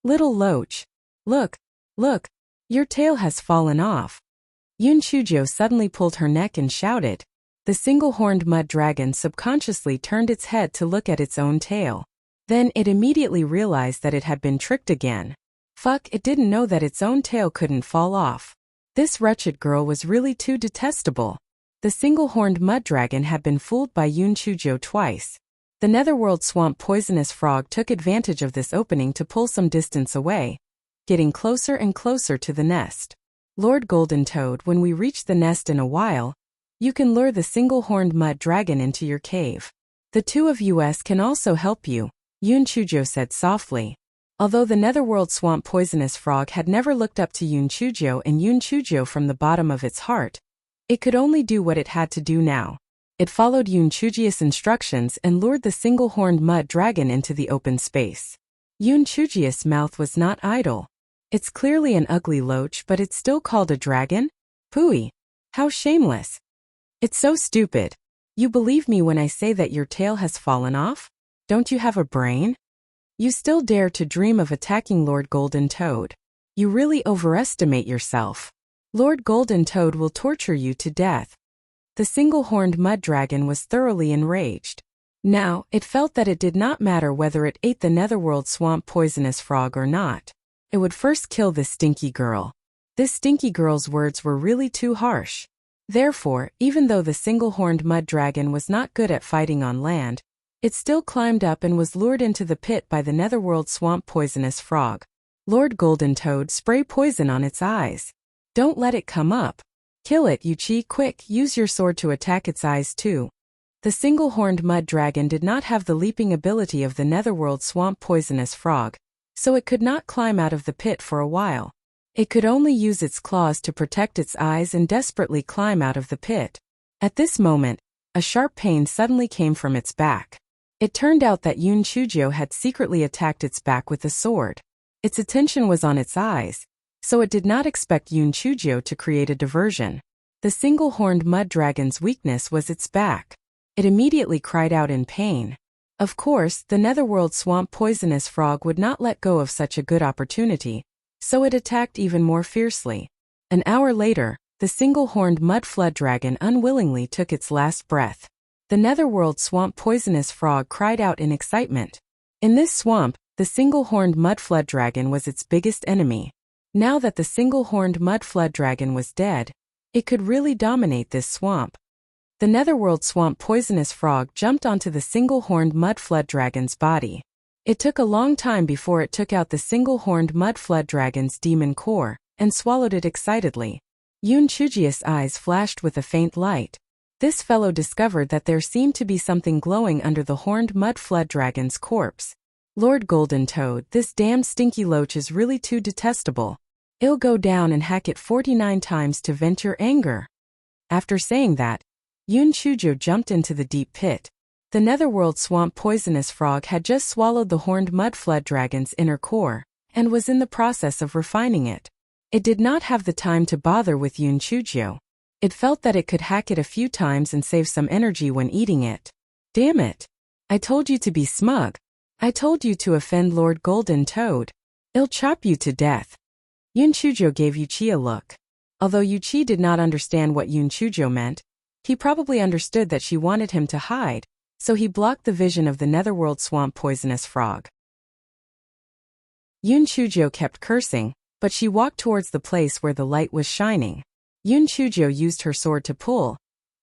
Little Loach. Look, look, your tail has fallen off. Yun Chujo suddenly pulled her neck and shouted. The single-horned mud dragon subconsciously turned its head to look at its own tail. Then it immediately realized that it had been tricked again. Fuck, it didn't know that its own tail couldn't fall off. This wretched girl was really too detestable. The single-horned mud dragon had been fooled by Yun Chujo twice. The netherworld swamp poisonous frog took advantage of this opening to pull some distance away, getting closer and closer to the nest. Lord Golden Toad, when we reach the nest in a while, you can lure the single-horned mud dragon into your cave. The two of us can also help you, Yun Chujo said softly. Although the netherworld swamp poisonous frog had never looked up to Yun Chujo from the bottom of its heart, it could only do what it had to do now. It followed Yun Chujo's instructions and lured the single-horned mud dragon into the open space. Yun Chujo's mouth was not idle. It's clearly an ugly loach, but it's still called a dragon? Phooey. How shameless. It's so stupid. You believe me when I say that your tail has fallen off? Don't you have a brain? You still dare to dream of attacking Lord Golden Toad. You really overestimate yourself. Lord Golden Toad will torture you to death. The single-horned mud dragon was thoroughly enraged. Now, it felt that it did not matter whether it ate the netherworld swamp poisonous frog or not. It would first kill this stinky girl. This stinky girl's words were really too harsh. Therefore, even though the single-horned mud dragon was not good at fighting on land, it still climbed up and was lured into the pit by the netherworld swamp poisonous frog. Lord Golden Toad, spray poison on its eyes. Don't let it come up. Kill it, Yuchi, quick, use your sword to attack its eyes too. The single-horned mud dragon did not have the leaping ability of the netherworld swamp poisonous frog, so it could not climb out of the pit for a while. It could only use its claws to protect its eyes and desperately climb out of the pit. At this moment, a sharp pain suddenly came from its back. It turned out that Yun Chujo had secretly attacked its back with a sword. Its attention was on its eyes, so it did not expect Yun Chujo to create a diversion. The single-horned mud dragon's weakness was its back. It immediately cried out in pain. Of course, the netherworld swamp poisonous frog would not let go of such a good opportunity, so it attacked even more fiercely. An hour later, the single-horned mud flood dragon unwillingly took its last breath. The netherworld swamp poisonous frog cried out in excitement. In this swamp, the single-horned mud flood dragon was its biggest enemy. Now that the single-horned mud flood dragon was dead, it could really dominate this swamp. The netherworld swamp poisonous frog jumped onto the single-horned mud flood dragon's body. It took a long time before it took out the single-horned mud flood dragon's demon core and swallowed it excitedly. Yun Chujo's eyes flashed with a faint light. This fellow discovered that there seemed to be something glowing under the horned mud flood dragon's corpse. Lord Golden Toad, this damned stinky loach is really too detestable. I'll go down and hack it 49 times to vent your anger. After saying that, Yun Chujo jumped into the deep pit. The netherworld swamp poisonous frog had just swallowed the horned mud flood dragon's inner core, and was in the process of refining it. It did not have the time to bother with Yun Chujo. It felt that it could hack it a few times and save some energy when eating it. Damn it. I told you to be smug. I told you to offend Lord Golden Toad. I'll chop you to death. Yun Chujo gave Yuchi a look. Although Yuchi did not understand what Yun Chujo meant, he probably understood that she wanted him to hide, so he blocked the vision of the netherworld swamp poisonous frog. Yun Chujo kept cursing, but she walked towards the place where the light was shining. Yun Chujo used her sword to pull,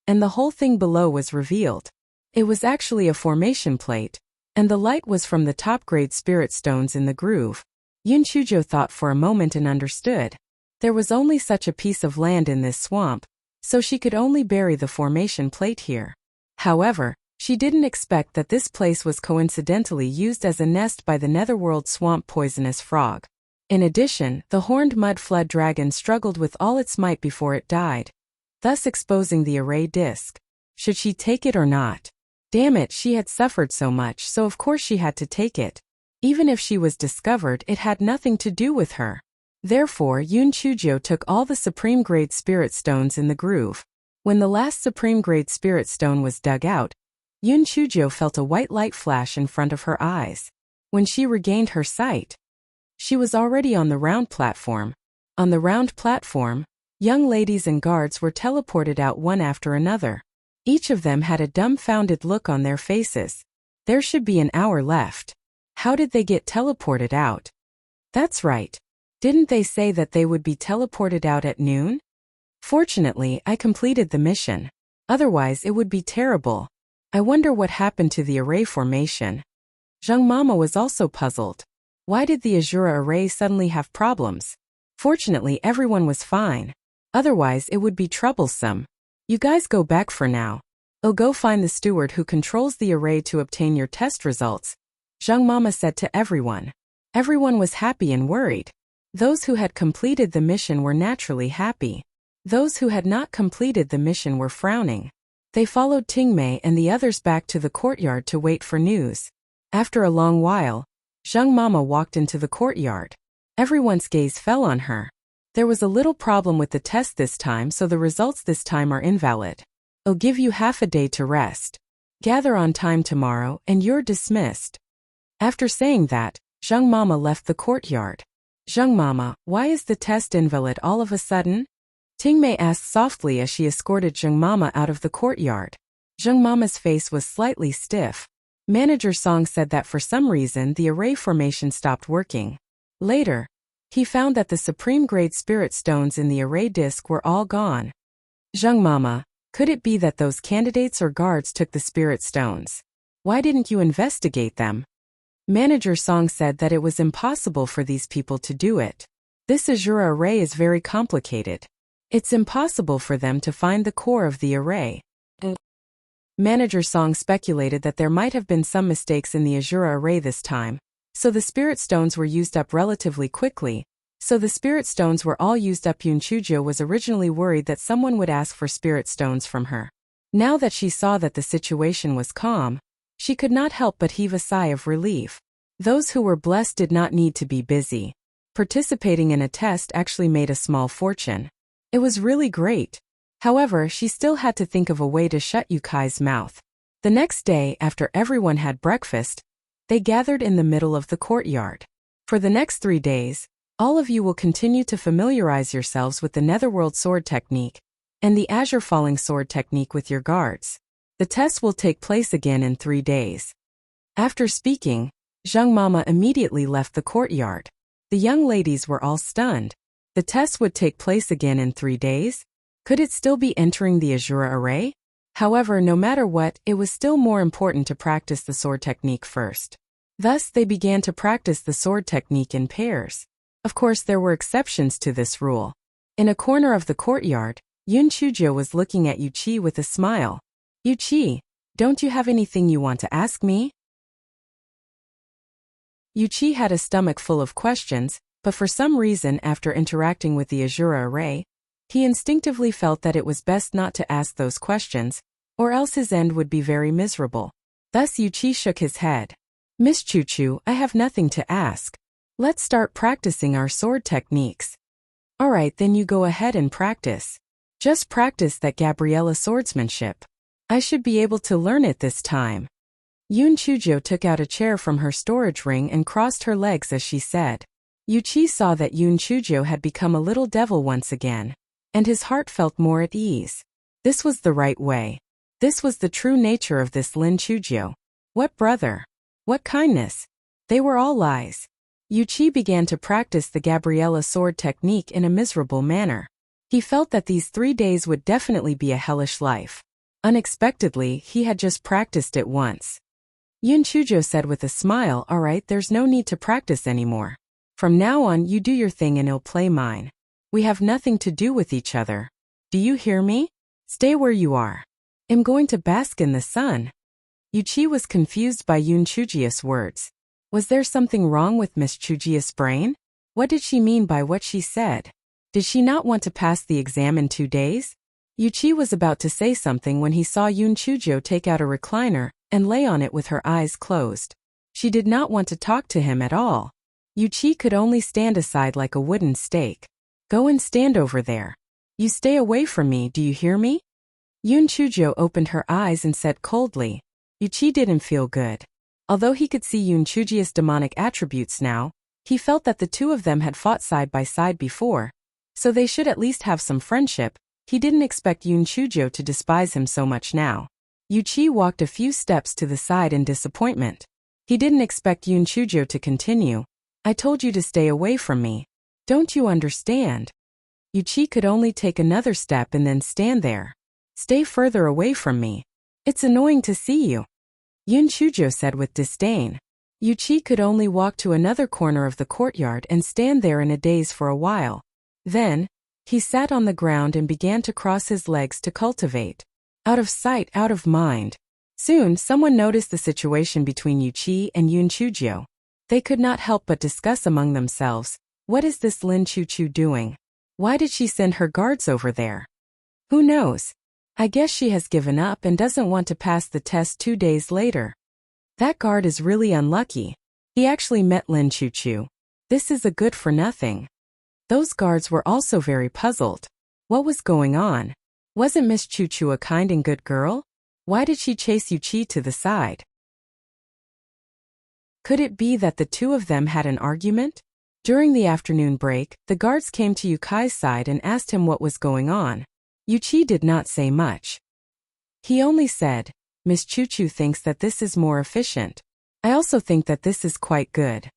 and the whole thing below was revealed. It was actually a formation plate, and the light was from the top-grade spirit stones in the groove. Yun Chujo thought for a moment and understood. There was only such a piece of land in this swamp, so she could only bury the formation plate here. However, she didn't expect that this place was coincidentally used as a nest by the netherworld swamp poisonous frog. In addition, the horned mud flood dragon struggled with all its might before it died, thus exposing the array disc. Should she take it or not? Damn it, she had suffered so much, so of course she had to take it. Even if she was discovered, it had nothing to do with her. Therefore, Yun Chujo took all the supreme grade spirit stones in the groove. When the last supreme grade spirit stone was dug out, Yun Chujo felt a white light flash in front of her eyes. When she regained her sight, She was already on the round platform. On the round platform, young ladies and guards were teleported out one after another. Each of them had a dumbfounded look on their faces. There should be an hour left. How did they get teleported out? That's right. Didn't they say that they would be teleported out at noon? Fortunately, I completed the mission. Otherwise it would be terrible. I wonder what happened to the array formation. Zheng Mama was also puzzled. Why did the Azura array suddenly have problems? Fortunately, everyone was fine. Otherwise, it would be troublesome. You guys go back for now. I'll go find the steward who controls the array to obtain your test results, Zheng Mama said to everyone. Everyone was happy and worried. Those who had completed the mission were naturally happy. Those who had not completed the mission were frowning. They followed Tingmei and the others back to the courtyard to wait for news. After a long while, Zheng Mama walked into the courtyard. Everyone's gaze fell on her. There was a little problem with the test this time, so the results this time are invalid. I'll give you half a day to rest. Gather on time tomorrow and you're dismissed. After saying that, Zheng Mama left the courtyard. Zheng Mama, why is the test invalid all of a sudden? Tingmei asked softly as she escorted Zheng Mama out of the courtyard. Zheng Mama's face was slightly stiff. Manager Song said that for some reason the array formation stopped working. Later, he found that the supreme-grade spirit stones in the array disk were all gone. Zheng Mama, could it be that those candidates or guards took the spirit stones? Why didn't you investigate them? Manager Song said that it was impossible for these people to do it. This Azura array is very complicated. It's impossible for them to find the core of the array. Manager Song speculated that there might have been some mistakes in the Azura array this time, so the spirit stones were used up relatively quickly. Yun Chujio was originally worried that someone would ask for spirit stones from her. Now that she saw that the situation was calm, she could not help but heave a sigh of relief. Those who were blessed did not need to be busy. Participating in a test actually made a small fortune. It was really great. However, she still had to think of a way to shut Yukai's mouth. The next day, after everyone had breakfast, they gathered in the middle of the courtyard. For the next 3 days, all of you will continue to familiarize yourselves with the Netherworld Sword Technique and the Azure Falling Sword Technique with your guards. The test will take place again in 3 days. After speaking, Zheng Mama immediately left the courtyard. The young ladies were all stunned. The test would take place again in 3 days? Could it still be entering the Azura array? However, no matter what, it was still more important to practice the sword technique first. Thus, they began to practice the sword technique in pairs. Of course, there were exceptions to this rule. In a corner of the courtyard, Yun Chujio was looking at Yuchi with a smile. Yuchi, don't you have anything you want to ask me? Yuchi had a stomach full of questions, but for some reason after interacting with the Azura array, he instinctively felt that it was best not to ask those questions, or else his end would be very miserable. Thus Yuchi shook his head. Miss Chuchu, I have nothing to ask. Let's start practicing our sword techniques. Alright, then you go ahead and practice. Just practice that Gabriella swordsmanship. I should be able to learn it this time. Yun Chujio took out a chair from her storage ring and crossed her legs as she said. Yuchi saw that Yun Chujio had become a little devil once again, and his heart felt more at ease. This was the right way. This was the true nature of this Lin Chujio. What brother? What kindness? They were all lies. Yuchi began to practice the Gabriella sword technique in a miserable manner. He felt that these 3 days would definitely be a hellish life. Unexpectedly, he had just practiced it once. Yun Chujio said with a smile, alright, there's no need to practice anymore. From now on, you do your thing and I'll play mine. We have nothing to do with each other. Do you hear me? Stay where you are. I'm going to bask in the sun. Yuchi was confused by Yun Chujio's words. Was there something wrong with Miss Chujio's brain? What did she mean by what she said? Did she not want to pass the exam in 2 days? Yuchi was about to say something when he saw Yun Chujio take out a recliner and lay on it with her eyes closed. She did not want to talk to him at all. Yuchi could only stand aside like a wooden stake. Go and stand over there. You stay away from me, do you hear me? Yun Chujio opened her eyes and said coldly. Yuchi didn't feel good. Although he could see Yun Chujio's demonic attributes now, He felt that the two of them had fought side by side before, so they should at least have some friendship. He didn't expect Yun Chujo to despise him so much now. Yuchi walked a few steps to the side in disappointment. He didn't expect Yun Chujo to continue. I told you to stay away from me. Don't you understand? Yuchi could only take another step and then stand there. Stay further away from me. It's annoying to see you, Yun Chujo said with disdain. Yuchi could only walk to another corner of the courtyard and stand there in a daze for a while. Then, he sat on the ground and began to cross his legs to cultivate. Out of sight, out of mind. Soon, someone noticed the situation between Yuchi and Yun Chujo. They could not help but discuss among themselves, what is this Lin Chuchu doing? Why did she send her guards over there? Who knows? I guess she has given up and doesn't want to pass the test 2 days later. That guard is really unlucky. He actually met Lin Chuchu. This is a good for nothing. Those guards were also very puzzled. What was going on? Wasn't Miss Chuchu a kind and good girl? Why did she chase Yuchi to the side? Could it be that the two of them had an argument? During the afternoon break, the guards came to Yukai's side and asked him what was going on. Yuchi did not say much. He only said, Miss Chuchu thinks that this is more efficient. I also think that this is quite good.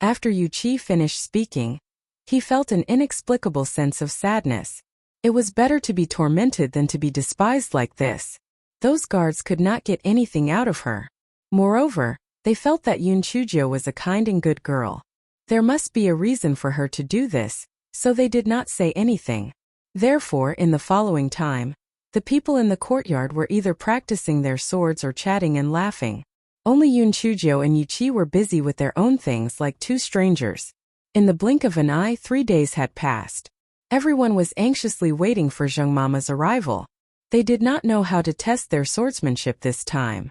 After Yuchi finished speaking, he felt an inexplicable sense of sadness. It was better to be tormented than to be despised like this. Those guards could not get anything out of her. Moreover, they felt that Yun Chujo was a kind and good girl. There must be a reason for her to do this, so they did not say anything. Therefore, in the following time, the people in the courtyard were either practicing their swords or chatting and laughing. Only Yun Chujo and Yuchi were busy with their own things like two strangers. In the blink of an eye, 3 days had passed. Everyone was anxiously waiting for Zheng Mama's arrival. They did not know how to test their swordsmanship this time.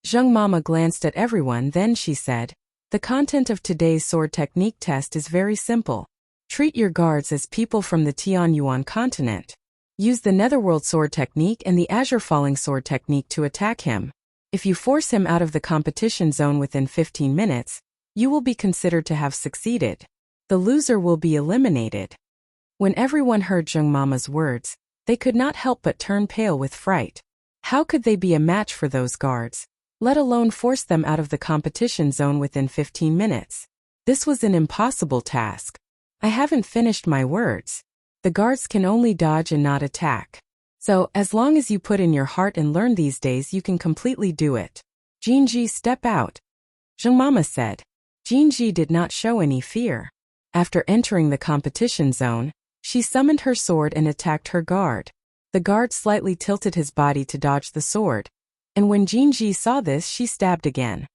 Zheng Mama glanced at everyone, then she said, the content of today's sword technique test is very simple. Treat your guards as people from the Tianyuan continent. Use the Netherworld sword technique and the Azure Falling sword technique to attack him. If you force him out of the competition zone within 15 minutes, you will be considered to have succeeded. The loser will be eliminated. When everyone heard Zheng Mama's words, they could not help but turn pale with fright. How could they be a match for those guards, let alone force them out of the competition zone within 15 minutes? This was an impossible task. I haven't finished my words. The guards can only dodge and not attack. So, as long as you put in your heart and learn these days, you can completely do it. Jinji, step out, Zheng Mama said. Jinji did not show any fear. After entering the competition zone, she summoned her sword and attacked her guard. The guard slightly tilted his body to dodge the sword, and when Jinji saw this, she stabbed again.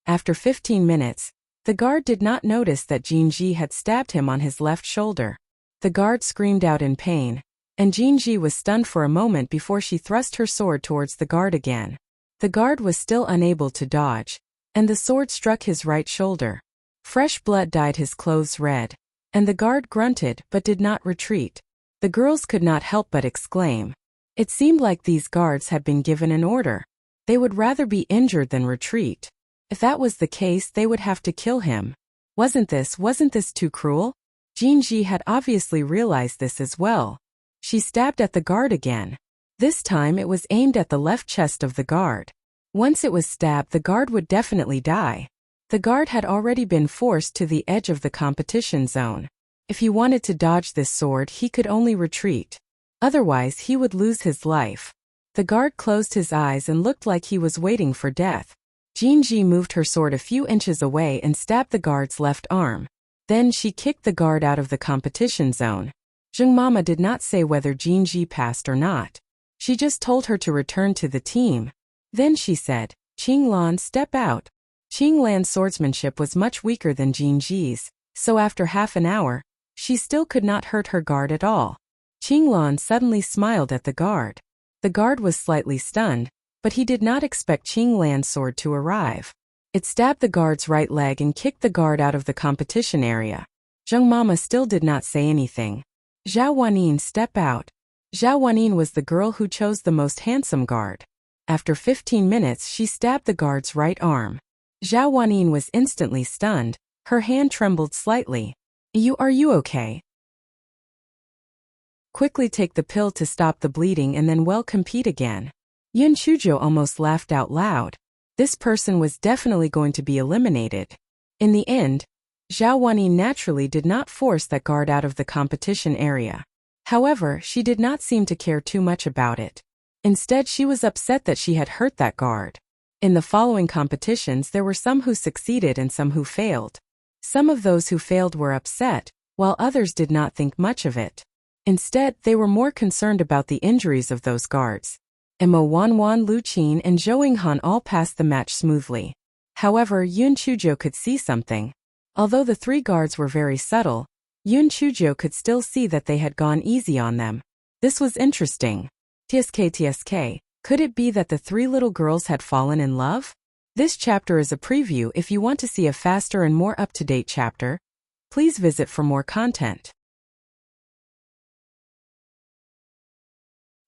After 15 minutes, the guard did not notice that Jinji had stabbed him on his left shoulder. The guard screamed out in pain, and Jinji was stunned for a moment before she thrust her sword towards the guard again. The guard was still unable to dodge, and the sword struck his right shoulder. Fresh blood dyed his clothes red, and the guard grunted but did not retreat. The girls could not help but exclaim. It seemed like these guards had been given an order. They would rather be injured than retreat. If that was the case, they would have to kill him. Wasn't this too cruel? Jinji had obviously realized this as well. She stabbed at the guard again. This time it was aimed at the left chest of the guard. Once it was stabbed, the guard would definitely die. The guard had already been forced to the edge of the competition zone. If he wanted to dodge this sword, he could only retreat. Otherwise, he would lose his life. The guard closed his eyes and looked like he was waiting for death. Jinji moved her sword a few inches away and stabbed the guard's left arm. Then she kicked the guard out of the competition zone. Zheng Mama did not say whether Jinji passed or not. She just told her to return to the team. Then she said, Qing Lan, step out. Qing Lan's swordsmanship was much weaker than Jinji's, so after half an hour, she still could not hurt her guard at all. Qing Lan suddenly smiled at the guard. The guard was slightly stunned, but he did not expect Qing Lan's sword to arrive. It stabbed the guard's right leg and kicked the guard out of the competition area. Zheng Mama still did not say anything. Zhao Wanyin, step out. Zhao Wanyin was the girl who chose the most handsome guard. After 15 minutes, she stabbed the guard's right arm. Zhao Wanyin was instantly stunned. Her hand trembled slightly. Are you okay? Quickly take the pill to stop the bleeding and then compete again. Yun Chuzhou almost laughed out loud. This person was definitely going to be eliminated. In the end, Zhao Wanyin naturally did not force that guard out of the competition area. However, she did not seem to care too much about it. Instead, she was upset that she had hurt that guard. In the following competitions, there were some who succeeded and some who failed. Some of those who failed were upset, while others did not think much of it. Instead, they were more concerned about the injuries of those guards. Emma Wanwan, Lu Qin, and Zhou Yinghan all passed the match smoothly. However, Yun Chuzhou could see something. Although the three guards were very subtle, Yun Chuzhou could still see that they had gone easy on them. This was interesting. TSK, could it be that the three little girls had fallen in love? This chapter is a preview. If you want to see a faster and more up-to-date chapter, please visit for more content.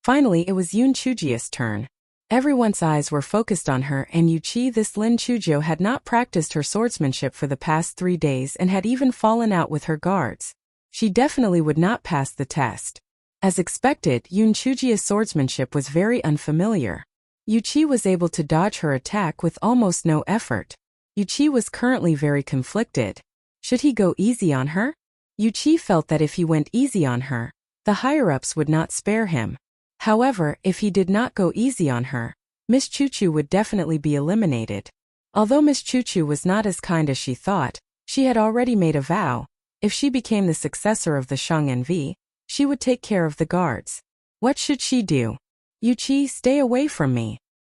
Finally, it was Yun Chuzhou's turn. Everyone's eyes were focused on her, and this Lin Chuzhou had not practiced her swordsmanship for the past 3 days and had even fallen out with her guards. She definitely would not pass the test. As expected, Yun Chuzhou's swordsmanship was very unfamiliar. Yuqi was able to dodge her attack with almost no effort. Yuqi was currently very conflicted. Should he go easy on her? Yuqi felt that if he went easy on her, the higher-ups would not spare him. However, if he did not go easy on her, Miss Chuchu would definitely be eliminated. Although Miss Chuchu was not as kind as she thought, she had already made a vow. If she became the successor of the Shang NV, she would take care of the guards. What should she do? Yuqi, stay away from me.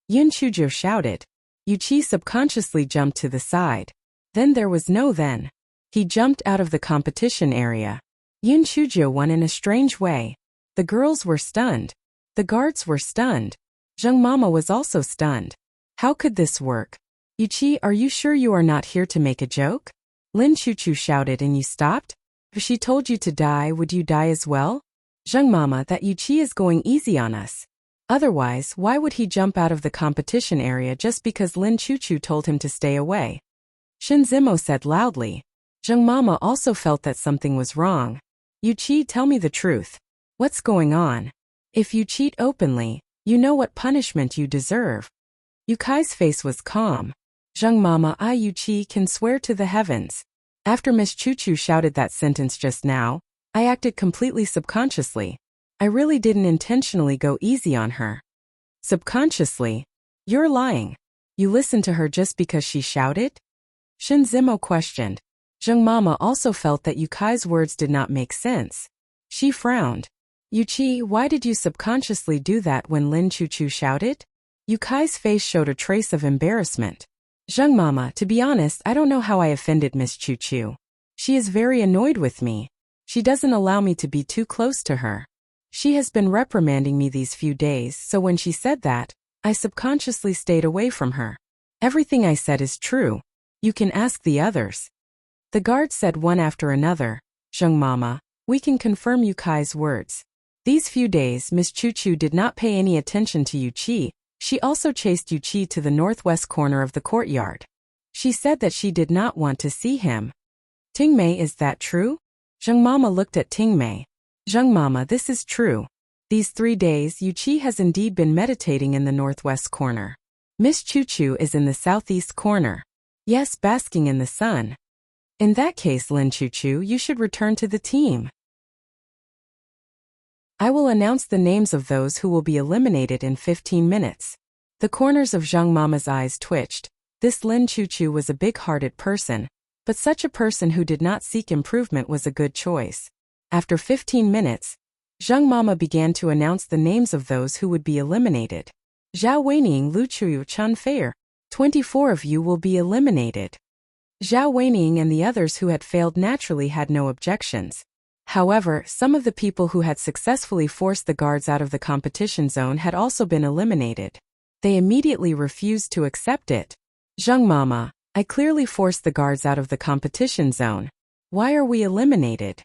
Yun Chuzhou shouted. Yuqi subconsciously jumped to the side. Then there was no then. He jumped out of the competition area. Yun Chuzhou won in a strange way. The girls were stunned. The guards were stunned. Zheng Mama was also stunned. How could this work? Yuqi, are you sure you are not here to make a joke? Lin Chuchu shouted, and you stopped? If she told you to die, would you die as well? Zheng Mama, that Yuqi is going easy on us. Otherwise, why would he jump out of the competition area just because Lin Chuchu told him to stay away? Shin Zimo said loudly. Zheng Mama also felt that something was wrong. Yuqi, tell me the truth. What's going on? If you cheat openly, you know what punishment you deserve. Yukai's face was calm. Zheng Mama, I Yuqi can swear to the heavens. After Miss Chuchu shouted that sentence just now, I acted completely subconsciously. I really didn't intentionally go easy on her. Subconsciously? You're lying. You listened to her just because she shouted? Shin Zimo questioned. Zheng Mama also felt that Yukai's words did not make sense. She frowned. Yuqi, why did you subconsciously do that when Lin Chuchu shouted? Yukai's face showed a trace of embarrassment. Zheng Mama, to be honest, I don't know how I offended Miss Chuchu. She is very annoyed with me. She doesn't allow me to be too close to her. She has been reprimanding me these few days, so when she said that, I subconsciously stayed away from her. Everything I said is true. You can ask the others. The guards said one after another. Zheng Mama, we can confirm Yukai's words. These few days, Miss Chuchu did not pay any attention to Yuqi. She also chased Yuqi to the northwest corner of the courtyard. She said that she did not want to see him. Tingmei, is that true? Zheng Mama looked at Tingmei. Zheng Mama, this is true. These 3 days, Yuqi has indeed been meditating in the northwest corner. Miss Chuchu is in the southeast corner. Yes, basking in the sun. In that case, Lin Chuchu, you should return to the team. I will announce the names of those who will be eliminated in 15 minutes. The corners of Zheng Mama's eyes twitched. This Lin Chuchu was a big-hearted person, but such a person who did not seek improvement was a good choice. After 15 minutes, Zheng Mama began to announce the names of those who would be eliminated. Zhao Weining, Lu Chuyu, Chen Feier. 24 of you will be eliminated. Zhao Weining and the others who had failed naturally had no objections. However, some of the people who had successfully forced the guards out of the competition zone had also been eliminated. They immediately refused to accept it. Zheng Mama, I clearly forced the guards out of the competition zone. Why are we eliminated?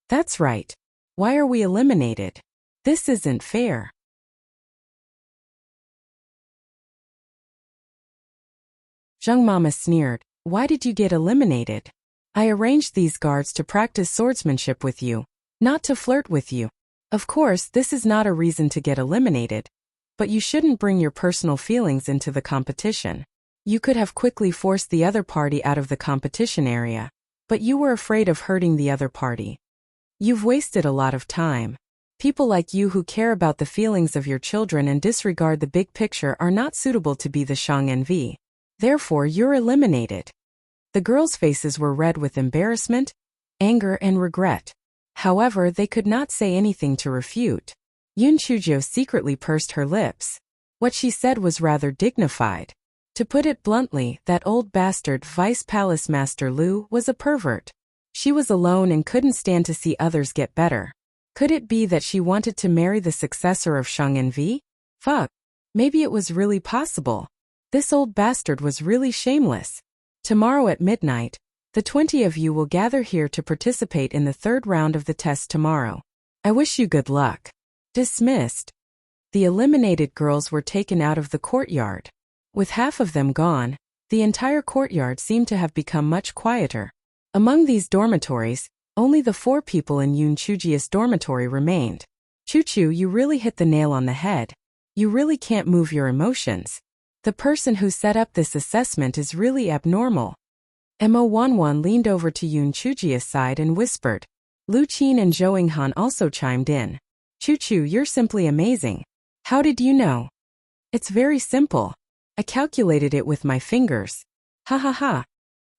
That's right. Why are we eliminated? This isn't fair. Zheng Mama sneered. Why did you get eliminated? I arranged these guards to practice swordsmanship with you, not to flirt with you. Of course, this is not a reason to get eliminated, but you shouldn't bring your personal feelings into the competition. You could have quickly forced the other party out of the competition area, but you were afraid of hurting the other party. You've wasted a lot of time. People like you who care about the feelings of your children and disregard the big picture are not suitable to be the Shang-NV. Therefore, you're eliminated. The girls' faces were red with embarrassment, anger, and regret. However, they could not say anything to refute. Yun Chuzhou secretly pursed her lips. What she said was rather dignified. To put it bluntly, that old bastard Vice Palace Master Lu was a pervert. She was alone and couldn't stand to see others get better. Could it be that she wanted to marry the successor of Shang-NV? Fuck. Maybe it was really possible. This old bastard was really shameless. Tomorrow at midnight, the 20 of you will gather here to participate in the third round of the test tomorrow. I wish you good luck. Dismissed. The eliminated girls were taken out of the courtyard. With half of them gone, the entire courtyard seemed to have become much quieter. Among these dormitories, only the 4 people in Yun Chujia's dormitory remained. Chuchu, you really hit the nail on the head. You really can't move your emotions. The person who set up this assessment is really abnormal. Mo Wanwan leaned over to Yun Chujia's side and whispered. Lu Qin and Zhou Yinghan also chimed in. Chuchu, you're simply amazing. How did you know? It's very simple. I calculated it with my fingers. Ha ha ha.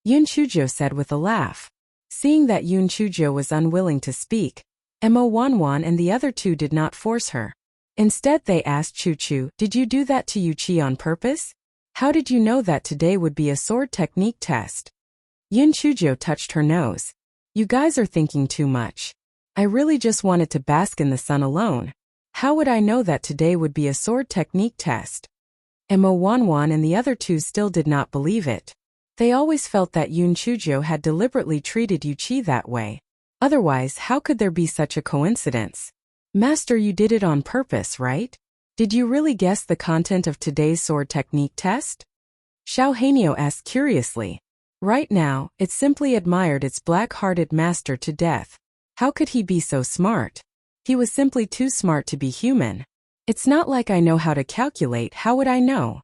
Yun Chuzhou said with a laugh. Seeing that Yun Chuzhou was unwilling to speak, Mo Wanwan and the other 2 did not force her. Instead they asked Chuchu, did you do that to Yu Qi on purpose? How did you know that today would be a sword technique test? Yun Chuzhou touched her nose. You guys are thinking too much. I really just wanted to bask in the sun alone. How would I know that today would be a sword technique test? Mo Wanwan and the other 2 still did not believe it. They always felt that Yun Chuzhou had deliberately treated Yu Qi that way. Otherwise, how could there be such a coincidence? Master, you did it on purpose, right? Did you really guess the content of today's sword technique test? Xiao Hanyo asked curiously. Right now, it simply admired its black-hearted master to death. How could he be so smart? He was simply too smart to be human. It's not like I know how to calculate, how would I know?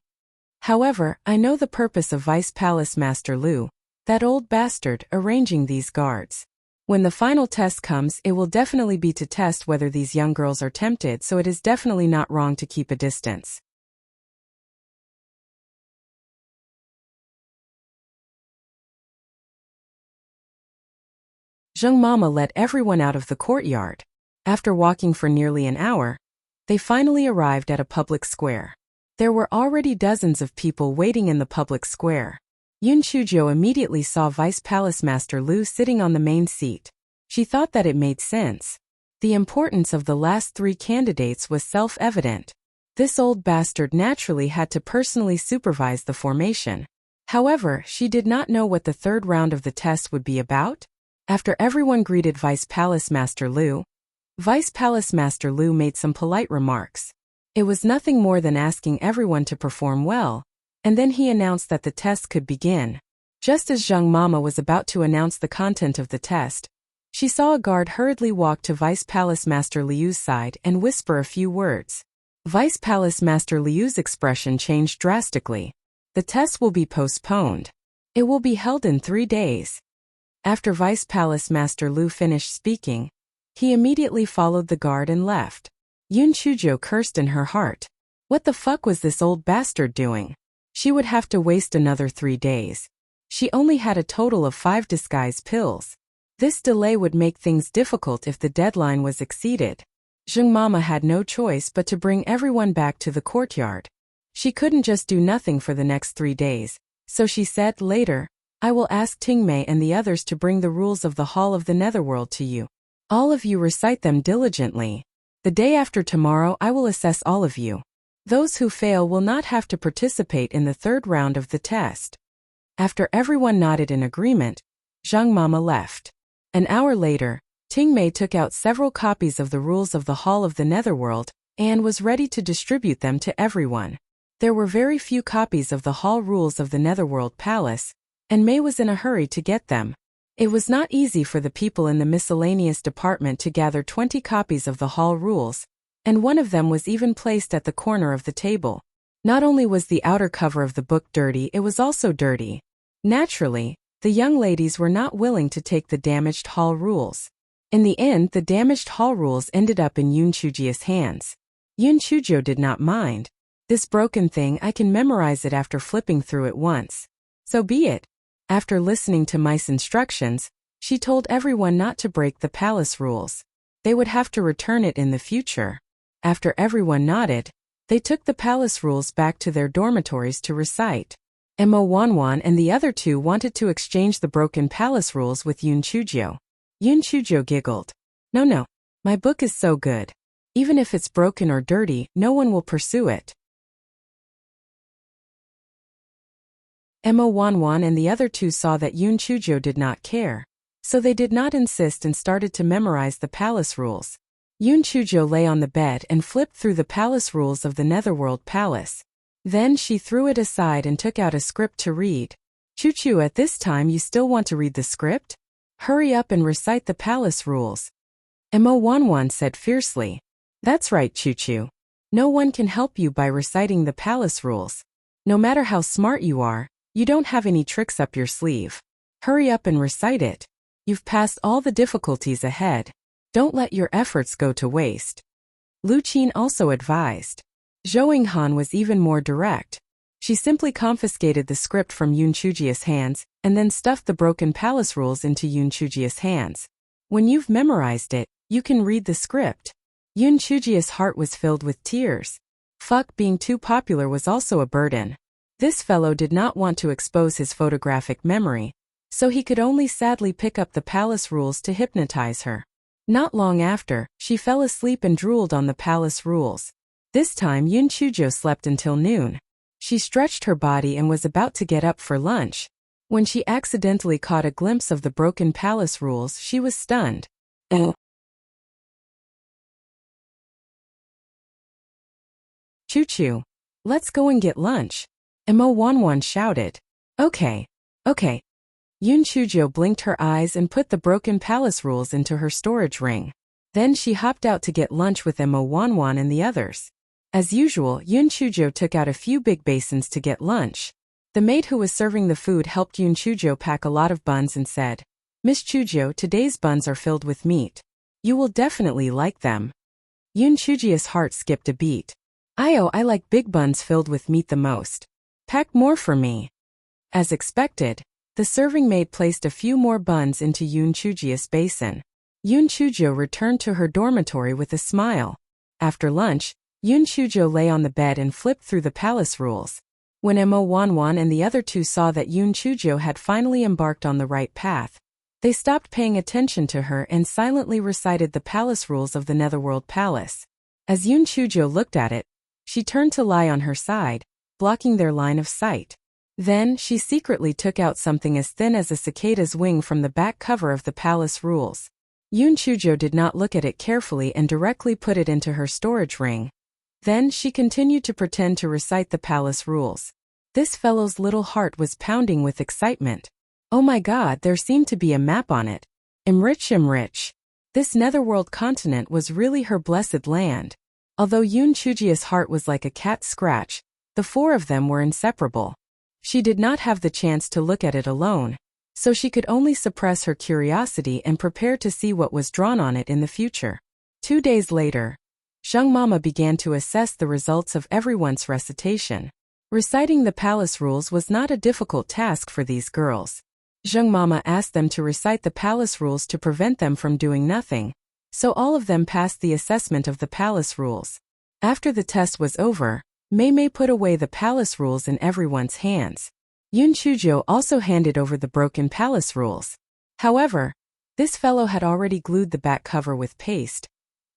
However, I know the purpose of Vice Palace Master Lu, that old bastard, arranging these guards. When the final test comes, it will definitely be to test whether these young girls are tempted, so it is definitely not wrong to keep a distance. Zheng Mama let everyone out of the courtyard. After walking for nearly an hour, they finally arrived at a public square. There were already dozens of people waiting in the public square. Yun Chuzhou immediately saw Vice Palace Master Lu sitting on the main seat. She thought that it made sense. The importance of the last 3 candidates was self-evident. This old bastard naturally had to personally supervise the formation. However, she did not know what the third round of the test would be about. After everyone greeted Vice Palace Master Lu, Vice Palace Master Lu made some polite remarks. It was nothing more than asking everyone to perform well, and then he announced that the test could begin. Just as Zheng Mama was about to announce the content of the test, she saw a guard hurriedly walk to Vice Palace Master Liu's side and whisper a few words. Vice Palace Master Liu's expression changed drastically. The test will be postponed. It will be held in 3 days. After Vice Palace Master Lu finished speaking, he immediately followed the guard and left. Yun Chuzhou cursed in her heart. What the fuck was this old bastard doing? She would have to waste another 3 days. She only had a total of 5 disguise pills. This delay would make things difficult if the deadline was exceeded. Zheng Mama had no choice but to bring everyone back to the courtyard. She couldn't just do nothing for the next 3 days, so she said, later, I will ask Tingmei and the others to bring the rules of the Hall of the Netherworld to you. All of you recite them diligently. The day after tomorrow I will assess all of you. Those who fail will not have to participate in the third round of the test. After everyone nodded in agreement, Zheng Mama left. An hour later, Tingmei took out several copies of the rules of the Hall of the Netherworld and was ready to distribute them to everyone. There were very few copies of the hall rules of the Netherworld Palace, and May was in a hurry to get them. It was not easy for the people in the miscellaneous department to gather 20 copies of the hall rules, and one of them was even placed at the corner of the table. Not only was the outer cover of the book dirty, it was also dirty. Naturally, the young ladies were not willing to take the damaged hall rules. In the end, the damaged hall rules ended up in Yoon Chujio's hands. Yoon Chujio did not mind. This broken thing, I can memorize it after flipping through it once. So be it. After listening to Mice instructions, she told everyone not to break the palace rules. They would have to return it in the future. After everyone nodded, they took the palace rules back to their dormitories to recite. Mo Wanwan and the other two wanted to exchange the broken palace rules with Yoon Chujio. Yoon Chujio giggled. No, my book is so good. Even if it's broken or dirty, no one will pursue it. Mo Wanwan and the other two saw that Yoon Chujio did not care, so they did not insist and started to memorize the palace rules. Yoon Chujio lay on the bed and flipped through the palace rules of the Netherworld Palace. Then she threw it aside and took out a script to read. Chuchu, at this time you still want to read the script? Hurry up and recite the palace rules. Mo Wanwan said fiercely. That's right, Chuchu. No one can help you by reciting the palace rules. No matter how smart you are, you don't have any tricks up your sleeve. Hurry up and recite it. You've passed all the difficulties ahead. Don't let your efforts go to waste. Lu Qin also advised. Zhou Yinghan was even more direct. She simply confiscated the script from Yoon Chujio's hands and then stuffed the broken palace rules into Yoon Chujio's hands. When you've memorized it, you can read the script. Yoon Chujio's heart was filled with tears. Being too popular was also a burden. This fellow did not want to expose his photographic memory, so he could only sadly pick up the palace rules to hypnotize her. Not long after, she fell asleep and drooled on the palace rules. This time Yoon Chujio slept until noon. She stretched her body and was about to get up for lunch. When she accidentally caught a glimpse of the broken palace rules, she was stunned. Chuchu, let's go and get lunch. Mo Wanwan shouted. Okay. Yoon Chujio blinked her eyes and put the broken palace rules into her storage ring. Then she hopped out to get lunch with Mo Wanwan and the others. As usual, Yoon Chujio took out a few big basins to get lunch. The maid who was serving the food helped Yoon Chujio pack a lot of buns and said, Miss Chujio, today's buns are filled with meat. You will definitely like them. Yoon Chujio's heart skipped a beat. I like big buns filled with meat the most. Pack more for me. As expected, the serving maid placed a few more buns into Yoon Chujio's basin. Yoon Chujio returned to her dormitory with a smile. After lunch, Yoon Chujio lay on the bed and flipped through the palace rules. When Mo Wanwan and the other two saw that Yoon Chujio had finally embarked on the right path, they stopped paying attention to her and silently recited the palace rules of the Netherworld Palace. As Yoon Chujio looked at it, she turned to lie on her side, blocking their line of sight. Then, she secretly took out something as thin as a cicada's wing from the back cover of the palace rules. Yoon Chujio did not look at it carefully and directly put it into her storage ring. Then, she continued to pretend to recite the palace rules. This fellow's little heart was pounding with excitement. Oh my God, there seemed to be a map on it. Imrich. This netherworld continent was really her blessed land. Although Yoon Chujio's heart was like a cat's scratch, the four of them were inseparable. She did not have the chance to look at it alone, so she could only suppress her curiosity and prepare to see what was drawn on it in the future. 2 days later, Zheng Mama began to assess the results of everyone's recitation. Reciting the palace rules was not a difficult task for these girls. Zheng Mama asked them to recite the palace rules to prevent them from doing nothing, so all of them passed the assessment of the palace rules. After the test was over, Mei put away the palace rules in everyone's hands. Yoon Chujio also handed over the broken palace rules. However, this fellow had already glued the back cover with paste.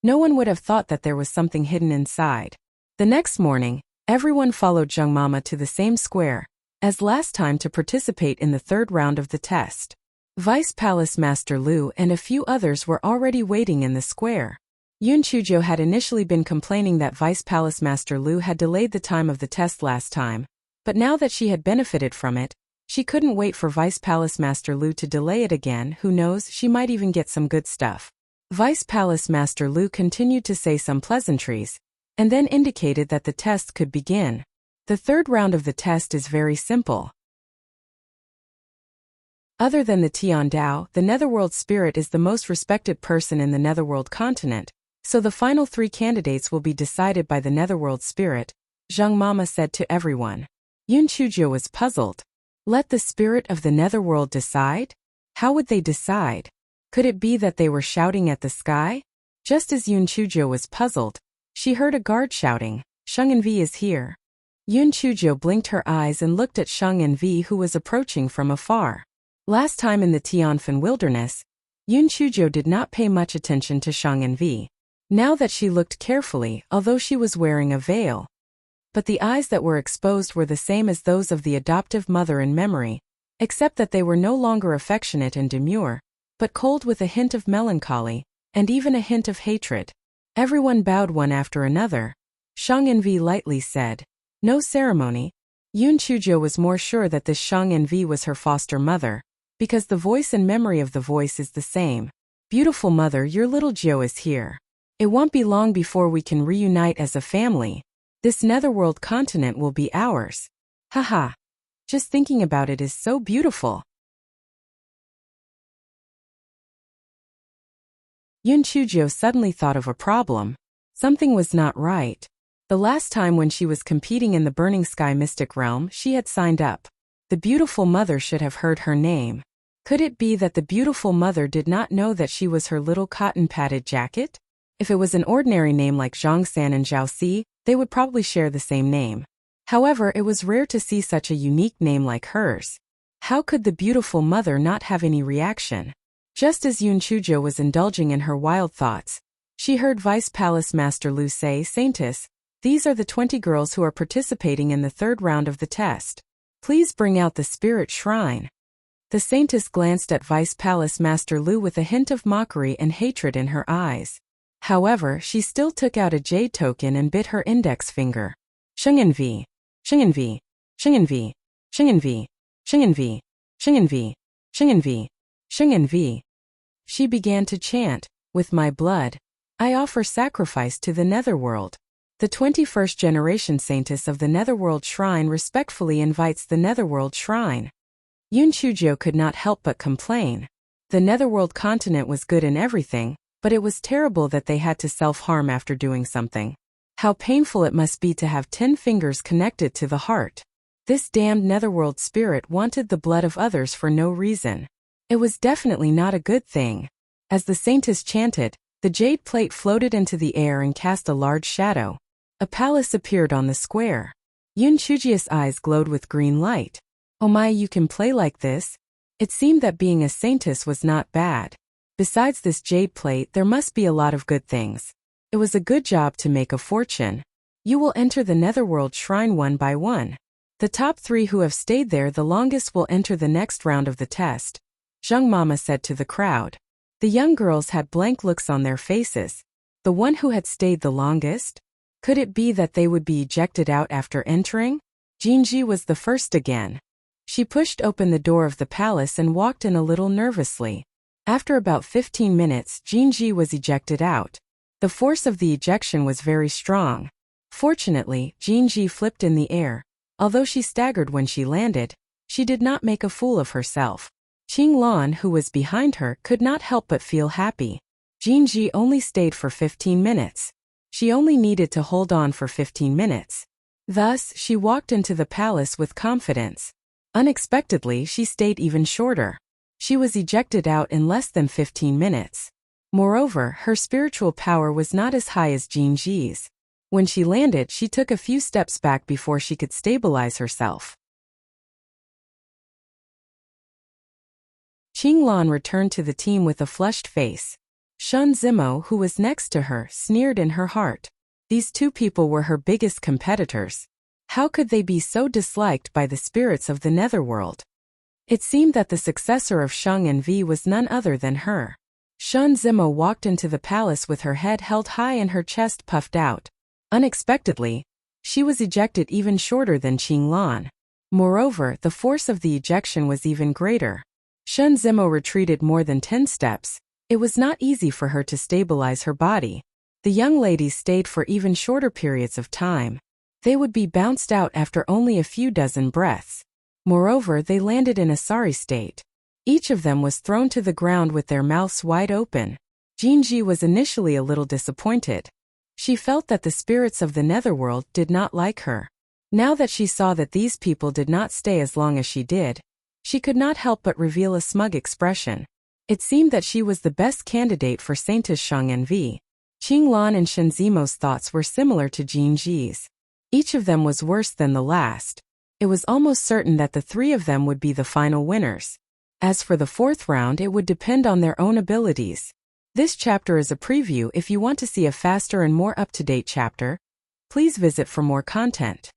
No one would have thought that there was something hidden inside. The next morning, everyone followed Zheng Mama to the same square as last time to participate in the third round of the test. Vice Palace Master Lu and a few others were already waiting in the square. Yun Chujo had initially been complaining that Vice Palace Master Lu had delayed the time of the test last time, but now that she had benefited from it, she couldn't wait for Vice Palace Master Lu to delay it again. Who knows, she might even get some good stuff. Vice Palace Master Lu continued to say some pleasantries, and then indicated that the test could begin. The third round of the test is very simple. Other than the Tian Dao, the Netherworld Spirit is the most respected person in the Netherworld continent, so the final 3 candidates will be decided by the Netherworld Spirit, Zhang Mama said to everyone. Yun Chujo was puzzled. Let the spirit of the Netherworld decide? How would they decide? Could it be that they were shouting at the sky? Just as Yun Chujo was puzzled, she heard a guard shouting, Sheng and Vi is here. Yun Chujo blinked her eyes and looked at Sheng and Vi, who was approaching from afar. Last time in the Tianfan wilderness, Yun Chujo did not pay much attention to Sheng and Vi. Now that she looked carefully, although she was wearing a veil, but the eyes that were exposed were the same as those of the adoptive mother in memory, except that they were no longer affectionate and demure, but cold with a hint of melancholy, and even a hint of hatred. Everyone bowed one after another. Sheng and Vi lightly said, "No ceremony." Yun Chujo was more sure that this Sheng and Vi was her foster mother, because the voice and memory of the voice is the same. Beautiful mother, your little Jiao is here. It won't be long before we can reunite as a family. This Netherworld continent will be ours. Haha. Just thinking about it is so beautiful. Yun Chujo suddenly thought of a problem. Something was not right. The last time when she was competing in the Burning Sky Mystic Realm, she had signed up. The beautiful mother should have heard her name. Could it be that the beautiful mother did not know that she was her little cotton-padded jacket? If it was an ordinary name like Zhang San and Zhao Si, they would probably share the same name. However, it was rare to see such a unique name like hers. How could the beautiful mother not have any reaction? Just as Yun Chujo was indulging in her wild thoughts, she heard Vice Palace Master Lu say, "Saintess, these are the 20 girls who are participating in the third round of the test. Please bring out the spirit shrine." The Saintess glanced at Vice Palace Master Lu with a hint of mockery and hatred in her eyes. However, she still took out a jade token and bit her index finger. Sheng and Vi, Sheng and Vi, Sheng and Vi, Sheng and Vi, Sheng and Vi, Sheng and Vi, Sheng and Vi, Sheng and Vi. She began to chant, "With my blood, I offer sacrifice to the Netherworld." The 21st generation Saintess of the Netherworld Shrine respectfully invites the Netherworld Shrine. Yun Chujo could not help but complain. The Netherworld continent was good in everything, but it was terrible that they had to self-harm after doing something. How painful it must be to have 10 fingers connected to the heart. This damned Netherworld spirit wanted the blood of others for no reason. It was definitely not a good thing. As the Saintess chanted, the jade plate floated into the air and cast a large shadow. A palace appeared on the square. Yun Chujia's eyes glowed with green light. "Oh my, you can play like this?" It seemed that being a Saintess was not bad. Besides this jade plate, there must be a lot of good things. It was a good job to make a fortune. You will enter the Netherworld Shrine one by one. The top 3 who have stayed there the longest will enter the next round of the test, Zhang Mama said to the crowd. The young girls had blank looks on their faces. The one who had stayed the longest? Could it be that they would be ejected out after entering? Jinji was the first again. She pushed open the door of the palace and walked in a little nervously. After about 15 minutes, Jinji was ejected out. The force of the ejection was very strong. Fortunately, Jinji flipped in the air. Although she staggered when she landed, she did not make a fool of herself. Qing Lan, who was behind her, could not help but feel happy. Jinji only stayed for 15 minutes. She only needed to hold on for 15 minutes. Thus, she walked into the palace with confidence. Unexpectedly, she stayed even shorter. She was ejected out in less than 15 minutes. Moreover, her spiritual power was not as high as Jinji's. When she landed, she took a few steps back before she could stabilize herself. Qing Lan returned to the team with a flushed face. Shun Zimo, who was next to her, sneered in her heart. These 2 people were her biggest competitors. How could they be so disliked by the spirits of the Netherworld? It seemed that the successor of Sheng and Vi was none other than her. Shun Zimo walked into the palace with her head held high and her chest puffed out. Unexpectedly, she was ejected even shorter than Qinglan. Moreover, the force of the ejection was even greater. Shun Zimo retreated more than 10 steps. It was not easy for her to stabilize her body. The young ladies stayed for even shorter periods of time. They would be bounced out after only a few dozen breaths. Moreover, they landed in a sorry state. Each of them was thrown to the ground with their mouths wide open. Jinji was initially a little disappointed. She felt that the spirits of the netherworld did not like her. Now that she saw that these people did not stay as long as she did, she could not help but reveal a smug expression. It seemed that she was the best candidate for Saintess Shang Envy. Qinglan and Shun Zimo's thoughts were similar to Jinji's. Each of them was worse than the last. It was almost certain that the three of them would be the final winners. As for the fourth round, it would depend on their own abilities. This chapter is a preview. If you want to see a faster and more up-to-date chapter, please visit for more content.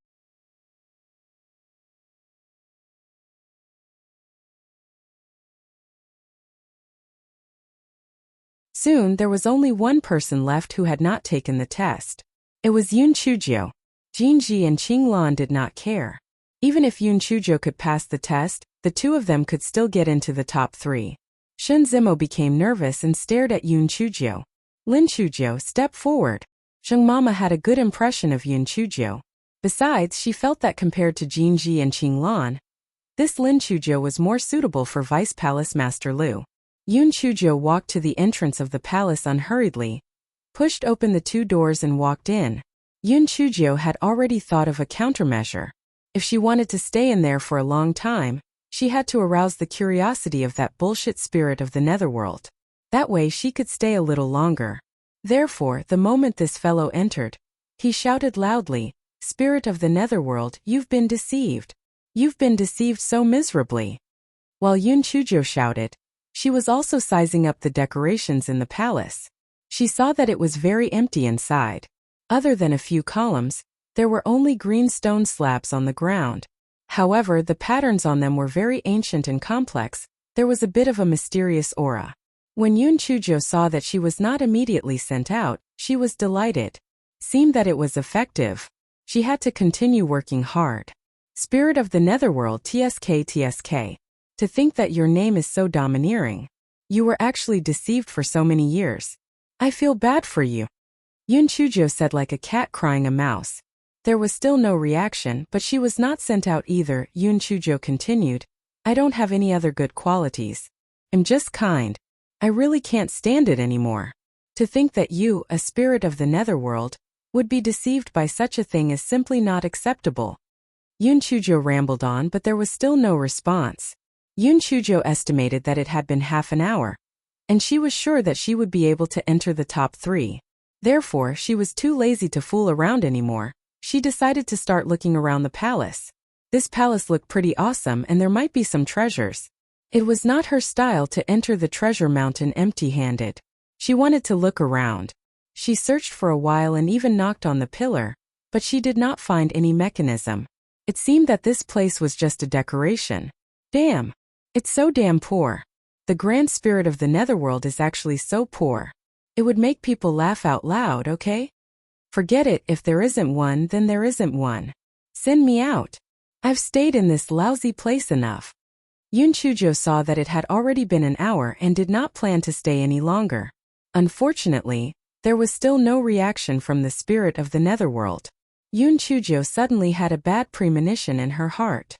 Soon, there was only one person left who had not taken the test. It was Yun Chuzhou. Jinji and Qinglan did not care. Even if Yun Chuzhou could pass the test, the two of them could still get into the top 3. Shun Zimo became nervous and stared at Yun Chuzhou. Lin Chuzhou, step forward. Zheng Mama had a good impression of Yun Chuzhou. Besides, she felt that compared to Jinji and Qinglan, this Lin Chuzhou was more suitable for Vice Palace Master Lu. Yun Chuzhou walked to the entrance of the palace unhurriedly, pushed open the 2 doors and walked in. Yun Chuzhou had already thought of a countermeasure. If she wanted to stay in there for a long time, she had to arouse the curiosity of that bullshit spirit of the netherworld. That way she could stay a little longer. Therefore, the moment this fellow entered, he shouted loudly, "Spirit of the netherworld, you've been deceived. You've been deceived so miserably." While Yun Chuzhou shouted, she was also sizing up the decorations in the palace. She saw that it was very empty inside. Other than a few columns, there were only green stone slabs on the ground. However, the patterns on them were very ancient and complex. There was a bit of a mysterious aura. When Yun Chuzhou saw that she was not immediately sent out, she was delighted. Seemed that it was effective. She had to continue working hard. Spirit of the netherworld, TSK. To think that your name is so domineering. You were actually deceived for so many years. I feel bad for you. Yun Chuzhou said like a cat crying a mouse. There was still no reaction, but she was not sent out either. Yun Chuzhou continued, I don't have any other good qualities. I'm just kind. I really can't stand it anymore. To think that you, a spirit of the netherworld, would be deceived by such a thing is simply not acceptable. Yun Chuzhou rambled on, but there was still no response. Yun Chuzhou estimated that it had been half an hour, and she was sure that she would be able to enter the top 3. Therefore, she was too lazy to fool around anymore. She decided to start looking around the palace. This palace looked pretty awesome and there might be some treasures. It was not her style to enter the treasure mountain empty-handed. She wanted to look around. She searched for a while and even knocked on the pillar, but she did not find any mechanism. It seemed that this place was just a decoration. Damn. It's so damn poor. The grand spirit of the netherworld is actually so poor. It would make people laugh out loud, okay? Forget it, if there isn't one, then there isn't one. Send me out. I've stayed in this lousy place enough. Yun Chuzhou saw that it had already been an hour and did not plan to stay any longer. Unfortunately, there was still no reaction from the spirit of the netherworld. Yun Chuzhou suddenly had a bad premonition in her heart.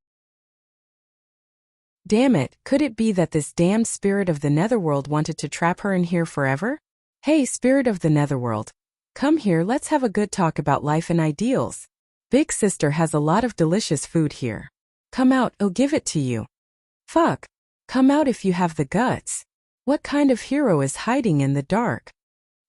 Damn it, could it be that this damned spirit of the netherworld wanted to trap her in here forever? Hey, spirit of the netherworld. Come here, let's have a good talk about life and ideals. Big sister has a lot of delicious food here. Come out, I'll give it to you. Fuck. Come out if you have the guts. What kind of hero is hiding in the dark?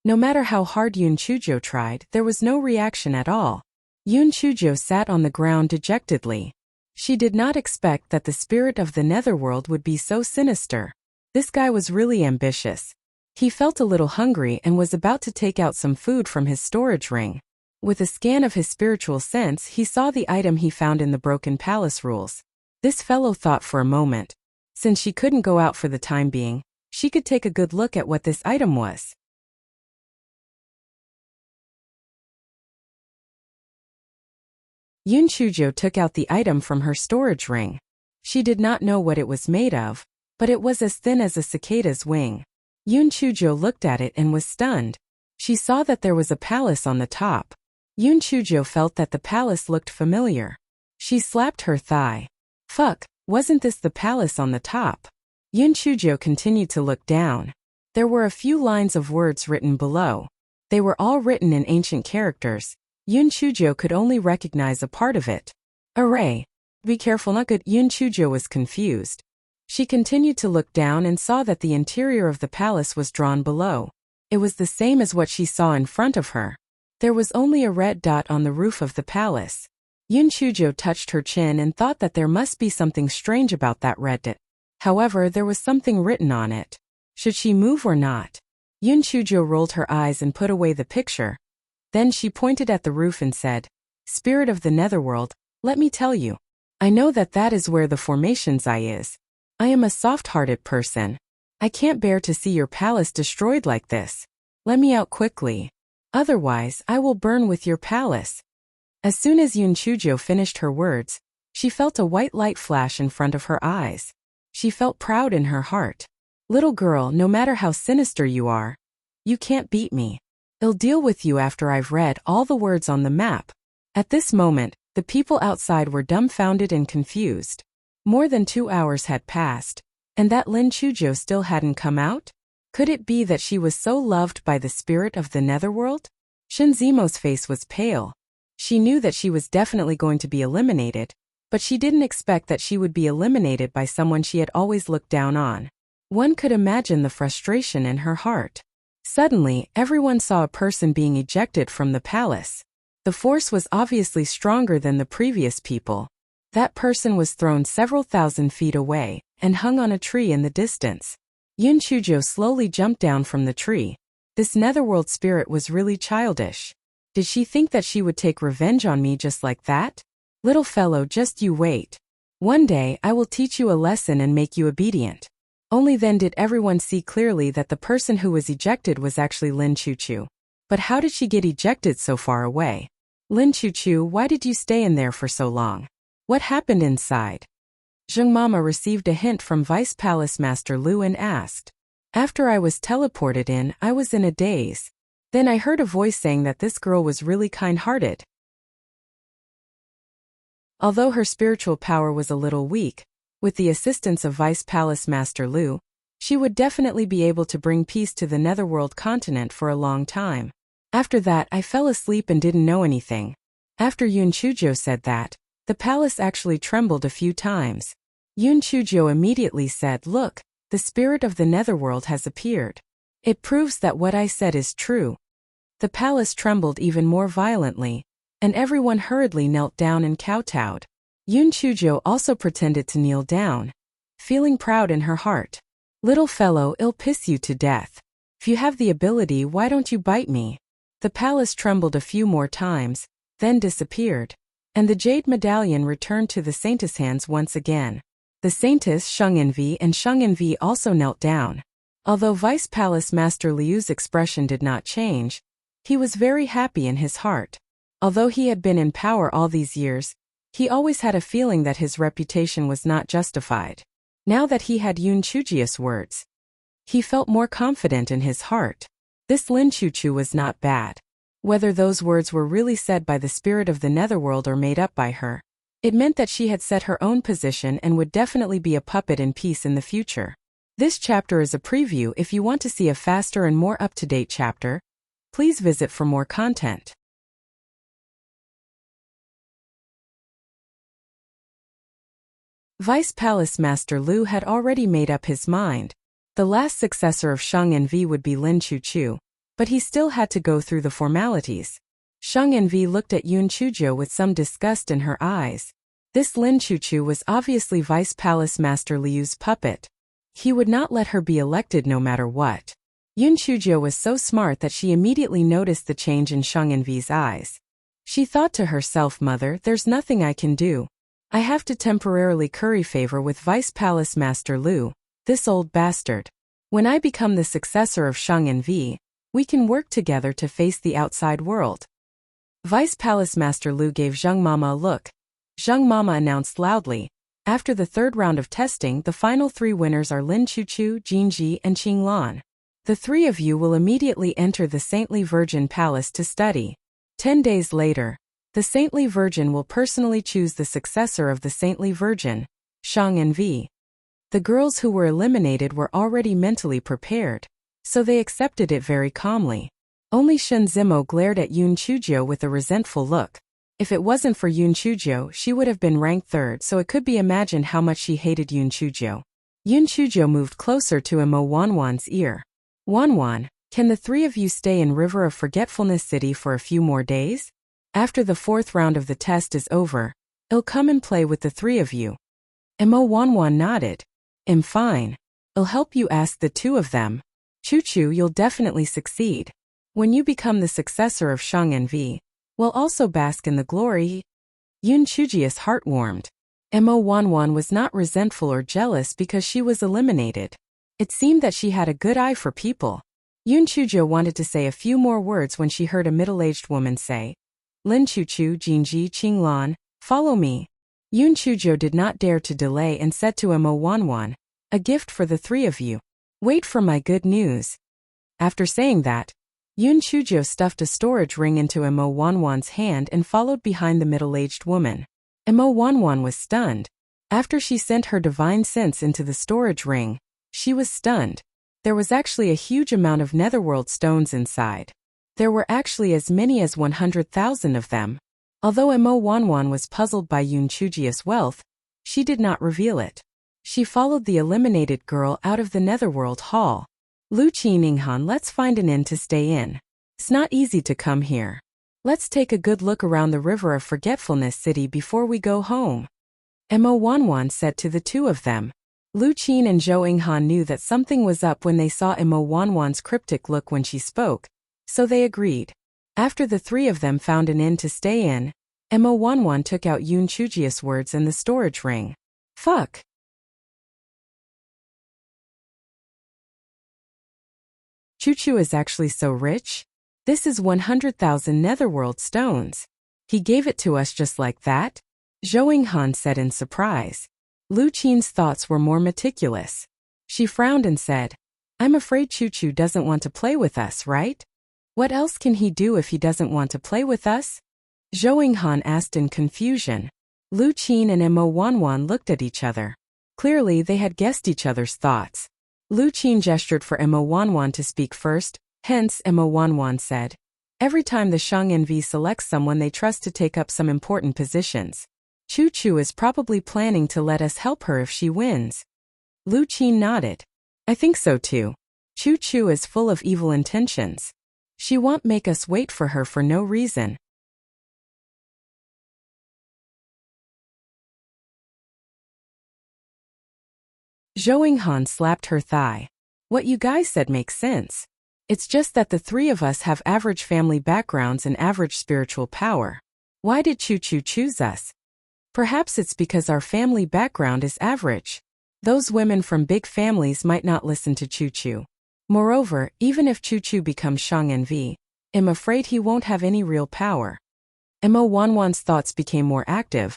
No matter how hard Yun Chuzhou tried, there was no reaction at all. Yun Chuzhou sat on the ground dejectedly. She did not expect that the spirit of the netherworld would be so sinister. This guy was really ambitious. He felt a little hungry and was about to take out some food from his storage ring. With a scan of his spiritual sense, he saw the item he found in the broken palace rules. This fellow thought for a moment. Since she couldn't go out for the time being, She could take a good look at what this item was. Yun Chujo took out the item from her storage ring. She did not know what it was made of, but it was as thin as a cicada's wing. Yun Chujo looked at it and was stunned. She saw that there was a palace on the top. Yun Chujo felt that the palace looked familiar. She slapped her thigh. Fuck, wasn't this the palace on the top? Yun Chujo continued to look down. There were a few lines of words written below. They were all written in ancient characters. Yun Chujo could only recognize a part of it. Array. Be careful, not good. Yun Chujo was confused. She continued to look down and saw that the interior of the palace was drawn below. It was the same as what she saw in front of her. There was only a red dot on the roof of the palace. Yun Chujo touched her chin and thought that there must be something strange about that red dot. However, there was something written on it. Should she move or not? Yun Chujo rolled her eyes and put away the picture. Then she pointed at the roof and said, Spirit of the Netherworld, let me tell you. I know that is where the formation's eye is. I am a soft-hearted person. I can't bear to see your palace destroyed like this. Let me out quickly. Otherwise, I will burn with your palace. As soon as Yun Chujo finished her words, she felt a white light flash in front of her eyes. She felt proud in her heart. Little girl, no matter how sinister you are, you can't beat me. I'll deal with you after I've read all the words on the map. At this moment, the people outside were dumbfounded and confused. More than 2 hours had passed, and that Lin Chujo still hadn't come out? Could it be that she was so loved by the spirit of the netherworld? Shinzimo's face was pale. She knew that she was definitely going to be eliminated, but she didn't expect that she would be eliminated by someone she had always looked down on. One could imagine the frustration in her heart. Suddenly, everyone saw a person being ejected from the palace. The force was obviously stronger than the previous people. That person was thrown several thousand feet away and hung on a tree in the distance. Yun Chujo slowly jumped down from the tree. This netherworld spirit was really childish. Did she think that she would take revenge on me just like that? Little fellow, just you wait. One day I will teach you a lesson and make you obedient. Only then did everyone see clearly that the person who was ejected was actually Lin Chuchu. But how did she get ejected so far away? Lin Chuchu, why did you stay in there for so long? What happened inside? Zheng Mama received a hint from Vice Palace Master Lu and asked. After I was teleported in, I was in a daze. Then I heard a voice saying that this girl was really kind-hearted. Although her spiritual power was a little weak, with the assistance of Vice Palace Master Lu, she would definitely be able to bring peace to the Netherworld continent for a long time. After that, I fell asleep and didn't know anything. After Yun Chujo said that, the palace actually trembled a few times. Yun Chujo immediately said, Look, the spirit of the Netherworld has appeared. It proves that what I said is true. The palace trembled even more violently, and everyone hurriedly knelt down and kowtowed. Yun Chujo also pretended to kneel down, feeling proud in her heart. Little fellow, I'll piss you to death. If you have the ability, why don't you bite me? The palace trembled a few more times, then disappeared, and the jade medallion returned to the saintess' hands once again. The saintess Sheng and Sheng also knelt down. Although Vice Palace Master Liu's expression did not change, he was very happy in his heart. Although he had been in power all these years, he always had a feeling that his reputation was not justified. Now that he had Yun Chuji's words, he felt more confident in his heart. This Lin Chuchu was not bad. Whether those words were really said by the spirit of the netherworld or made up by her, it meant that she had set her own position and would definitely be a puppet in peace in the future. This chapter is a preview. If you want to see a faster and more up-to-date chapter, please visit for more content. Vice Palace Master Lu had already made up his mind. The last successor of Sheng would be Lin Chuchu, but he still had to go through the formalities. Sheng looked at Yun Chujo with some disgust in her eyes. This Lin Chuchu was obviously Vice Palace Master Liu's puppet. He would not let her be elected no matter what. Yun Chujo was so smart that she immediately noticed the change in Sheng eyes. She thought to herself, Mother, there's nothing I can do. I have to temporarily curry favor with Vice Palace Master Lu, this old bastard. When I become the successor of Shang and Vi, we can work together to face the outside world. Vice Palace Master Lu gave Zheng Mama a look. Zheng Mama announced loudly, after the third round of testing, the final 3 winners are Lin Chuchu, Jin Ji, and Qing Lan. The 3 of you will immediately enter the Saintly Virgin Palace to study. 10 days later, the Saintly Virgin will personally choose the successor of the Saintly Virgin, Shang and Vi. The girls who were eliminated were already mentally prepared, so they accepted it very calmly. Only Shen Zimo glared at Yun Chuzhou with a resentful look. If it wasn't for Yun Chuzhou, she would have been ranked 3rd, so it could be imagined how much she hated Yun Chuzhou. Yun Chuzhou moved closer to Mo Wanwan's ear. Wanwan, can the 3 of you stay in River of Forgetfulness City for a few more days? After the 4th round of the test is over, I'll come and play with the 3 of you. Mo Wanwan nodded. Fine. I'll help you ask the 2 of them. Chuchu, you'll definitely succeed. When you become the successor of Shang and Vi, we'll also bask in the glory. Yun Chujia's heart warmed. Mo Wanwan was not resentful or jealous because she was eliminated. It seemed that she had a good eye for people. Yun Chuzhou wanted to say a few more words when she heard a middle-aged woman say, Lin Chuchu, Jinji, Qinglan, follow me. Yun Chuzhou did not dare to delay and said to Mo Wanwan, a gift for the 3 of you. Wait for my good news. After saying that, Yun Chuzhou stuffed a storage ring into Mo Wanwan's hand and followed behind the middle-aged woman. Mo Wanwan was stunned. After she sent her divine sense into the storage ring, she was stunned. There was actually a huge amount of netherworld stones inside. There were actually as many as 100,000 of them. Although Mo Wanwan was puzzled by Yun Chujia's wealth, she did not reveal it. She followed the eliminated girl out of the netherworld hall. Lu Qininghan, let's find an inn to stay in. It's not easy to come here. Let's take a good look around the River of Forgetfulness City before we go home. Mo Wanwan said to the 2 of them. Lu Qin and Zhou Yinghan knew that something was up when they saw Mo Wanwan's cryptic look when she spoke, so they agreed. After the 3 of them found an inn to stay in, Mo Wanwan took out Yun Chujia's words and the storage ring. Fuck. Chuchu is actually so rich? This is 100,000 netherworld stones. He gave it to us just like that? Zhou Yinghan said in surprise. Lu Qin's thoughts were more meticulous. She frowned and said, I'm afraid Chuchu doesn't want to play with us, right? What else can he do if he doesn't want to play with us? Zhou Yinghan asked in confusion. Lu Qin and Mo Wanwan looked at each other. Clearly they had guessed each other's thoughts. Lu Qin gestured for Mo Wanwan to speak first, hence Mo Wanwan said, every time the Shang and Vi selects someone they trust to take up some important positions. Chuchu is probably planning to let us help her if she wins. Lu Qin nodded. I think so too. Chuchu is full of evil intentions. She won't make us wait for her for no reason. Zhou Yinghan slapped her thigh. What you guys said makes sense. It's just that the 3 of us have average family backgrounds and average spiritual power. Why did Chuchu choose us? Perhaps it's because our family background is average. Those women from big families might not listen to Chuchu. Moreover, even if Chuchu becomes Shang and Vi, I'm afraid he won't have any real power. Mo Wanwan's thoughts became more active.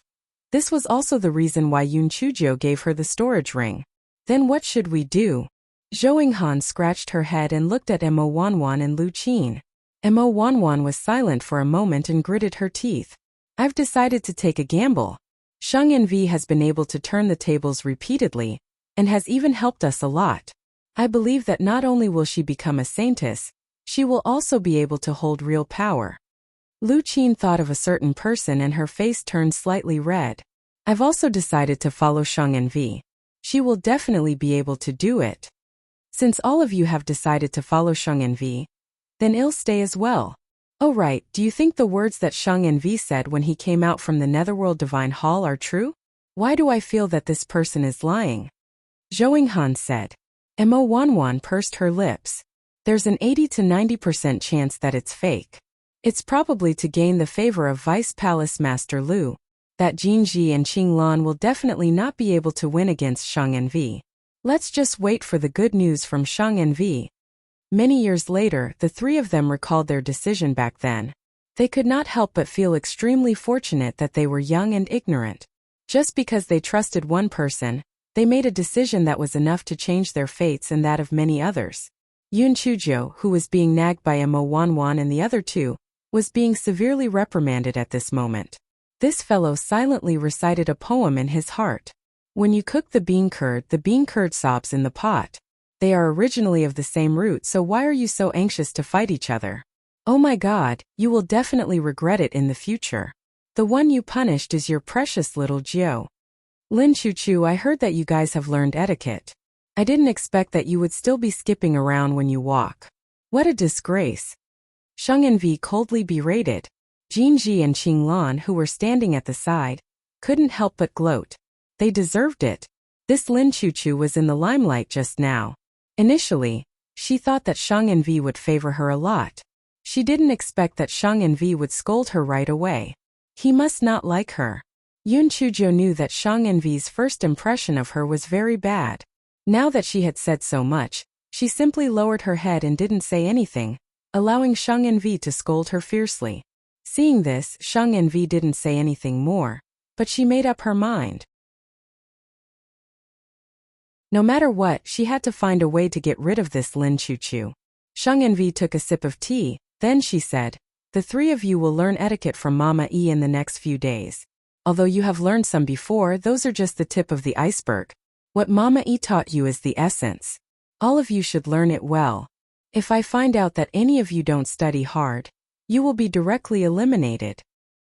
This was also the reason why Yun Chuzhou gave her the storage ring. Then what should we do? Zhou Yinghan scratched her head and looked at Mo Wanwan and Lu Qin. Mo Wanwan was silent for a moment and gritted her teeth. I've decided to take a gamble. Shang and Vi has been able to turn the tables repeatedly, and has even helped us a lot. I believe that not only will she become a saintess, she will also be able to hold real power. Lu Qin thought of a certain person and her face turned slightly red. I've also decided to follow Shang and Vi. She will definitely be able to do it. Since all of you have decided to follow Shang and Vi, then I'll stay as well. Oh right, do you think the words that Shang and Vi said when he came out from the Netherworld Divine Hall are true? Why do I feel that this person is lying? Zhou Yinghan said. Mo Wanwan pursed her lips. There's an 80 to 90% chance that it's fake. It's probably to gain the favor of Vice Palace Master Lu. That Jin Ji and Qing Lan will definitely not be able to win against Shang and Vi. Let's just wait for the good news from Shang and Vi. Many years later, the three of them recalled their decision back then. They could not help but feel extremely fortunate that they were young and ignorant. Just because they trusted one person, they made a decision that was enough to change their fates and that of many others. Yun Chuzhou, who was being nagged by Mo Wanwan and the other two, was being severely reprimanded at this moment. This fellow silently recited a poem in his heart. When you cook the bean curd sobs in the pot. They are originally of the same root, so why are you so anxious to fight each other? Oh my God, you will definitely regret it in the future. The one you punished is your precious little Jiu. Lin Chuchu, I heard that you guys have learned etiquette. I didn't expect that you would still be skipping around when you walk. What a disgrace. Sheng and Vi coldly berated. Jin Ji and Qing Lan, who were standing at the side, couldn't help but gloat. They deserved it. This Lin Chuchu was in the limelight just now. Initially, she thought that Sheng and Vi would favor her a lot. She didn't expect that Sheng and Vi would scold her right away. He must not like her. Yun Chuzhou knew that Sheng and Vi's first impression of her was very bad. Now that she had said so much, she simply lowered her head and didn't say anything, allowing Sheng and Vi to scold her fiercely. Seeing this, Sheng and Vi didn't say anything more, but she made up her mind. No matter what, she had to find a way to get rid of this Lin Chuchu. Sheng and Vi took a sip of tea, then she said, "The three of you will learn etiquette from Mama E in the next few days. Although you have learned some before, those are just the tip of the iceberg. What Mama E taught you is the essence. All of you should learn it well. If I find out that any of you don't study hard, you will be directly eliminated."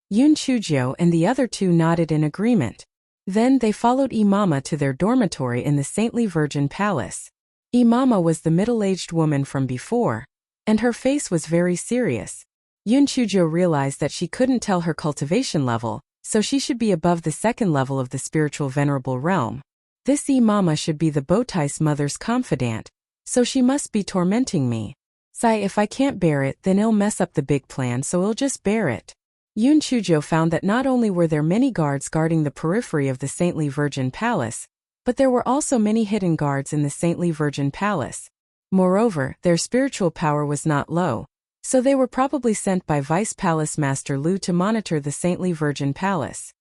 Yun Chuzhou and the other two nodded in agreement. Then they followed Imama to their dormitory in the Saintly Virgin Palace. Imama was the middle-aged woman from before, and her face was very serious. Yun Chuzhou realized that she couldn't tell her cultivation level, so she should be above the second level of the spiritual venerable realm. This Imama should be the Bowtie's mother's confidant, so she must be tormenting me. Sai, if I can't bear it, then it'll mess up the big plan, so I'll just bear it. Yun Chuzhou found that not only were there many guards guarding the periphery of the Saintly Virgin Palace, but there were also many hidden guards in the Saintly Virgin Palace. Moreover, their spiritual power was not low, so they were probably sent by Vice Palace Master Lu to monitor the Saintly Virgin Palace.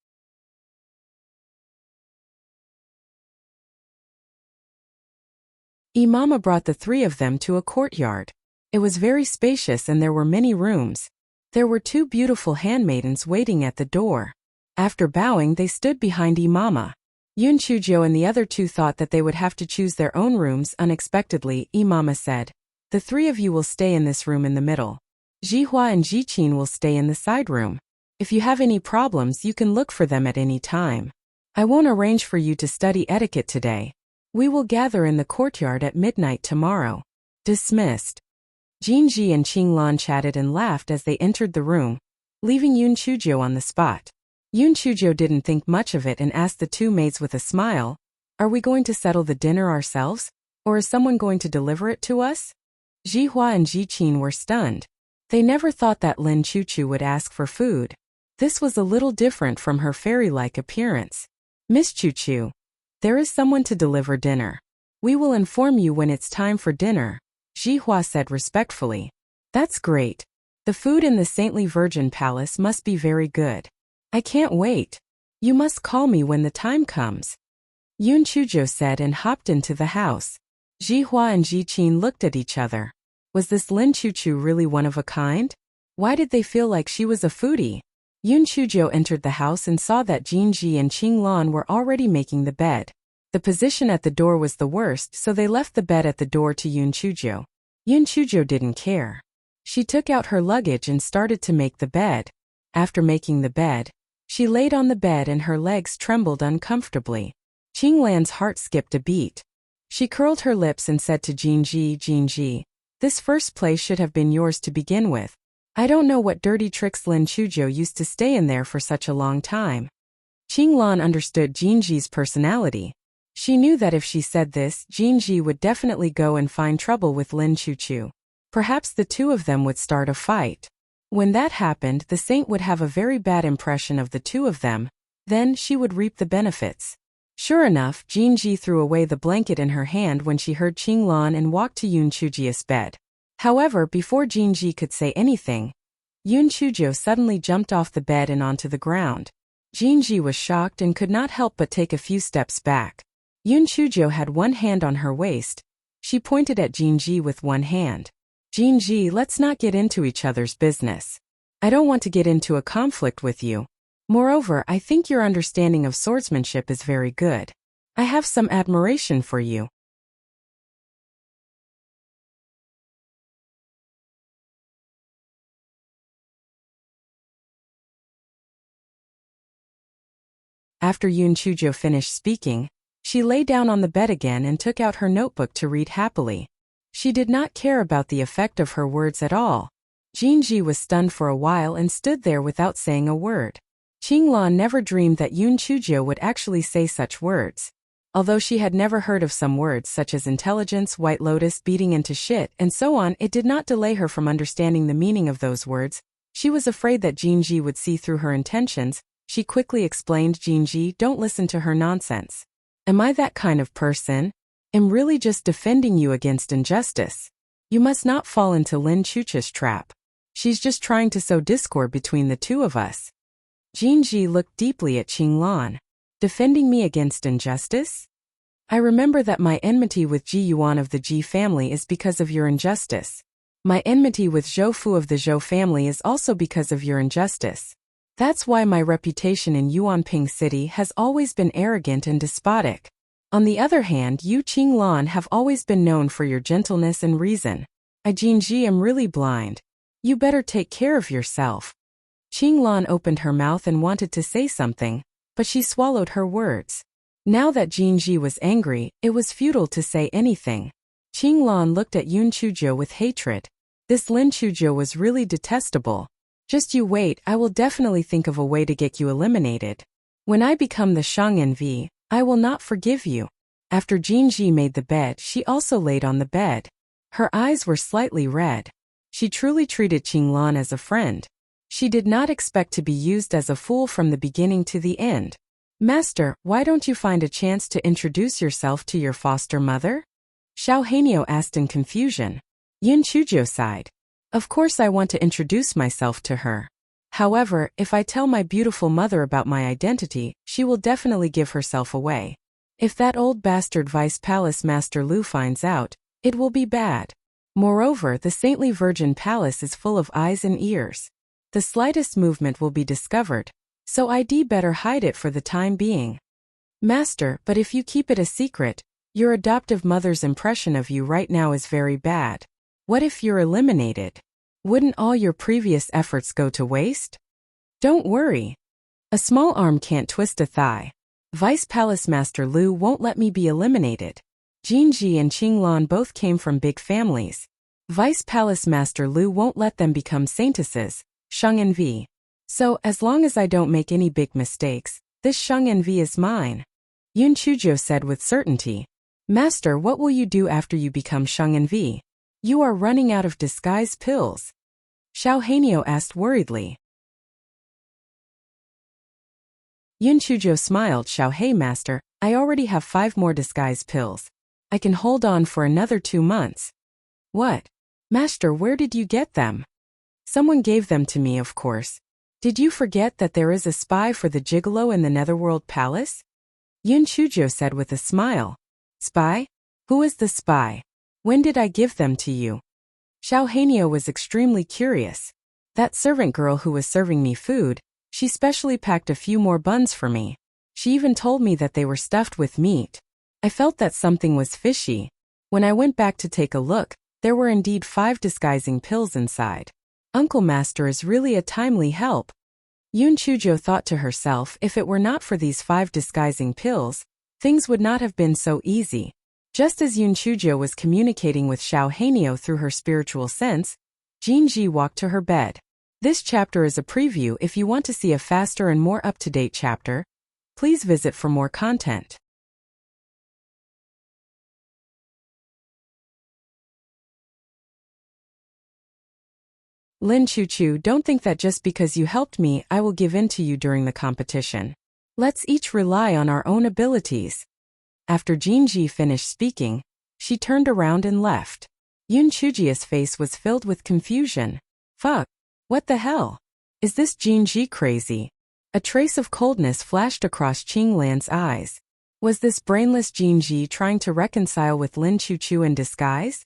Imama brought the three of them to a courtyard. It was very spacious and there were many rooms. There were two beautiful handmaidens waiting at the door. After bowing, they stood behind Imama. Yun Chuzhou and the other two thought that they would have to choose their own rooms. Unexpectedly, Imama said, "The three of you will stay in this room in the middle. Jihua and Jiqin will stay in the side room. If you have any problems, you can look for them at any time. I won't arrange for you to study etiquette today. We will gather in the courtyard at midnight tomorrow." Dismissed. Jinji and Qinglan chatted and laughed as they entered the room, leaving Yun Chuzhou on the spot. Yun Chuzhou didn't think much of it and asked the two maids with a smile, "Are we going to settle the dinner ourselves, or is someone going to deliver it to us?" Jihua and Jiqin were stunned. They never thought that Lin Chuchu would ask for food. This was a little different from her fairy-like appearance. "Miss Chuchu, there is someone to deliver dinner. We will inform you when it's time for dinner," Jihua said respectfully. "That's great. The food in the Saintly Virgin Palace must be very good. I can't wait. You must call me when the time comes," Yun Chuzhou said and hopped into the house. Jihua and Jiqin looked at each other. Was this Lin Chuchu really one of a kind? Why did they feel like she was a foodie? Yun Chuzhou entered the house and saw that Jinji and Qinglan were already making the bed. The position at the door was the worst, so they left the bed at the door to Yun Chuzhou. Yun Chuzhou didn't care. She took out her luggage and started to make the bed. After making the bed, she laid on the bed and her legs trembled uncomfortably. Qinglan's heart skipped a beat. She curled her lips and said to Jinji, "This first place should have been yours to begin with. I don't know what dirty tricks Lin Chuzhou used to stay in there for such a long time." Qinglan understood Jinji's personality. She knew that if she said this, Jinji would definitely go and find trouble with Lin Chuchu. Perhaps the two of them would start a fight. When that happened, the saint would have a very bad impression of the two of them. Then she would reap the benefits. Sure enough, Jinji threw away the blanket in her hand when she heard Qinglan and walked to Yun Chujia's bed. However, before Jinji could say anything, Yun Chujio suddenly jumped off the bed and onto the ground. Jinji was shocked and could not help but take a few steps back. Yun Chujio had one hand on her waist. She pointed at Jinji with one hand. Jinji, let's not get into each other's business. I don't want to get into a conflict with you. Moreover, I think your understanding of swordsmanship is very good. I have some admiration for you. After Yun Chujio finished speaking, she lay down on the bed again and took out her notebook to read happily. She did not care about the effect of her words at all. Jinji was stunned for a while and stood there without saying a word. Qinglan never dreamed that Yun Chujio would actually say such words. Although she had never heard of some words such as intelligence, white lotus, beating into shit, and so on, it did not delay her from understanding the meaning of those words. She was afraid that Jinji would see through her intentions. She quickly explained, Jinji, don't listen to her nonsense. Am I that kind of person? I'm really just defending you against injustice. You must not fall into Lin Chuchia's trap. She's just trying to sow discord between the two of us. Jinji looked deeply at Qinglan. Defending me against injustice? I remember that my enmity with Ji Yuan of the Ji family is because of your injustice. My enmity with Zhou Fu of the Zhou family is also because of your injustice. That's why my reputation in Yuanping City has always been arrogant and despotic. On the other hand, you Qinglan have always been known for your gentleness and reason. I Jinji am really blind. You better take care of yourself. Qinglan opened her mouth and wanted to say something, but she swallowed her words. Now that Jinji was angry, it was futile to say anything. Qinglan looked at Yun Chujio with hatred. This Lin Chujio was really detestable. Just you wait, I will definitely think of a way to get you eliminated. When I become the Shang'envi, I will not forgive you. After Jinji made the bed, she also laid on the bed. Her eyes were slightly red. She truly treated Qinglan as a friend. She did not expect to be used as a fool from the beginning to the end. Master, why don't you find a chance to introduce yourself to your foster mother? Xiao Hanyo asked in confusion. Yun Chujio sighed. Of course I want to introduce myself to her. However, if I tell my beautiful mother about my identity, she will definitely give herself away. If that old bastard Vice Palace Master Lu finds out, it will be bad. Moreover, the saintly Virgin Palace is full of eyes and ears. The slightest movement will be discovered, so I'd better hide it for the time being. Master, but if you keep it a secret, your adoptive mother's impression of you right now is very bad. What if you're eliminated? Wouldn't all your previous efforts go to waste? Don't worry. A small arm can't twist a thigh. Vice Palace Master Lu won't let me be eliminated. Jinji and Qinglan both came from big families. Vice Palace Master Lu won't let them become saintesses. Shang'envi. So, as long as I don't make any big mistakes, this Shang'envi is mine. Yun Chujio said with certainty. Master, what will you do after you become Shang'envi? You are running out of disguise pills. Xiao Hanyo asked worriedly. Yun Chujio smiled. Hey master, I already have 5 more disguise pills. I can hold on for another 2 months. What? Master, where did you get them? Someone gave them to me, of course. Did you forget that there is a spy for the gigolo in the Netherworld Palace? Yun Chujio said with a smile. Spy? Who is the spy? When did I give them to you? Xiao Hanyo was extremely curious. That servant girl who was serving me food, she specially packed a few more buns for me. She even told me that they were stuffed with meat. I felt that something was fishy. When I went back to take a look, there were indeed 5 disguising pills inside. Uncle Master is really a timely help. Yun Chujio thought to herself, if it were not for these 5 disguising pills, things would not have been so easy. Just as Yun Chujio was communicating with Xiao Hanyo through her spiritual sense, Jinji walked to her bed. This chapter is a preview. If you want to see a faster and more up-to-date chapter, please visit for more content. Lin Chuchu, don't think that just because you helped me, I will give in to you during the competition. Let's each rely on our own abilities. After Jinji finished speaking, she turned around and left. Yun Chujia's face was filled with confusion. Fuck. What the hell? Is this Jinji crazy? A trace of coldness flashed across Qinglan's eyes. Was this brainless Jinji trying to reconcile with Lin Chuchu in disguise?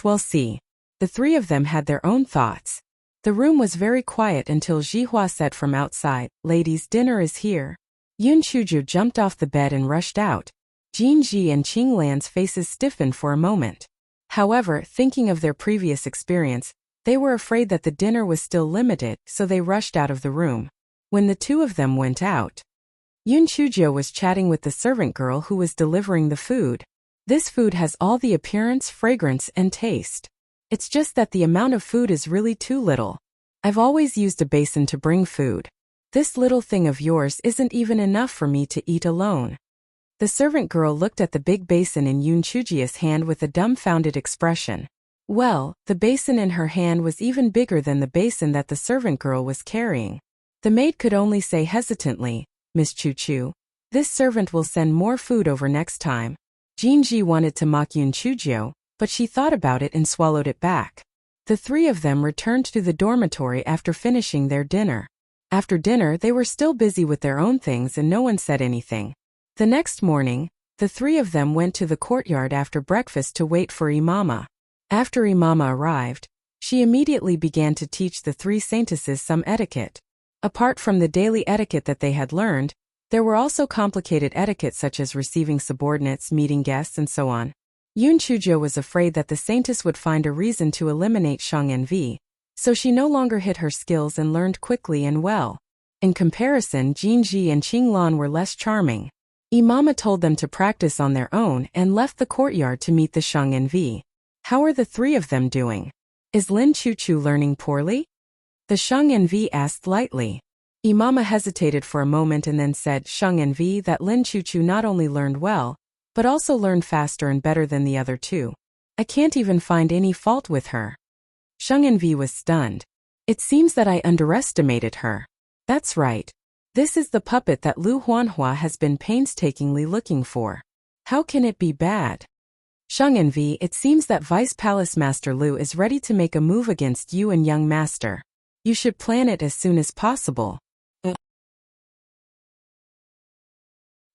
We'll see. The three of them had their own thoughts. The room was very quiet until Jihua said from outside, "Ladies, dinner is here." Yun Chuju jumped off the bed and rushed out. Jinji and Qinglan's faces stiffened for a moment. However, thinking of their previous experience, they were afraid that the dinner was still limited, so they rushed out of the room. When the two of them went out, Yun Chuju was chatting with the servant girl who was delivering the food. This food has all the appearance, fragrance, and taste. It's just that the amount of food is really too little. I've always used a basin to bring food. This little thing of yours isn't even enough for me to eat alone. The servant girl looked at the big basin in Yun Chujia's hand with a dumbfounded expression. Well, the basin in her hand was even bigger than the basin that the servant girl was carrying. The maid could only say hesitantly, "Miss Chuchu, this servant will send more food over next time." Jinji wanted to mock Yun Chujio, but she thought about it and swallowed it back. The three of them returned to the dormitory after finishing their dinner. After dinner, they were still busy with their own things and no one said anything. The next morning, the three of them went to the courtyard after breakfast to wait for Imama. After Imama arrived, she immediately began to teach the three saintesses some etiquette. Apart from the daily etiquette that they had learned, there were also complicated etiquette such as receiving subordinates, meeting guests, and so on. Yun Chujo was afraid that the saintess would find a reason to eliminate Shang Envi, so she no longer hid her skills and learned quickly and well. In comparison, Jinji and Qinglan were less charming. Imama told them to practice on their own and left the courtyard to meet the Shang Envi. How are the three of them doing? Is Lin Chuchu learning poorly? The Shang Envi asked lightly. Imama hesitated for a moment and then said, "Shang Envi, that Lin Chuchu not only learned well, but also learned faster and better than the other two. I can't even find any fault with her." Shang Envi was stunned. It seems that I underestimated her. That's right. This is the puppet that Lu Huanhua has been painstakingly looking for. How can it be bad? Shang Envi, it seems that Vice Palace Master Lu is ready to make a move against you and young master. You should plan it as soon as possible.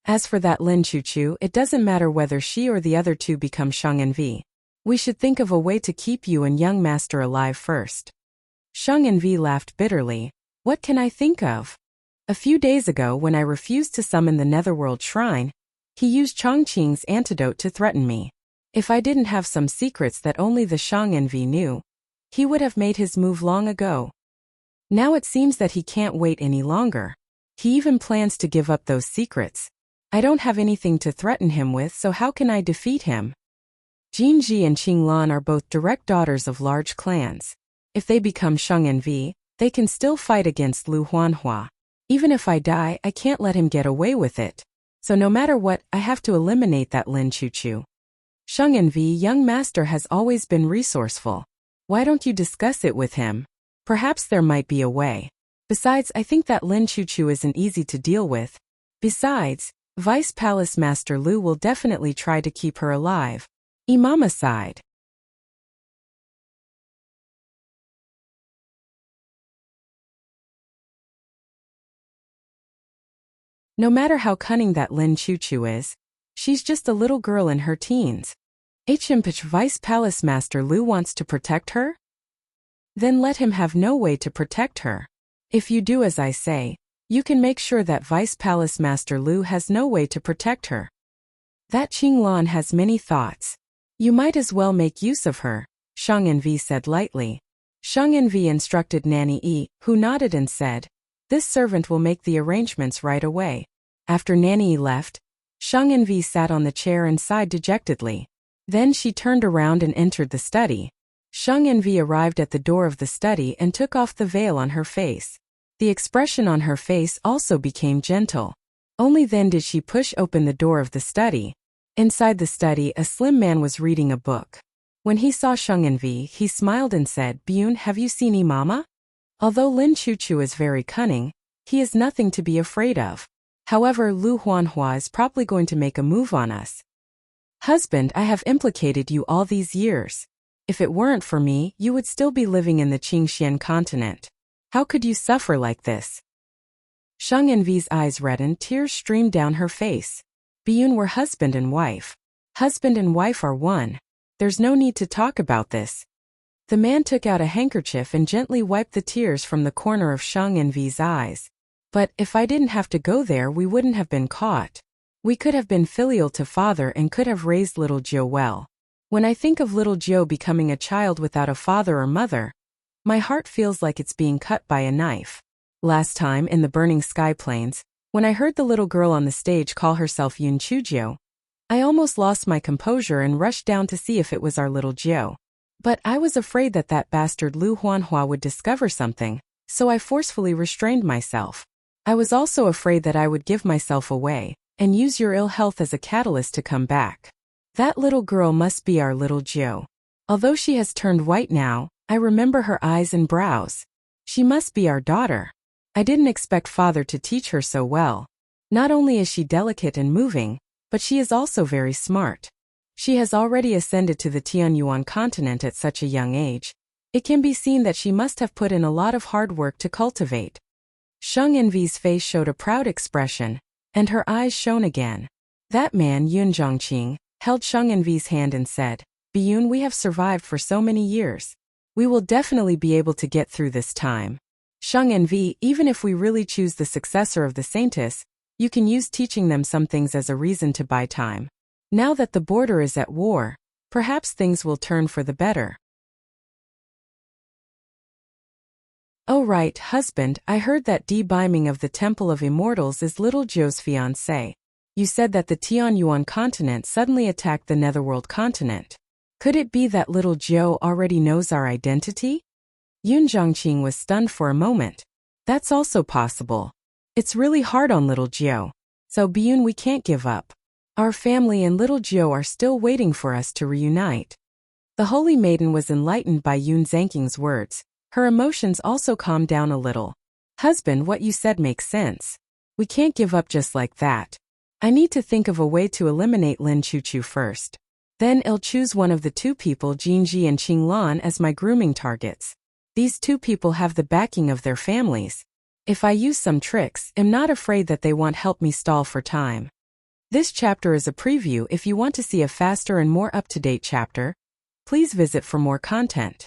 As for that Lin Chuchu, it doesn't matter whether she or the other two become Shang Envi. We should think of a way to keep you and young master alive first. Shang Envi laughed bitterly. What can I think of? A few days ago when I refused to summon the Netherworld Shrine, he used Chongqing's antidote to threaten me. If I didn't have some secrets that only the Shang Envi knew, he would have made his move long ago. Now it seems that he can't wait any longer. He even plans to give up those secrets. I don't have anything to threaten him with, so how can I defeat him? Jinji and Qinglan are both direct daughters of large clans. If they become Shang Envi, they can still fight against Lu Huanhua. Even if I die, I can't let him get away with it. So no matter what, I have to eliminate that Lin Chuchu. Shang Envi, young master has always been resourceful. Why don't you discuss it with him? Perhaps there might be a way. Besides, I think that Lin Chuchu isn't easy to deal with. Besides, Vice Palace Master Lu will definitely try to keep her alive. Imama sighed. No matter how cunning that Lin Chuchu is, she's just a little girl in her teens. Hmpich Vice Palace Master Lu wants to protect her? Then let him have no way to protect her. If you do as I say, you can make sure that Vice Palace Master Lu has no way to protect her. That Qinglan has many thoughts. You might as well make use of her, Shang Envi said lightly. Shang Envi instructed Nanny Yi, who nodded and said, "This servant will make the arrangements right away." After Nanny Yi left, Shang Envi sat on the chair and sighed dejectedly. Then she turned around and entered the study. Shang Envi arrived at the door of the study and took off the veil on her face. The expression on her face also became gentle. Only then did she push open the door of the study. Inside the study, a slim man was reading a book. When he saw Shang Envi, he smiled and said, "Bune, have you seen Imama? Although Lin Chuchu is very cunning, he is nothing to be afraid of." However, Lu Huanhua is probably going to make a move on us. Husband, I have implicated you all these years. If it weren't for me, you would still be living in the Qingxian continent. How could you suffer like this? Sheng Envy's eyes reddened, tears streamed down her face. Biyun were husband and wife. Husband and wife are one. There's no need to talk about this. The man took out a handkerchief and gently wiped the tears from the corner of Sheng Envy's eyes. But if I didn't have to go there, we wouldn't have been caught. We could have been filial to father and could have raised little Jiu well. When I think of little Jiu becoming a child without a father or mother, my heart feels like it's being cut by a knife. Last time, in the burning sky plains, when I heard the little girl on the stage call herself Yun Chujio, I almost lost my composure and rushed down to see if it was our little Jiu. But I was afraid that that bastard Lu Huanhua would discover something, so I forcefully restrained myself. I was also afraid that I would give myself away and use your ill health as a catalyst to come back. That little girl must be our little Jiu. Although she has turned white now, I remember her eyes and brows. She must be our daughter. I didn't expect father to teach her so well. Not only is she delicate and moving, but she is also very smart. She has already ascended to the Tianyuan continent at such a young age. It can be seen that she must have put in a lot of hard work to cultivate. Sheng Envy's face showed a proud expression, and her eyes shone again. That man, Yun Zhongqing, held Sheng Envy's hand and said, Biyun, we have survived for so many years. We will definitely be able to get through this time. Sheng Envy, even if we really choose the successor of the Saintess, you can use teaching them some things as a reason to buy time. Now that the border is at war, perhaps things will turn for the better. Oh right, husband, I heard that Di Biming of the Temple of Immortals is little Jiu's fiancé. You said that the Tianyuan continent suddenly attacked the Netherworld continent. Could it be that little Jiu already knows our identity? Yun Zhongqing was stunned for a moment. That's also possible. It's really hard on little Jiu. So Biyun, we can't give up. Our family and little Jiu are still waiting for us to reunite. The holy maiden was enlightened by Yun Zhongqing's words. Her emotions also calmed down a little. Husband, what you said makes sense. We can't give up just like that. I need to think of a way to eliminate Lin Chuchu first. Then I'll choose one of the two people, Jinji and Qinglan, as my grooming targets. These two people have the backing of their families. If I use some tricks, I'm not afraid that they won't help me stall for time. This chapter is a preview. If you want to see a faster and more up-to-date chapter, please visit for more content.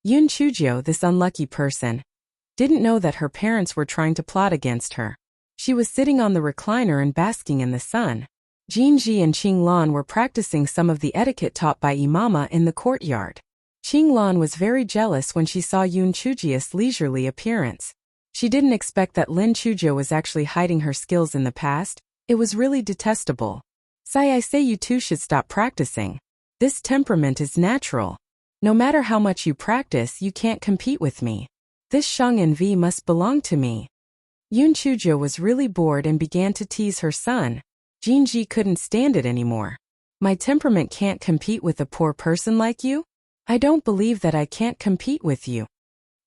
Yun Chujio, this unlucky person, didn't know that her parents were trying to plot against her. She was sitting on the recliner and basking in the sun. Jinji and Qinglan were practicing some of the etiquette taught by Imama in the courtyard. Qinglan was very jealous when she saw Yun Chujio's leisurely appearance. She didn't expect that Lin Chujio was actually hiding her skills in the past. It was really detestable. I say you two should stop practicing. This temperament is natural. No matter how much you practice, you can't compete with me. This Sheng Envy must belong to me. Yun Chujio was really bored and began to tease her son. Jinji couldn't stand it anymore. My temperament can't compete with a poor person like you? I don't believe that I can't compete with you.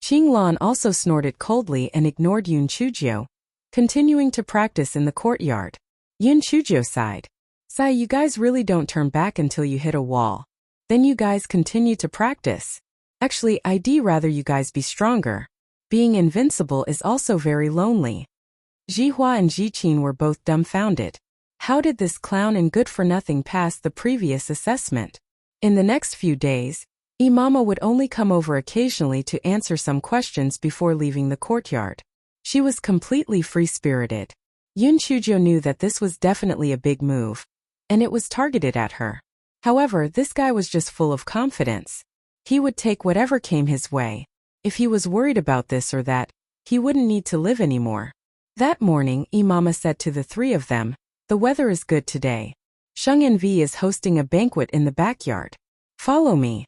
Qinglan also snorted coldly and ignored Yun Chujio, continuing to practice in the courtyard. Yun Chujio sighed. You guys really don't turn back until you hit a wall. Then you guys continue to practice. Actually, I'd rather you guys be stronger. Being invincible is also very lonely. Jihua and Jiqin were both dumbfounded. How did this clown and good-for-nothing pass the previous assessment? In the next few days, Imama would only come over occasionally to answer some questions before leaving the courtyard. She was completely free-spirited. Yun Chujio knew that this was definitely a big move, and it was targeted at her. However, this guy was just full of confidence. He would take whatever came his way. If he was worried about this or that, he wouldn't need to live anymore. That morning, Imama said to the three of them, "The weather is good today. Sheng Envy is hosting a banquet in the backyard. Follow me."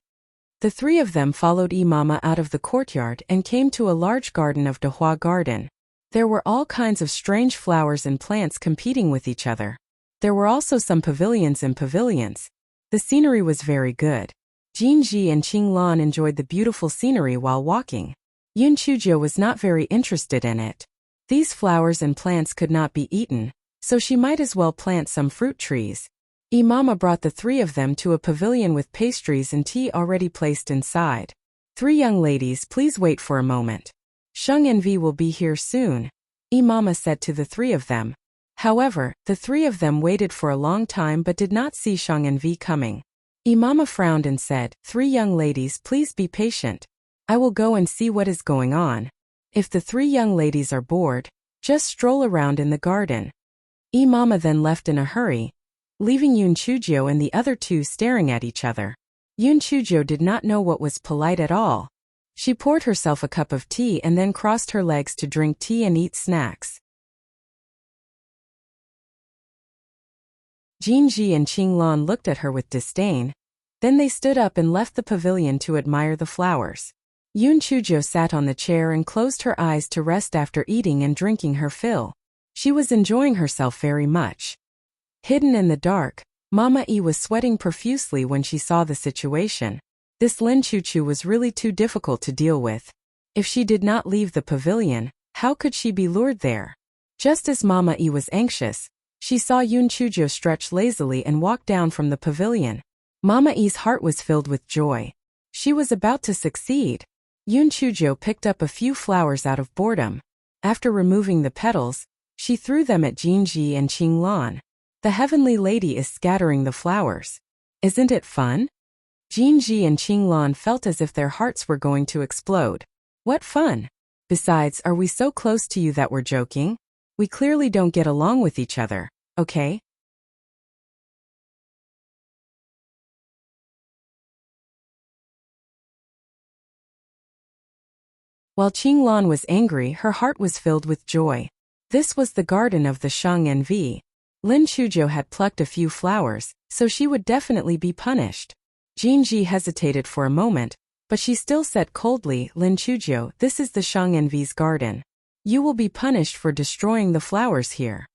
The three of them followed Imama out of the courtyard and came to a large garden of Dehua Garden. There were all kinds of strange flowers and plants competing with each other. There were also some pavilions and pavilions. The scenery was very good. Jinji and Qinglan enjoyed the beautiful scenery while walking. Yun Chuzhou was not very interested in it. These flowers and plants could not be eaten, so she might as well plant some fruit trees. Mama brought the three of them to a pavilion with pastries and tea already placed inside. "Three young ladies, please wait for a moment. Sheng and Vi will be here soon," Mama said to the three of them. However, the three of them waited for a long time but did not see Sheng and Vi coming. Mama frowned and said, "Three young ladies, please be patient. I will go and see what is going on. If the three young ladies are bored, just stroll around in the garden." Mama then left in a hurry, leaving Yun Chuzhou and the other two staring at each other. Yun Chuzhou did not know what was polite at all. She poured herself a cup of tea and then crossed her legs to drink tea and eat snacks. Jinji and Qinglan looked at her with disdain. Then they stood up and left the pavilion to admire the flowers. Yun Chuzhou sat on the chair and closed her eyes to rest after eating and drinking her fill. She was enjoying herself very much. Hidden in the dark, Mama E was sweating profusely when she saw the situation. This Lin Chuchu was really too difficult to deal with. If she did not leave the pavilion, how could she be lured there? Just as Mama E was anxious, she saw Yun Chuzhou stretch lazily and walk down from the pavilion. Mama E's heart was filled with joy. She was about to succeed. Yun Chuzhou picked up a few flowers out of boredom. After removing the petals, she threw them at Jinji and Qinglan. "The heavenly lady is scattering the flowers. Isn't it fun?" Jinji and Qinglan felt as if their hearts were going to explode. "What fun! Besides, are we so close to you that we're joking? We clearly don't get along with each other, okay?" While Qinglan was angry, her heart was filled with joy. This was the garden of the Sheng and Vi. Lin Chuzhou had plucked a few flowers, so she would definitely be punished. Jinji hesitated for a moment, but she still said coldly, "Lin Chuzhou, this is the Sheng and Vi's garden. You will be punished for destroying the flowers here."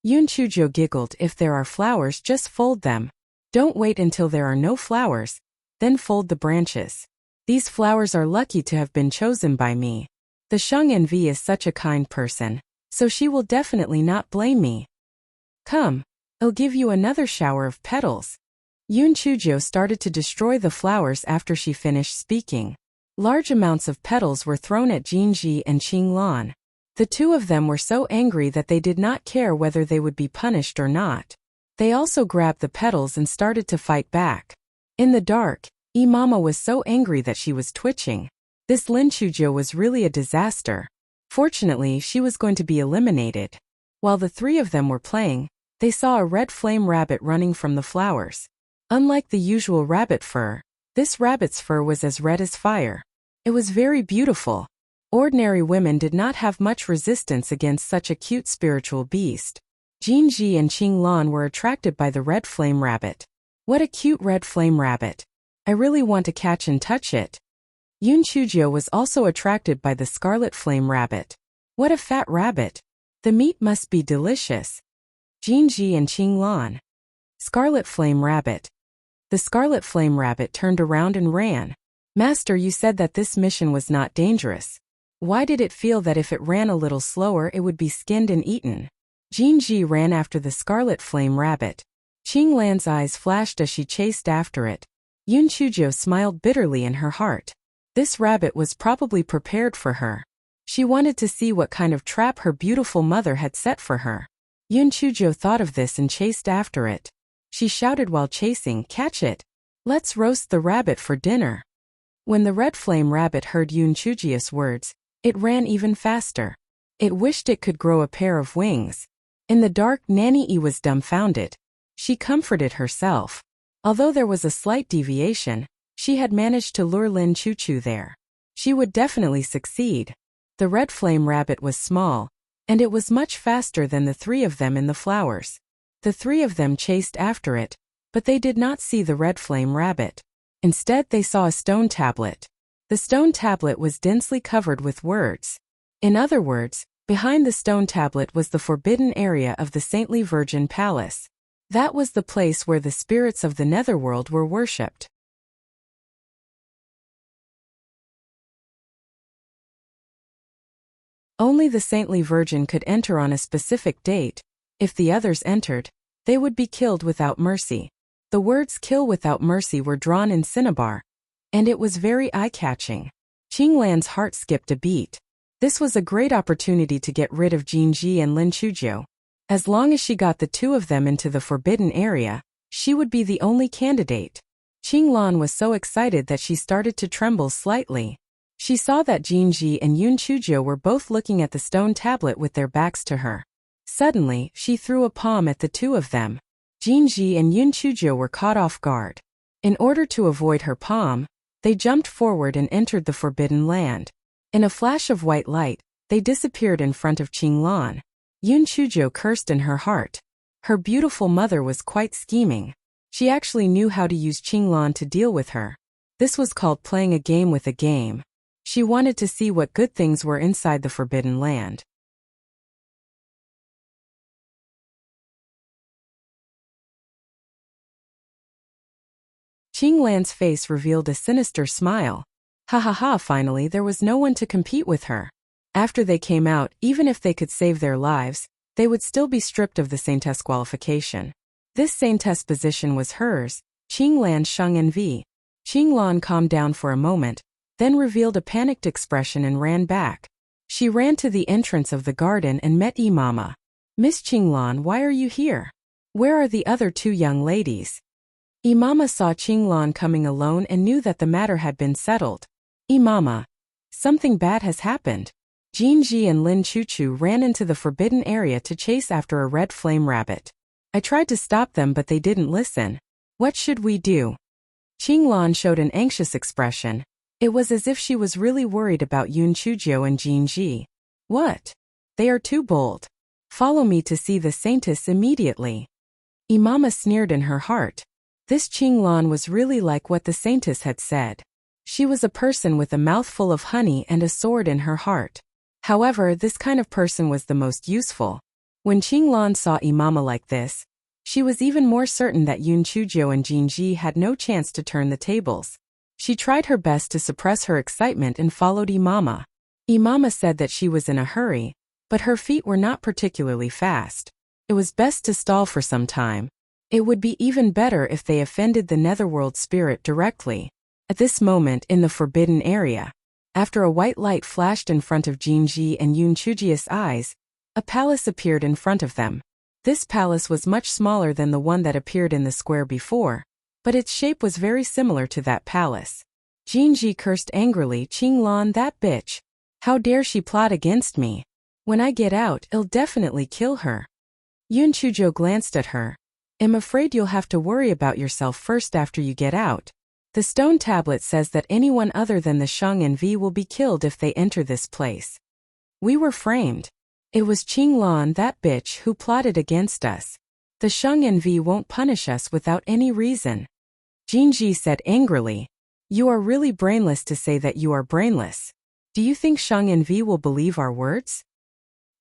Yun Chuzhou giggled, "If there are flowers, just fold them. Don't wait until there are no flowers, then fold the branches. These flowers are lucky to have been chosen by me. The Sheng and Vi is such a kind person, so she will definitely not blame me. Come, I'll give you another shower of petals." Yun Chuzhou started to destroy the flowers after she finished speaking. Large amounts of petals were thrown at Jinji and Qinglan. The two of them were so angry that they did not care whether they would be punished or not. They also grabbed the petals and started to fight back. In the dark, Mama was so angry that she was twitching. This Lin Chuzhou was really a disaster. Fortunately, she was going to be eliminated. While the three of them were playing, they saw a red flame rabbit running from the flowers. Unlike the usual rabbit fur, this rabbit's fur was as red as fire. It was very beautiful. Ordinary women did not have much resistance against such a cute spiritual beast. Jinji and Qinglan were attracted by the red flame rabbit. "What a cute red flame rabbit. I really want to catch and touch it." Yun Chuzhou was also attracted by the scarlet flame rabbit. "What a fat rabbit. The meat must be delicious." Jinji and Qinglan. Scarlet flame rabbit. The scarlet flame rabbit turned around and ran. "Master, you said that this mission was not dangerous. Why did it feel that if it ran a little slower it would be skinned and eaten?" Jinji ran after the scarlet flame rabbit. Qinglan's eyes flashed as she chased after it. Yun Chuzhou smiled bitterly in her heart. This rabbit was probably prepared for her. She wanted to see what kind of trap her beautiful mother had set for her. Yun Chuzhou thought of this and chased after it. She shouted while chasing, "Catch it! Let's roast the rabbit for dinner." When the red flame rabbit heard Yun Chuzhou's words, it ran even faster. It wished it could grow a pair of wings. In the dark, Nanny E was dumbfounded. She comforted herself. Although there was a slight deviation, she had managed to lure Lin Chuchu there. She would definitely succeed. The red flame rabbit was small, and it was much faster than the three of them in the flowers. The three of them chased after it, but they did not see the red flame rabbit. Instead, they saw a stone tablet. The stone tablet was densely covered with words. In other words, behind the stone tablet was the forbidden area of the Saintly Virgin Palace. That was the place where the spirits of the netherworld were worshipped. Only the saintly virgin could enter on a specific date. If the others entered, they would be killed without mercy. The words "kill without mercy" were drawn in cinnabar, and it was very eye-catching. Qinglan's heart skipped a beat. This was a great opportunity to get rid of Jinji and Lin Chuzhou. As long as she got the two of them into the forbidden area, she would be the only candidate. Qinglan was so excited that she started to tremble slightly. She saw that Jinji and Yun Chuzhou were both looking at the stone tablet with their backs to her. Suddenly, she threw a palm at the two of them. Jinji and Yun Chuzhou were caught off guard. In order to avoid her palm, they jumped forward and entered the forbidden land. In a flash of white light, they disappeared in front of Qinglan. Yun Chuzhou cursed in her heart. Her beautiful mother was quite scheming. She actually knew how to use Qinglan to deal with her. This was called playing a game with a game. She wanted to see what good things were inside the forbidden land. Qinglan's face revealed a sinister smile. Ha ha ha, finally there was no one to compete with her. After they came out, even if they could save their lives, they would still be stripped of the saintess qualification. This saintess position was hers. Qinglan Sheng Envy. Qinglan calmed down for a moment, then revealed a panicked expression and ran back. She ran to the entrance of the garden and met Imama. "Miss Qinglan, why are you here? Where are the other two young ladies?" Imama saw Qinglan coming alone and knew that the matter had been settled. "Imama, something bad has happened." Jinji and Lin Chuzhou ran into the forbidden area to chase after a red flame rabbit. "I tried to stop them but they didn't listen. What should we do?" Qinglan showed an anxious expression. It was as if she was really worried about Yun Chuzhou and Jinji. "What? They are too bold. Follow me to see the saintess immediately." Imama sneered in her heart. This Qinglan was really like what the saintess had said. She was a person with a mouthful of honey and a sword in her heart. However, this kind of person was the most useful. When Qinglan saw Imama like this, she was even more certain that Yun Chuzhou and Jinji had no chance to turn the tables. She tried her best to suppress her excitement and followed Imama. Imama said that she was in a hurry, but her feet were not particularly fast. It was best to stall for some time. It would be even better if they offended the netherworld spirit directly. At this moment in the forbidden area, after a white light flashed in front of Jinji and Yun Chuzhou's eyes, a palace appeared in front of them. This palace was much smaller than the one that appeared in the square before, but its shape was very similar to that palace. Jinji cursed angrily, "Qinglan, that bitch. How dare she plot against me? When I get out, I'll definitely kill her." Yun Chuzhou glanced at her. "I'm afraid you'll have to worry about yourself first after you get out. The stone tablet says that anyone other than the Sheng Envy will be killed if they enter this place. We were framed. It was Qinglan, that bitch, who plotted against us. The Sheng Envy won't punish us without any reason." Jinji said angrily, "You are really brainless to say that you are brainless. Do you think Sheng Envy will believe our words?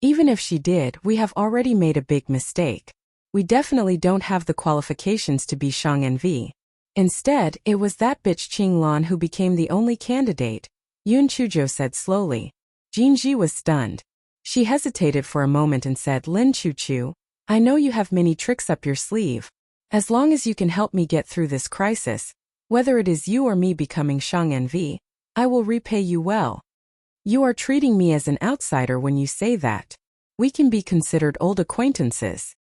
Even if she did, we have already made a big mistake. We definitely don't have the qualifications to be Sheng Envy. Instead, it was that bitch Qinglan who became the only candidate," Yun Chuzhou said slowly. Jinji was stunned. She hesitated for a moment and said, "Lin Chuzhou, I know you have many tricks up your sleeve. As long as you can help me get through this crisis, whether it is you or me becoming Sheng Envy, I will repay you well." "You are treating me as an outsider when you say that. We can be considered old acquaintances."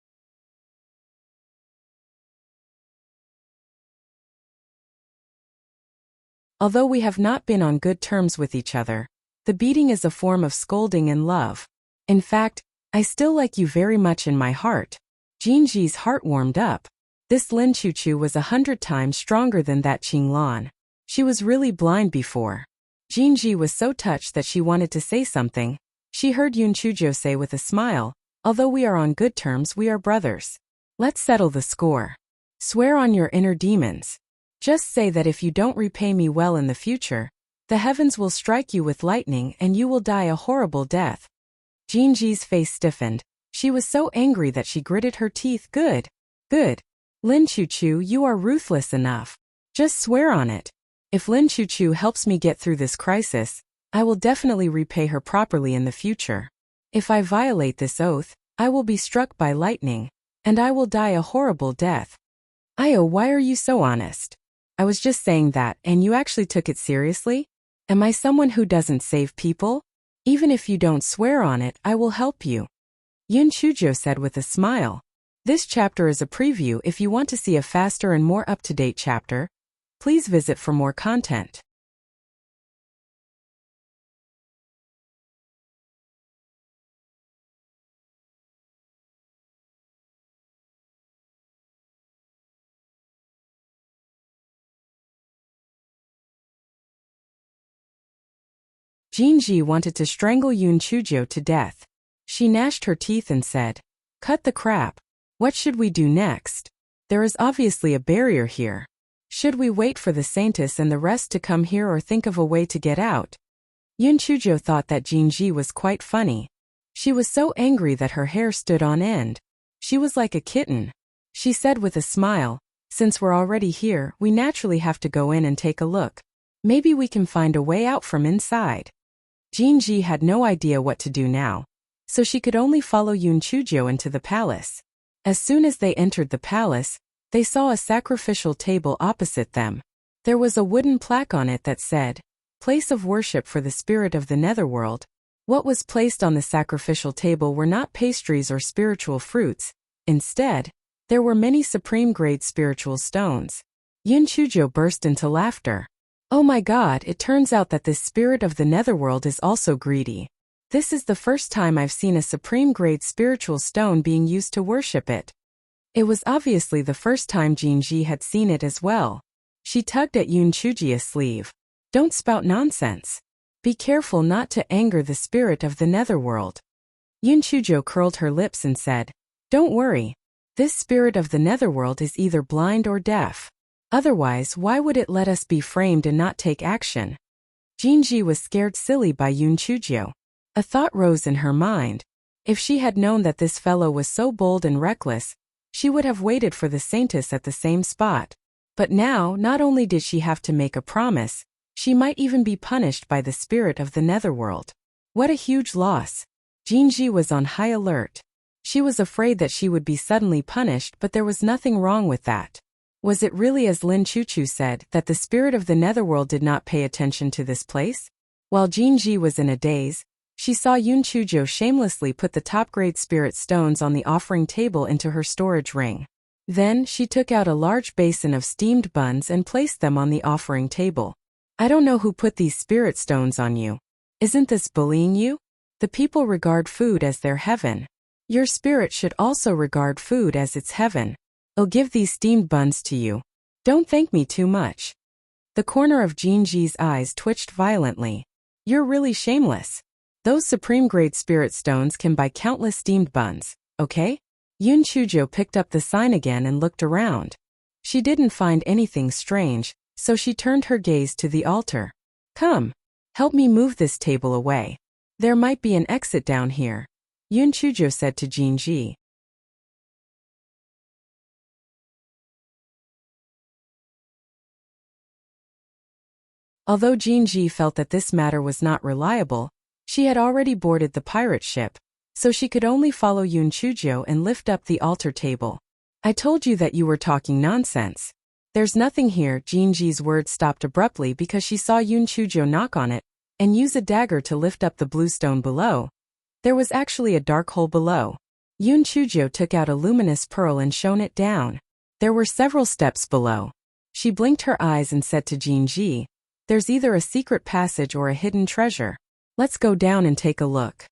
Although we have not been on good terms with each other, the beating is a form of scolding and love. In fact, I still like you very much in my heart. Jinji's heart warmed up. This Lin Chuzhou was 100 times stronger than that Qinglan. She was really blind before. Jinji was so touched that she wanted to say something. She heard Yun Chuzhou say with a smile, "Although we are on good terms, we are brothers. Let's settle the score. Swear on your inner demons. Just say that if you don't repay me well in the future, the heavens will strike you with lightning and you will die a horrible death." Jinji's face stiffened. She was so angry that she gritted her teeth. Good. Lin Chuzhou, you are ruthless enough. Just swear on it. If Lin Chuzhou helps me get through this crisis, I will definitely repay her properly in the future. If I violate this oath, I will be struck by lightning, and I will die a horrible death. Io, why are you so honest? I was just saying that, and you actually took it seriously? Am I someone who doesn't save people? Even if you don't swear on it, I will help you. Yun Chujo said with a smile. This chapter is a preview. If you want to see a faster and more up-to-date chapter, please visit for more content. Jinji wanted to strangle Yun Chujo to death. She gnashed her teeth and said, "Cut the crap. What should we do next? There is obviously a barrier here. Should we wait for the Saintess and the rest to come here or think of a way to get out?" Yun Chujo thought that Jinji was quite funny. She was so angry that her hair stood on end. She was like a kitten. She said with a smile, "Since we're already here, we naturally have to go in and take a look. Maybe we can find a way out from inside." Jinji had no idea what to do now, so she could only follow Yun Chujo into the palace. As soon as they entered the palace, they saw a sacrificial table opposite them. There was a wooden plaque on it that said, "Place of worship for the spirit of the netherworld." What was placed on the sacrificial table were not pastries or spiritual fruits. Instead, there were many supreme-grade spiritual stones. Yun Chujo burst into laughter. Oh my god, it turns out that this spirit of the netherworld is also greedy. This is the first time I've seen a supreme-grade spiritual stone being used to worship it. It was obviously the first time Jinji had seen it as well. She tugged at Yun Chuji's sleeve. "Don't spout nonsense. Be careful not to anger the spirit of the netherworld." Yun Chujo curled her lips and said, "Don't worry. This spirit of the netherworld is either blind or deaf. Otherwise, why would it let us be framed and not take action?" Jinji was scared silly by Yun Chujo. A thought rose in her mind. If she had known that this fellow was so bold and reckless, she would have waited for the Saintess at the same spot. But now, not only did she have to make a promise, she might even be punished by the spirit of the netherworld. What a huge loss. Jinji was on high alert. She was afraid that she would be suddenly punished, but there was nothing wrong with that. Was it really as Lin Chuchu said, that the spirit of the netherworld did not pay attention to this place? While Jinji was in a daze, she saw Yun Chujo shamelessly put the top-grade spirit stones on the offering table into her storage ring. Then, she took out a large basin of steamed buns and placed them on the offering table. "I don't know who put these spirit stones on you. Isn't this bullying you? The people regard food as their heaven. Your spirit should also regard food as its heaven. I'll give these steamed buns to you. Don't thank me too much." The corner of Jinji's eyes twitched violently. "You're really shameless. Those supreme-grade spirit stones can buy countless steamed buns, okay?" Yun Chujo picked up the sign again and looked around. She didn't find anything strange, so she turned her gaze to the altar. "Come. Help me move this table away. There might be an exit down here," Yun Chujo said to Jinji. Although Jinji felt that this matter was not reliable, she had already boarded the pirate ship, so she could only follow Yun Chujo and lift up the altar table. "I told you that you were talking nonsense. There's nothing here." Jinji's words stopped abruptly because she saw Yun Chujo knock on it and use a dagger to lift up the blue stone below. There was actually a dark hole below. Yun Chujo took out a luminous pearl and shone it down. There were several steps below. She blinked her eyes and said to Jinji, "There's either a secret passage or a hidden treasure. Let's go down and take a look."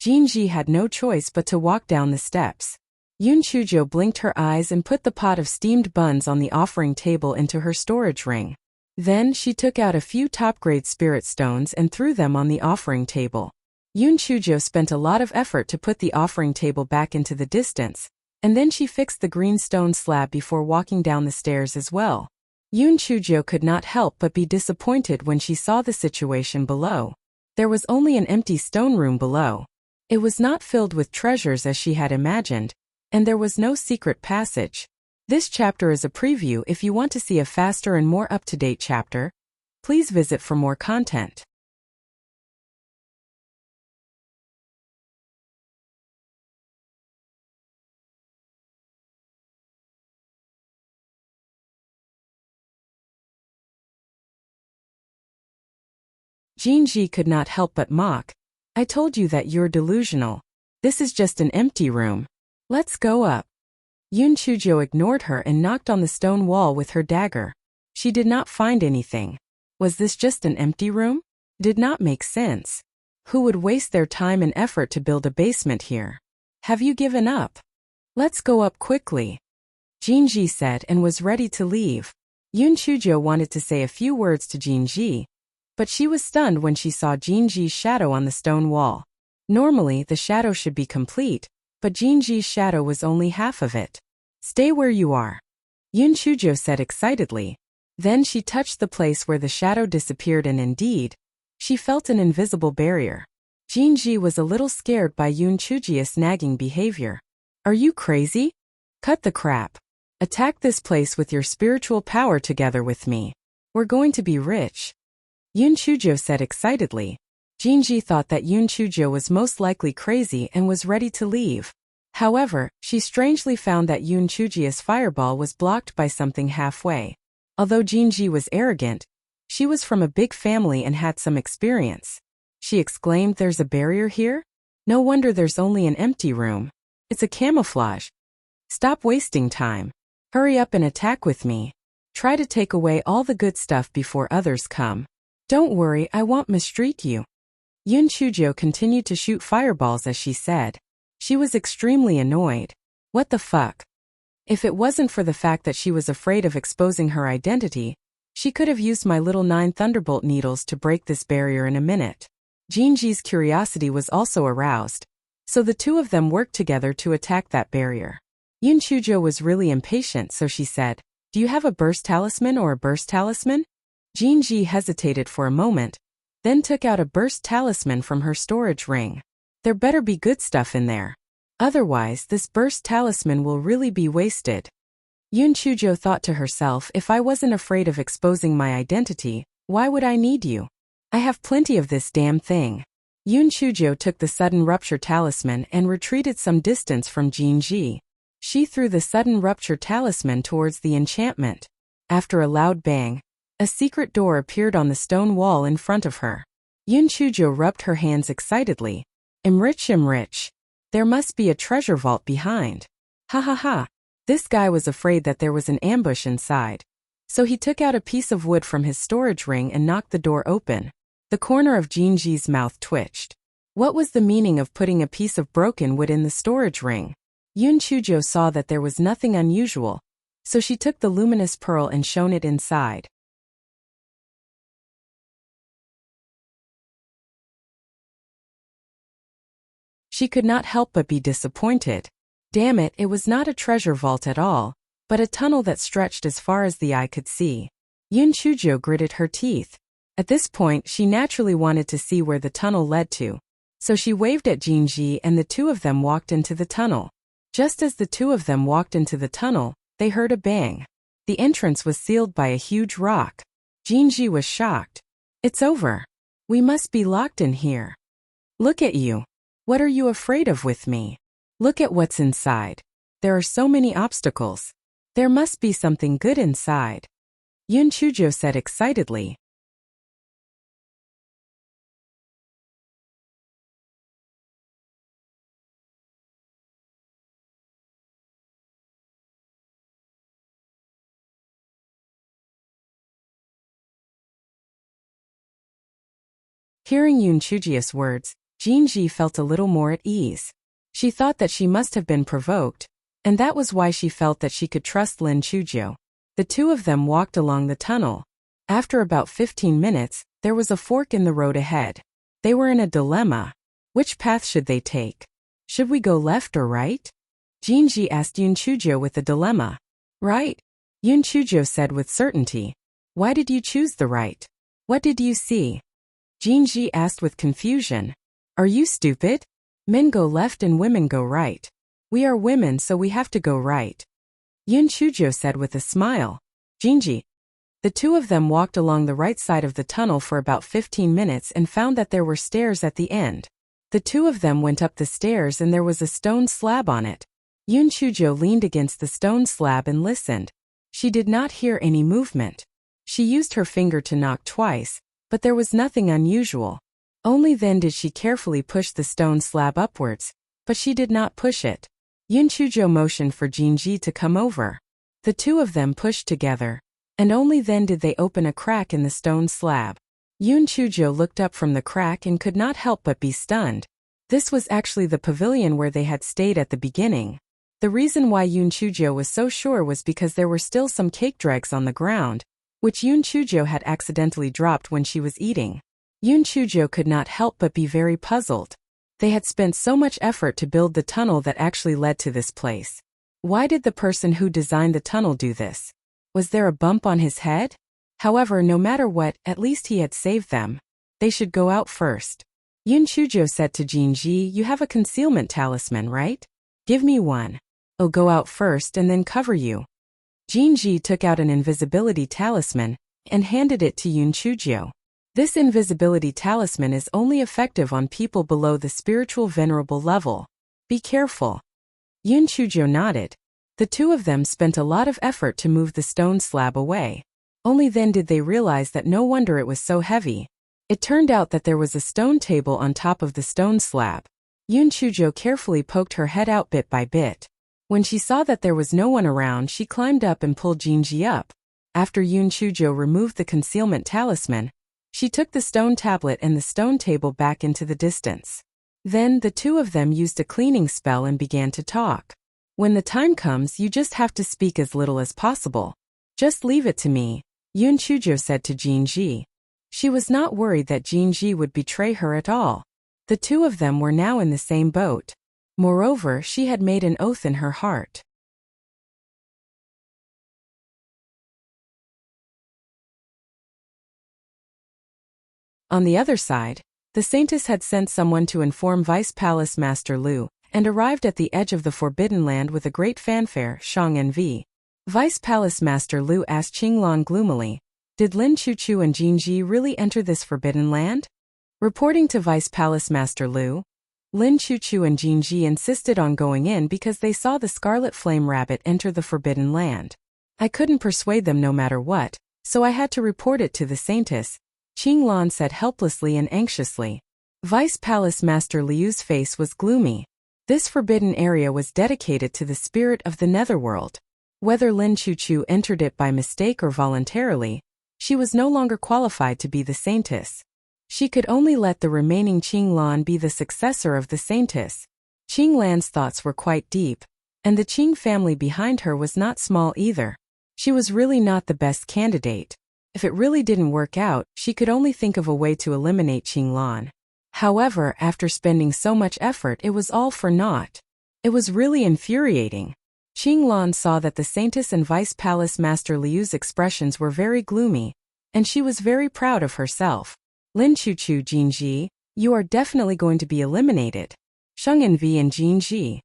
Jinji had no choice but to walk down the steps. Yun Chujo blinked her eyes and put the pot of steamed buns on the offering table into her storage ring. Then she took out a few top-grade spirit stones and threw them on the offering table. Yun Chujo spent a lot of effort to put the offering table back into the distance, and then she fixed the green stone slab before walking down the stairs as well. Yun Chujo could not help but be disappointed when she saw the situation below. There was only an empty stone room below. It was not filled with treasures as she had imagined, and there was no secret passage. This chapter is a preview. If you want to see a faster and more up-to-date chapter, please visit for more content. Jinji could not help but mock. I told you that you're delusional. This is just an empty room. Let's go up. Yun Chujo ignored her and knocked on the stone wall with her dagger. She did not find anything. Was this just an empty room? Did not make sense. Who would waste their time and effort to build a basement here? Have you given up? Let's go up quickly. Jinji said and was ready to leave. Yun Chujo wanted to say a few words to Jinji, but she was stunned when she saw Jinji's shadow on the stone wall. Normally, the shadow should be complete, but Jinji's shadow was only half of it. Stay where you are, Yun Chujo said excitedly. Then she touched the place where the shadow disappeared and indeed, she felt an invisible barrier. Jinji was a little scared by Yun Chujo's nagging behavior. Are you crazy? Cut the crap. Attack this place with your spiritual power together with me. We're going to be rich, Yun Chujo said excitedly. Jinji thought that Yun Chujo was most likely crazy and was ready to leave. However, she strangely found that Yun Chujo's fireball was blocked by something halfway. Although Jinji was arrogant, she was from a big family and had some experience. She exclaimed, "There's a barrier here? No wonder there's only an empty room. It's a camouflage. Stop wasting time. Hurry up and attack with me. Try to take away all the good stuff before others come. Don't worry, I won't mistreat you." Yun Chujo continued to shoot fireballs as she said. She was extremely annoyed. What the fuck? If it wasn't for the fact that she was afraid of exposing her identity, she could have used my little 9 thunderbolt needles to break this barrier in a minute. Jinji's curiosity was also aroused, so the two of them worked together to attack that barrier. Yun Chujo was really impatient, so she said, "Do you have a burst talisman or a burst talisman?" Jinji hesitated for a moment, then took out a burst talisman from her storage ring. There better be good stuff in there. Otherwise, this burst talisman will really be wasted. Yun Chujo thought to herself, if I wasn't afraid of exposing my identity, why would I need you? I have plenty of this damn thing. Yun Chujo took the sudden rupture talisman and retreated some distance from Jinji. She threw the sudden rupture talisman towards the enchantment. After a loud bang, a secret door appeared on the stone wall in front of her. Yun Chujo rubbed her hands excitedly. I'm rich. There must be a treasure vault behind. Ha ha ha. This guy was afraid that there was an ambush inside. So he took out a piece of wood from his storage ring and knocked the door open. The corner of Jinji's mouth twitched. What was the meaning of putting a piece of broken wood in the storage ring? Yun Chujo saw that there was nothing unusual, so she took the luminous pearl and shone it inside. She could not help but be disappointed. Damn it, it was not a treasure vault at all, but a tunnel that stretched as far as the eye could see. Yun Chujo gritted her teeth. At this point, she naturally wanted to see where the tunnel led to. So she waved at Jinji and the two of them walked into the tunnel. Just as the two of them walked into the tunnel, they heard a bang. The entrance was sealed by a huge rock. Jinji was shocked. It's over. We must be locked in here. Look at you. What are you afraid of with me? Look at what's inside. There are so many obstacles. There must be something good inside. Yun Chujo said excitedly. Hearing Yun Chujo's words, Jinji felt a little more at ease. She thought that she must have been provoked, and that was why she felt that she could trust Lin Chujo. The two of them walked along the tunnel. After about 15 minutes, there was a fork in the road ahead. They were in a dilemma. Which path should they take? Should we go left or right? Jinji asked Yun Chujo with a dilemma. Right, Yun Chujo said with certainty. Why did you choose the right? What did you see? Jinji asked with confusion. Are you stupid? Men go left and women go right. We are women, so we have to go right. Yun Chujo said with a smile. Jinji. The two of them walked along the right side of the tunnel for about 15 minutes and found that there were stairs at the end. The two of them went up the stairs and there was a stone slab on it. Yun Chujo leaned against the stone slab and listened. She did not hear any movement. She used her finger to knock twice, But there was nothing unusual. Only then did she carefully push the stone slab upwards, but she did not push it. Yun Chujo motioned for Jinji to come over. The two of them pushed together, and only then did they open a crack in the stone slab. Yun Chujo looked up from the crack and could not help but be stunned. This was actually the pavilion where they had stayed at the beginning. The reason why Yun Chujo was so sure was because there were still some cake dregs on the ground, which Yun Chujo had accidentally dropped when she was eating. Yun Chujo could not help but be very puzzled. They had spent so much effort to build the tunnel that actually led to this place. Why did the person who designed the tunnel do this? Was there a bump on his head? However, no matter what, at least he had saved them. They should go out first. Yun Chujo said to Jinji, "You have a concealment talisman, right? Give me one. I'll go out first and then cover you." Jinji took out an invisibility talisman and handed it to Yun Chujo. This invisibility talisman is only effective on people below the spiritual venerable level. Be careful. Yun Chujo nodded. The two of them spent a lot of effort to move the stone slab away. Only then did they realize that no wonder it was so heavy. It turned out that there was a stone table on top of the stone slab. Yun Chujo carefully poked her head out bit by bit. When she saw that there was no one around, she climbed up and pulled Jinji up. After Yun Chujo removed the concealment talisman, she took the stone tablet and the stone table back into the distance. Then the two of them used a cleaning spell and began to talk. When the time comes, you just have to speak as little as possible. Just leave it to me, Yun Chujo said to Jinji. She was not worried that Jinji would betray her at all. The two of them were now in the same boat. Moreover, she had made an oath in her heart. On the other side, the Saintess had sent someone to inform Vice Palace Master Lu, and arrived at the edge of the Forbidden Land with a great fanfare, Shang Envy. Vice Palace Master Lu asked Qinglan gloomily, "Did Lin Chuchu and Jinji really enter this Forbidden Land?" Reporting to Vice Palace Master Lu, Lin Chuchu and Jinji insisted on going in because they saw the Scarlet Flame Rabbit enter the Forbidden Land. "I couldn't persuade them no matter what, so I had to report it to the Saintess," Qinglan said helplessly and anxiously. Vice Palace Master Liu's face was gloomy. This forbidden area was dedicated to the spirit of the netherworld. Whether Lin Chuchu entered it by mistake or voluntarily, she was no longer qualified to be the Saintess. She could only let the remaining Qinglan be the successor of the Saintess. Qinglan's thoughts were quite deep, and the Qing family behind her was not small either. She was really not the best candidate. If it really didn't work out, she could only think of a way to eliminate Qinglan. However, after spending so much effort, it was all for naught. It was really infuriating. Qinglan saw that the Saintess and Vice Palace Master Liu's expressions were very gloomy, and she was very proud of herself. "Lin Chuchu, Jinji, you are definitely going to be eliminated. Shang Envy and Jinji."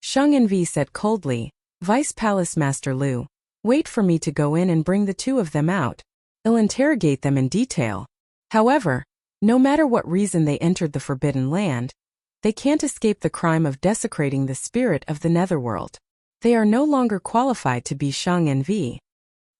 Shang Envy said coldly, "Vice Palace Master Lu, wait for me to go in and bring the two of them out. I'll interrogate them in detail." However, no matter what reason they entered the Forbidden Land, they can't escape the crime of desecrating the spirit of the netherworld. They are no longer qualified to be Shang Envy.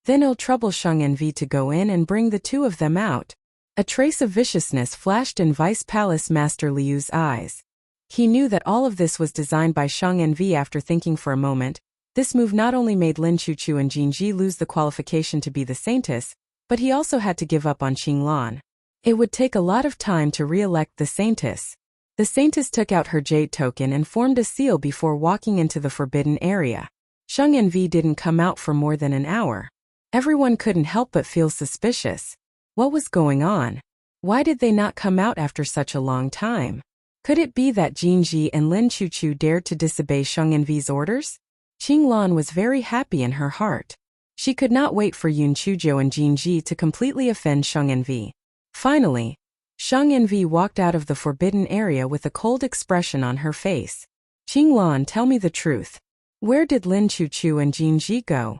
Then it'll trouble Shang Envy to go in and bring the two of them out. A trace of viciousness flashed in Vice Palace Master Liu's eyes. He knew that all of this was designed by Shang Envy. After thinking for a moment, this move not only made Lin Chuchu and Jinji lose the qualification to be the Saintess, but he also had to give up on Qinglan. It would take a lot of time to re-elect the Saintess. The Saintess took out her jade token and formed a seal before walking into the forbidden area. Shang Envy didn't come out for more than an hour. Everyone couldn't help but feel suspicious. What was going on? Why did they not come out after such a long time? Could it be that Jinji and Lin Chuchu dared to disobey Shang Envy's orders? Qinglan was very happy in her heart. She could not wait for Yun Chujo and Jinji to completely offend Shang Envy. Finally, Shang Envy walked out of the forbidden area with a cold expression on her face. "Qinglan, tell me the truth. Where did Lin Chuchu and Jinji go?"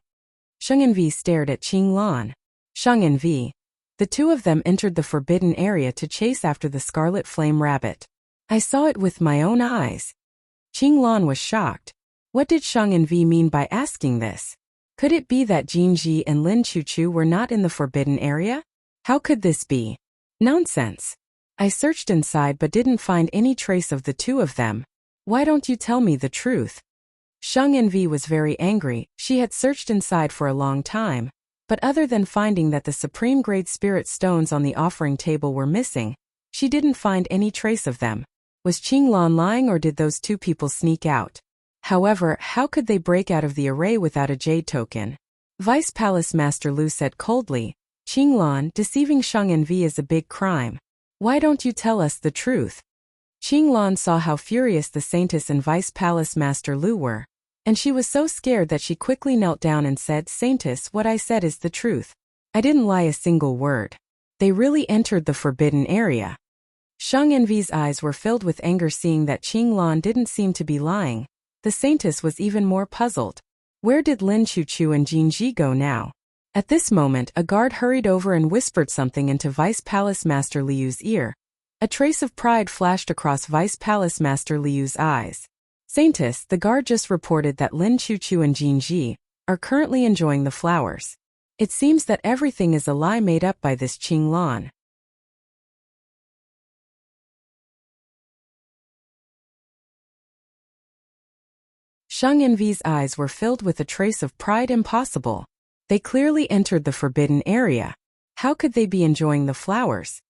Shang Envy stared at Qinglan. "Shang Envy, the The two of them entered the forbidden area to chase after the scarlet flame rabbit. I saw it with my own eyes. Qinglan was shocked. What did Sheng and Vi mean by asking this? Could it be that Jinji and Lin Chuchu were not in the forbidden area? How could this be? Nonsense. I searched inside but didn't find any trace of the two of them. Why don't you tell me the truth? Sheng and Vi was very angry. She had searched inside for a long time, but other than finding that the supreme grade spirit stones on the offering table were missing, she didn't find any trace of them. Was Qinglan lying, or did those two people sneak out? However, how could they break out of the array without a jade token? Vice Palace Master Lu said coldly, Qinglan, deceiving Sheng and Vi is a big crime. Why don't you tell us the truth? Qinglan saw how furious the Saintess and Vice Palace Master Lu were, and she was so scared that she quickly knelt down and said, Saintess, what I said is the truth. I didn't lie a single word. They really entered the forbidden area. Sheng and Vi's eyes were filled with anger seeing that Qinglan didn't seem to be lying. The Saintess was even more puzzled. Where did Lin Chuchu and Jinji go now? At this moment, a guard hurried over and whispered something into Vice Palace Master Liu's ear. A trace of pride flashed across Vice Palace Master Liu's eyes. Saintess, the guard just reported that Lin Chuchu and Jinji are currently enjoying the flowers. It seems that everything is a lie made up by this Qinglan. Sheng and Vi's eyes were filled with a trace of pride. Impossible. They clearly entered the forbidden area. How could they be enjoying the flowers?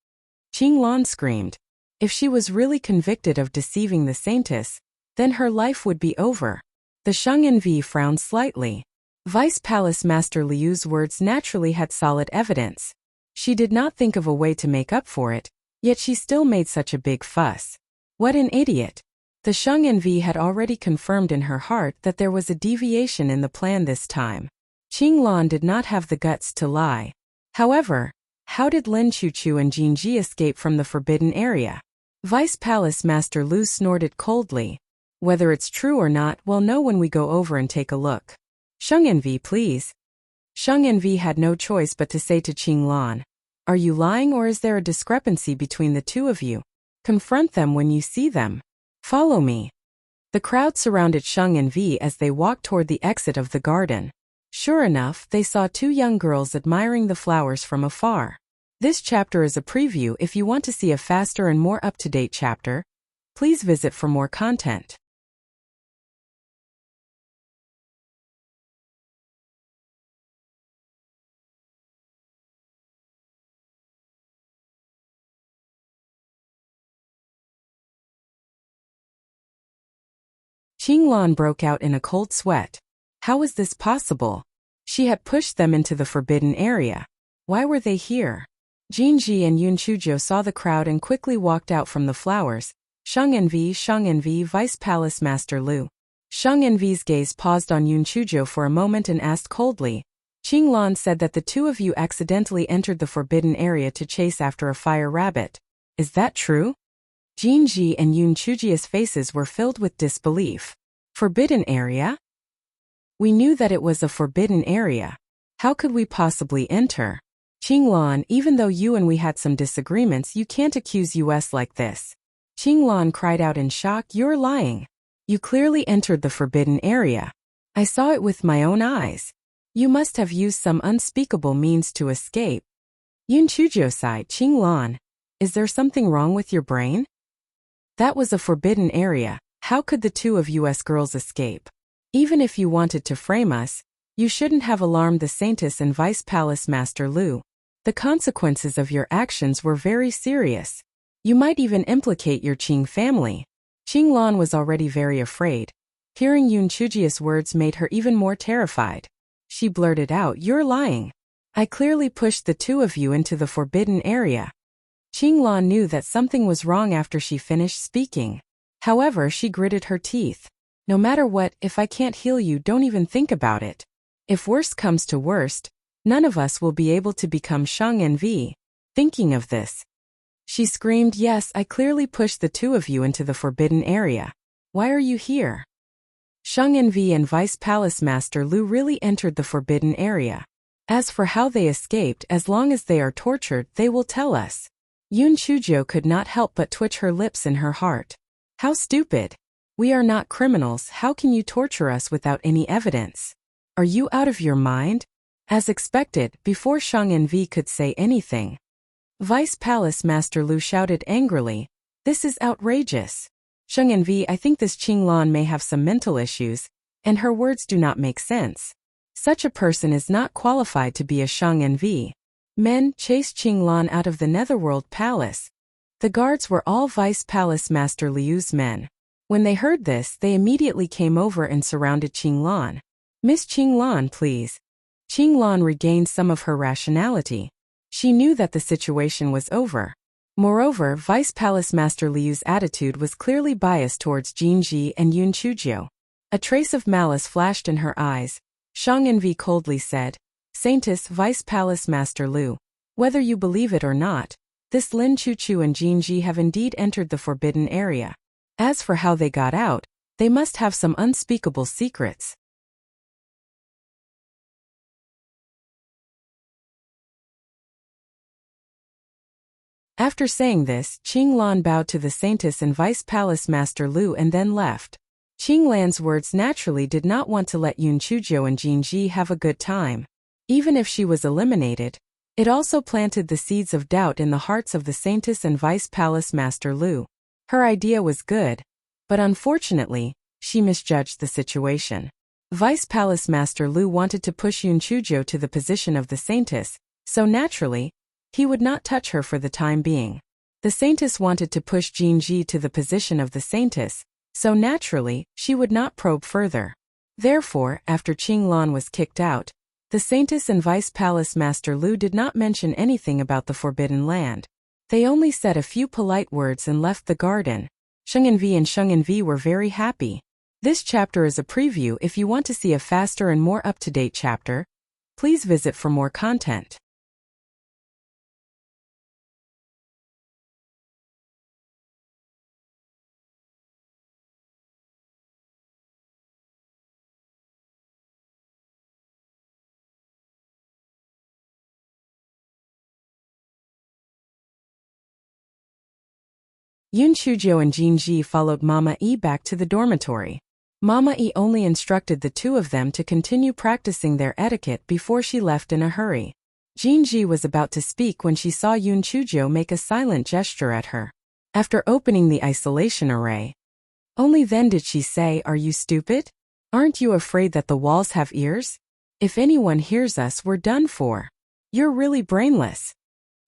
Qinglan screamed. If she was really convicted of deceiving the Saintess, then her life would be over. The Sheng and Vi frowned slightly. Vice Palace Master Liu's words naturally had solid evidence. She did not think of a way to make up for it, yet she still made such a big fuss. What an idiot. The Sheng and Vi had already confirmed in her heart that there was a deviation in the plan this time. Qinglan did not have the guts to lie. However, how did Lin Chuchu and Jinji escape from the forbidden area? Vice Palace Master Lu snorted coldly. Whether it's true or not, we'll know when we go over and take a look. Sheng and Vi, please. Sheng and Vi had no choice but to say to Qinglan, are you lying, or is there a discrepancy between the two of you? Confront them when you see them. Follow me. The crowd surrounded Sheng and Vi as they walked toward the exit of the garden. Sure enough, they saw two young girls admiring the flowers from afar. This chapter is a preview. If you want to see a faster and more up-to-date chapter, please visit for more content. Qinglan broke out in a cold sweat. How was this possible? She had pushed them into the forbidden area. Why were they here? Jinji and Yun Chujo saw the crowd and quickly walked out from the flowers. Sheng and Vi, Vice Palace Master Lu. Sheng and Vi's gaze paused on Yun Chujo for a moment and asked coldly, Qinglan said that the two of you accidentally entered the forbidden area to chase after a fire rabbit. Is that true? Jinji and Yun Chujia's faces were filled with disbelief. Forbidden area? We knew that it was a forbidden area. How could we possibly enter? Qinglan, even though you and we had some disagreements, you can't accuse us like this. Qinglan cried out in shock, you're lying. You clearly entered the forbidden area. I saw it with my own eyes. You must have used some unspeakable means to escape. Yun Chujo sighed, Qinglan, is there something wrong with your brain? That was a forbidden area. How could the two of us girls escape? Even if you wanted to frame us, you shouldn't have alarmed the Saintess and Vice Palace Master Lu. The consequences of your actions were very serious. You might even implicate your Qing family. Qinglan was already very afraid. Hearing Yun Chujia's words made her even more terrified. She blurted out, you're lying. I clearly pushed the two of you into the forbidden area. Qinglan knew that something was wrong after she finished speaking. However, she gritted her teeth. No matter what, if I can't heal you, don't even think about it. If worst comes to worst, none of us will be able to become Sheng and Vi. Thinking of this, she screamed, yes, I clearly pushed the two of you into the forbidden area. Why are you here? Sheng and Vi and Vice Palace Master Lu really entered the forbidden area. As for how they escaped, as long as they are tortured, they will tell us. Yoon Chujio could not help but twitch her lips in her heart. How stupid. We are not criminals, how can you torture us without any evidence? Are you out of your mind? As expected, before Shang Envi could say anything, Vice Palace Master Lu shouted angrily, "This is outrageous. Shang Envi, I think this Qing Lan may have some mental issues, and her words do not make sense. Such a person is not qualified to be a Shang Envi." Men chased Qing Lan out of the Netherworld Palace. The guards were all Vice Palace Master Liu's men. When they heard this, they immediately came over and surrounded Qing Lan. "Miss Qing Lan, please." Qing Lan regained some of her rationality. She knew that the situation was over. Moreover, Vice Palace Master Liu's attitude was clearly biased towards Jinji and Yoon Chujio. A trace of malice flashed in her eyes. Shang Envi coldly said, "Saintess Vice Palace Master Liu, whether you believe it or not, this Lin Chuchu and Jinji have indeed entered the forbidden area. As for how they got out, they must have some unspeakable secrets." After saying this, Qing Lan bowed to the Saintess and Vice Palace Master Liu and then left. Qing Lan's words naturally did not want to let Yoon Chujio and Jinji have a good time. Even if she was eliminated, it also planted the seeds of doubt in the hearts of the Saintess and Vice Palace Master Liu. Her idea was good, but unfortunately, she misjudged the situation. Vice Palace Master Liu wanted to push Yoon Chujio to the position of the Saintess, so naturally, he would not touch her for the time being. The Saintess wanted to push Jinji to the position of the Saintess, so naturally, she would not probe further. Therefore, after Qing Lan was kicked out, the Saintess and Vice Palace Master Liu did not mention anything about the Forbidden Land. They only said a few polite words and left the garden. Shang Envi were very happy. This chapter is a preview. If you want to see a faster and more up-to-date chapter, please visit for more content. Yoon Chujio and Jinji followed Mama E back to the dormitory. Mama E only instructed the two of them to continue practicing their etiquette before she left in a hurry. Jinji was about to speak when she saw Yoon Chujio make a silent gesture at her. After opening the isolation array, only then did she say, "Are you stupid? Aren't you afraid that the walls have ears? If anyone hears us, we're done for. You're really brainless."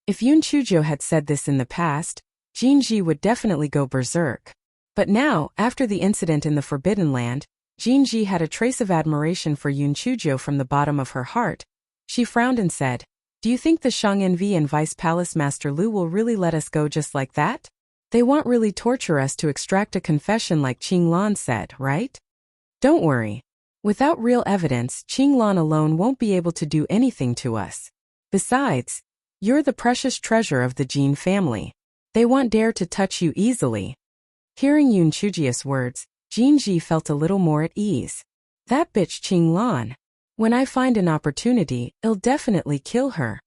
If Yoon Chujio had said this in the past, Jinji would definitely go berserk. But now, after the incident in the Forbidden Land, Jinji had a trace of admiration for Yoon Chujio from the bottom of her heart. She frowned and said, "Do you think the Shang Envi and Vice Palace Master Liu will really let us go just like that? They won't really torture us to extract a confession like Qing Lan said, right? Don't worry. Without real evidence, Qing Lan alone won't be able to do anything to us. Besides, you're the precious treasure of the Jin family. They won't dare to touch you easily." Hearing Yoon Chujio's words, Jinji felt a little more at ease. That bitch Qing Lan. When I find an opportunity, I'll definitely kill her.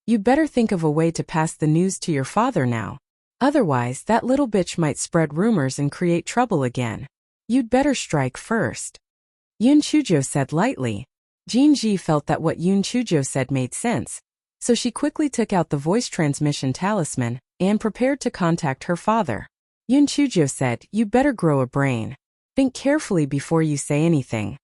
You'd better think of a way to pass the news to your father now. Otherwise, that little bitch might spread rumors and create trouble again. You'd better strike first. Yoon Chujio said lightly. Jinji felt that what Yoon Chujio said made sense, so she quickly took out the voice transmission talisman and prepared to contact her father. Yoon Chujio said, "You'd better grow a brain. Think carefully before you say anything."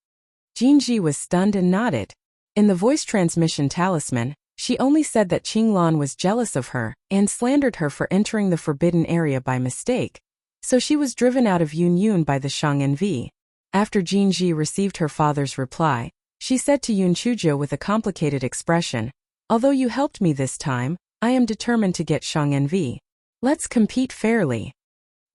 Jinji was stunned and nodded. In the voice transmission talisman, she only said that Qing Lan was jealous of her and slandered her for entering the forbidden area by mistake, so she was driven out of Yoon by the Shang Envi. After Jinji received her father's reply, she said to Yoon Chujio with a complicated expression, "Although you helped me this time, I am determined to get Shang Envi. Let's compete fairly."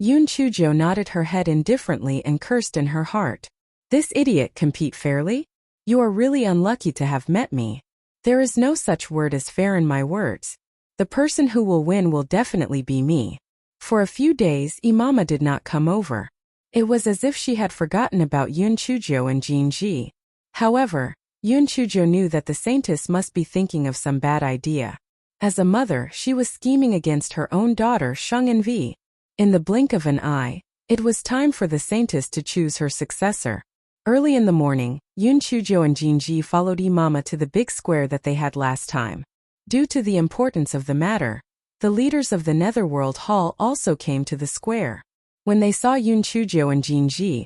Yoon Chujio nodded her head indifferently and cursed in her heart. "This idiot compete fairly? You are really unlucky to have met me. There is no such word as fair in my words. The person who will win will definitely be me." For a few days, Imama did not come over. It was as if she had forgotten about Yoon Chujio and Jinji. However, Yun Chujo knew that the saintess must be thinking of some bad idea. As a mother, she was scheming against her own daughter Shang Envi. In the blink of an eye, it was time for the saintess to choose her successor. Early in the morning, Yun Chujo and Jinji followed Imama to the big square that they had last time. Due to the importance of the matter, the leaders of the Netherworld Hall also came to the square. When they saw Yun Chujo and Jinji,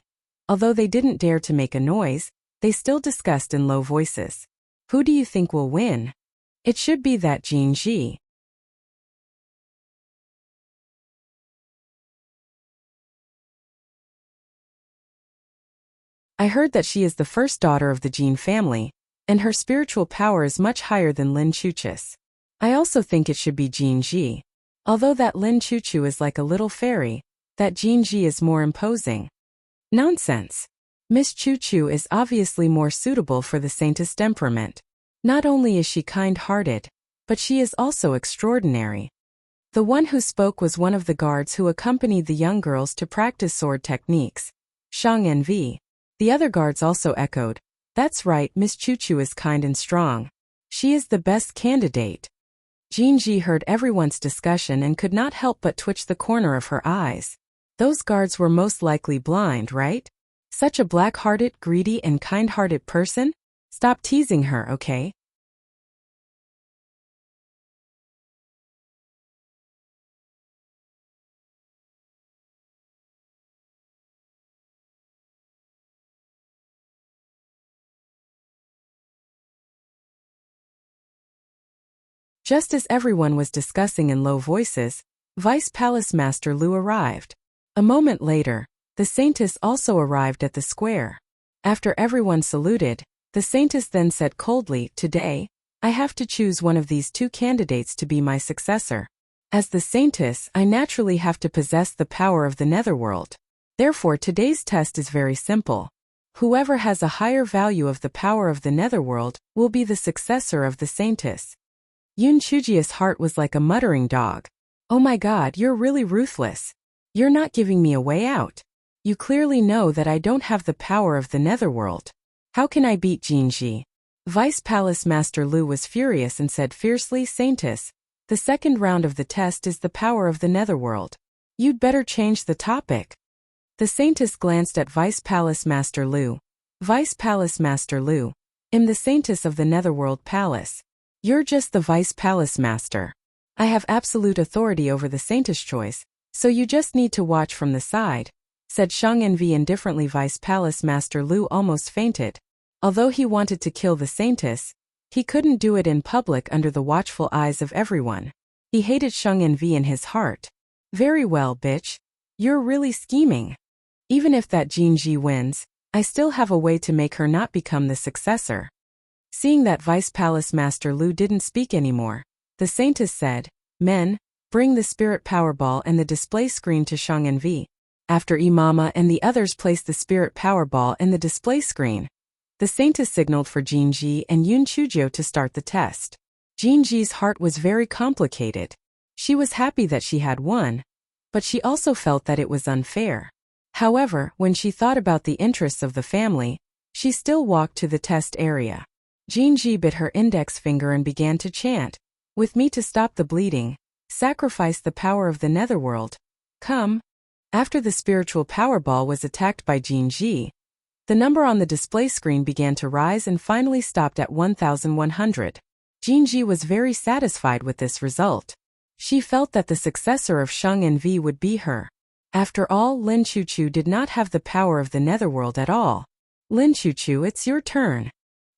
although they didn't dare to make a noise, they still discussed in low voices. Who do you think will win? It should be that Jinji. I heard that she is the first daughter of the Jin family, and her spiritual power is much higher than Lin Chuchus. I also think it should be Jinji. Although that Lin Chuchu is like a little fairy, that Jinji is more imposing. Nonsense. Miss Chuchu is obviously more suitable for the saintess temperament. Not only is she kind-hearted, but she is also extraordinary. The one who spoke was one of the guards who accompanied the young girls to practice sword techniques, Shang Envi. The other guards also echoed, "That's right, Miss Chuchu is kind and strong. She is the best candidate." Jinji heard everyone's discussion and could not help but twitch the corner of her eyes. Those guards were most likely blind, right? Such a black-hearted, greedy and kind-hearted person? Stop teasing her, okay? Just as everyone was discussing in low voices, Vice Palace Master Lu arrived. A moment later, the saintess also arrived at the square. After everyone saluted, the saintess then said coldly, "Today, I have to choose one of these two candidates to be my successor. As the saintess, I naturally have to possess the power of the netherworld. Therefore, today's test is very simple. Whoever has a higher value of the power of the netherworld will be the successor of the saintess." Yun Chuji's heart was like a muttering dog. "Oh my god, you're really ruthless. You're not giving me a way out. You clearly know that I don't have the power of the netherworld. How can I beat Jinji?" Vice Palace Master Lu was furious and said fiercely, "Saintess, the second round of the test is the power of the netherworld. You'd better change the topic." The saintess glanced at Vice Palace Master Lu. "Vice Palace Master Lu, I'm the saintess of the netherworld palace. You're just the Vice Palace Master. I have absolute authority over the saintess choice, so you just need to watch from the side," said Shang Envi indifferently. Vice Palace Master Lu almost fainted. Although he wanted to kill the saintess, he couldn't do it in public under the watchful eyes of everyone. He hated Shang Envi in his heart. "Very well, bitch. You're really scheming. Even if that Jinji wins, I still have a way to make her not become the successor." Seeing that Vice Palace Master Lu didn't speak anymore, the saintess said, "Men, bring the spirit power ball and the display screen to Shang Envi." After Imama and the others placed the spirit power ball in the display screen, the saintess signaled for Jinji and Yun Chujo to start the test. Jinji's heart was very complicated. She was happy that she had won, but she also felt that it was unfair. However, when she thought about the interests of the family, she still walked to the test area. Jinji bit her index finger and began to chant, "With me to stop the bleeding, sacrifice the power of the netherworld. Come." After the spiritual power ball was attacked by Jinji, the number on the display screen began to rise and finally stopped at 1100. Jinji was very satisfied with this result. She felt that the successor of Shang Envi would be her. After all, Lin Chuchu did not have the power of the netherworld at all. "Lin Chuchu, it's your turn,"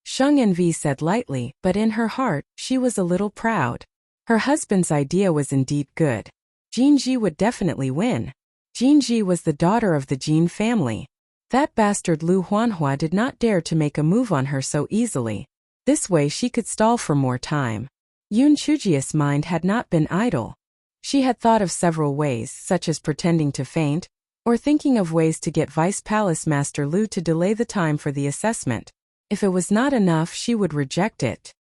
Shang Envi said lightly, but in her heart, she was a little proud. Her husband's idea was indeed good. Jinji would definitely win. Jinji was the daughter of the Jin family. That bastard Lu Huanhua did not dare to make a move on her so easily. This way she could stall for more time. Yun Chuji's mind had not been idle. She had thought of several ways, such as pretending to faint, or thinking of ways to get Vice Palace Master Lu to delay the time for the assessment. If it was not enough, she would reject it.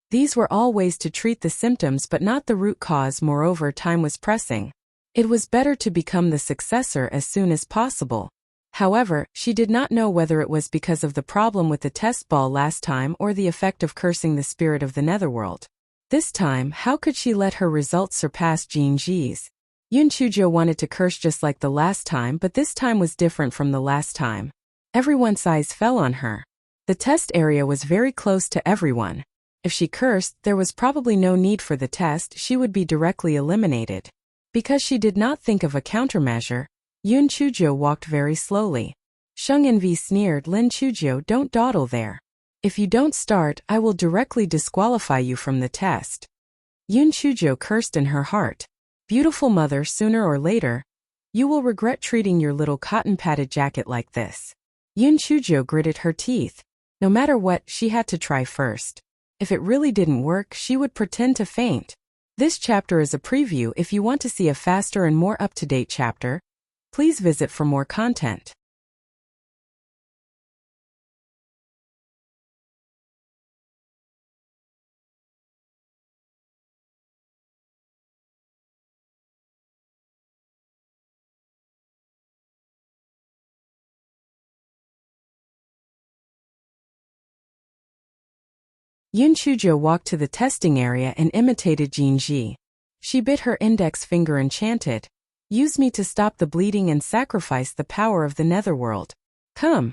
These were all ways to treat the symptoms but not the root cause. Moreover, time was pressing. It was better to become the successor as soon as possible. However, she did not know whether it was because of the problem with the test ball last time or the effect of cursing the spirit of the netherworld. This time, how could she let her results surpass Jin Ji's? Yun Chujo wanted to curse just like the last time, but this time was different from the last time. Everyone's eyes fell on her. The test area was very close to everyone. If she cursed, there was probably no need for the test, she would be directly eliminated. Because she did not think of a countermeasure, Yun Chujo walked very slowly. Sheng Envy sneered, "Lin Chujo, don't dawdle there. If you don't start, I will directly disqualify you from the test." Yun Chujo cursed in her heart. "Beautiful mother, sooner or later, you will regret treating your little cotton-padded jacket like this." Yun Chujo gritted her teeth. No matter what, she had to try first. If it really didn't work, she would pretend to faint. This chapter is a preview. If you want to see a faster and more up-to-date chapter, please visit for more content. Yun Chujo walked to the testing area and imitated Jin Ji. She bit her index finger and chanted, "Use me to stop the bleeding and sacrifice the power of the netherworld. Come."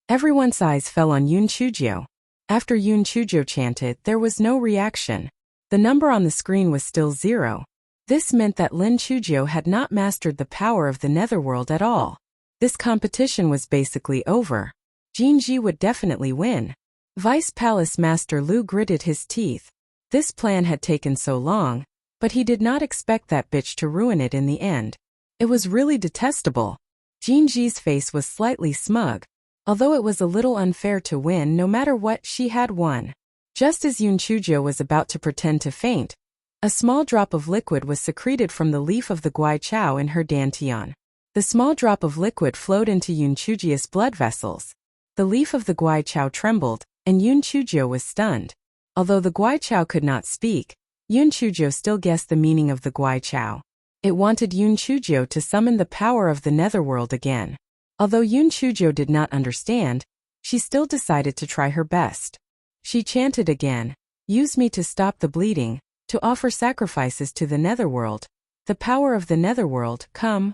Everyone's eyes fell on Yun Chujo. After Yun Chujo chanted, there was no reaction. The number on the screen was still 0. This meant that Lin Chujo had not mastered the power of the netherworld at all. This competition was basically over. Jin Ji would definitely win. Vice Palace Master Lu gritted his teeth. This plan had taken so long, but he did not expect that bitch to ruin it in the end. It was really detestable. Jin Ji's face was slightly smug. Although it was a little unfair to win, no matter what, she had won. Just as Yun Chujo was about to pretend to faint, a small drop of liquid was secreted from the leaf of the Guai Chao in her dantian. The small drop of liquid flowed into Yun Chujo's blood vessels. The leaf of the Guai Chao trembled, and Yun Chujo was stunned. Although the Guai Chao could not speak, Yun Chujo still guessed the meaning of the Guai Chao. It wanted Yun Chujo to summon the power of the netherworld again. Although Yun Chujo did not understand, she still decided to try her best. She chanted again, "Use me to stop the bleeding, to offer sacrifices to the netherworld. The power of the netherworld, come."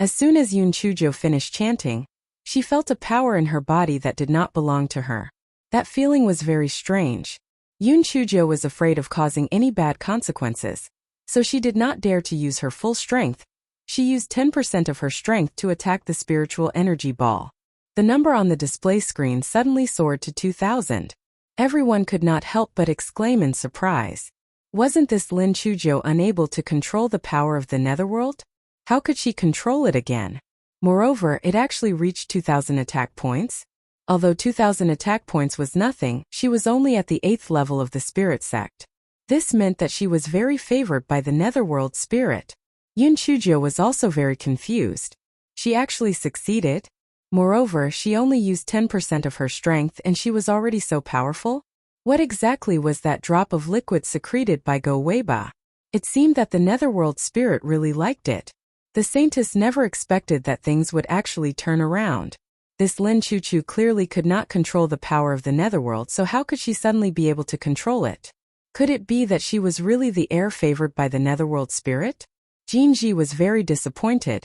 As soon as Yun Chujo finished chanting, she felt a power in her body that did not belong to her. That feeling was very strange. Yun Chujo was afraid of causing any bad consequences, so she did not dare to use her full strength. She used 10% of her strength to attack the spiritual energy ball. The number on the display screen suddenly soared to 2000. Everyone could not help but exclaim in surprise. Wasn't this Lin Chujo unable to control the power of the netherworld? How could she control it again? Moreover, it actually reached 2000 attack points. Although 2000 attack points was nothing, she was only at the 8th level of the spirit sect. This meant that she was very favored by the netherworld spirit. Yun Chujo was also very confused. She actually succeeded. Moreover, she only used 10% of her strength and she was already so powerful? What exactly was that drop of liquid secreted by Go Weiba? It seemed that the netherworld spirit really liked it. The Saintess never expected that things would actually turn around. This Lin Chujo clearly could not control the power of the netherworld, so how could she suddenly be able to control it? Could it be that she was really the heir favored by the netherworld spirit? Jin Ji was very disappointed,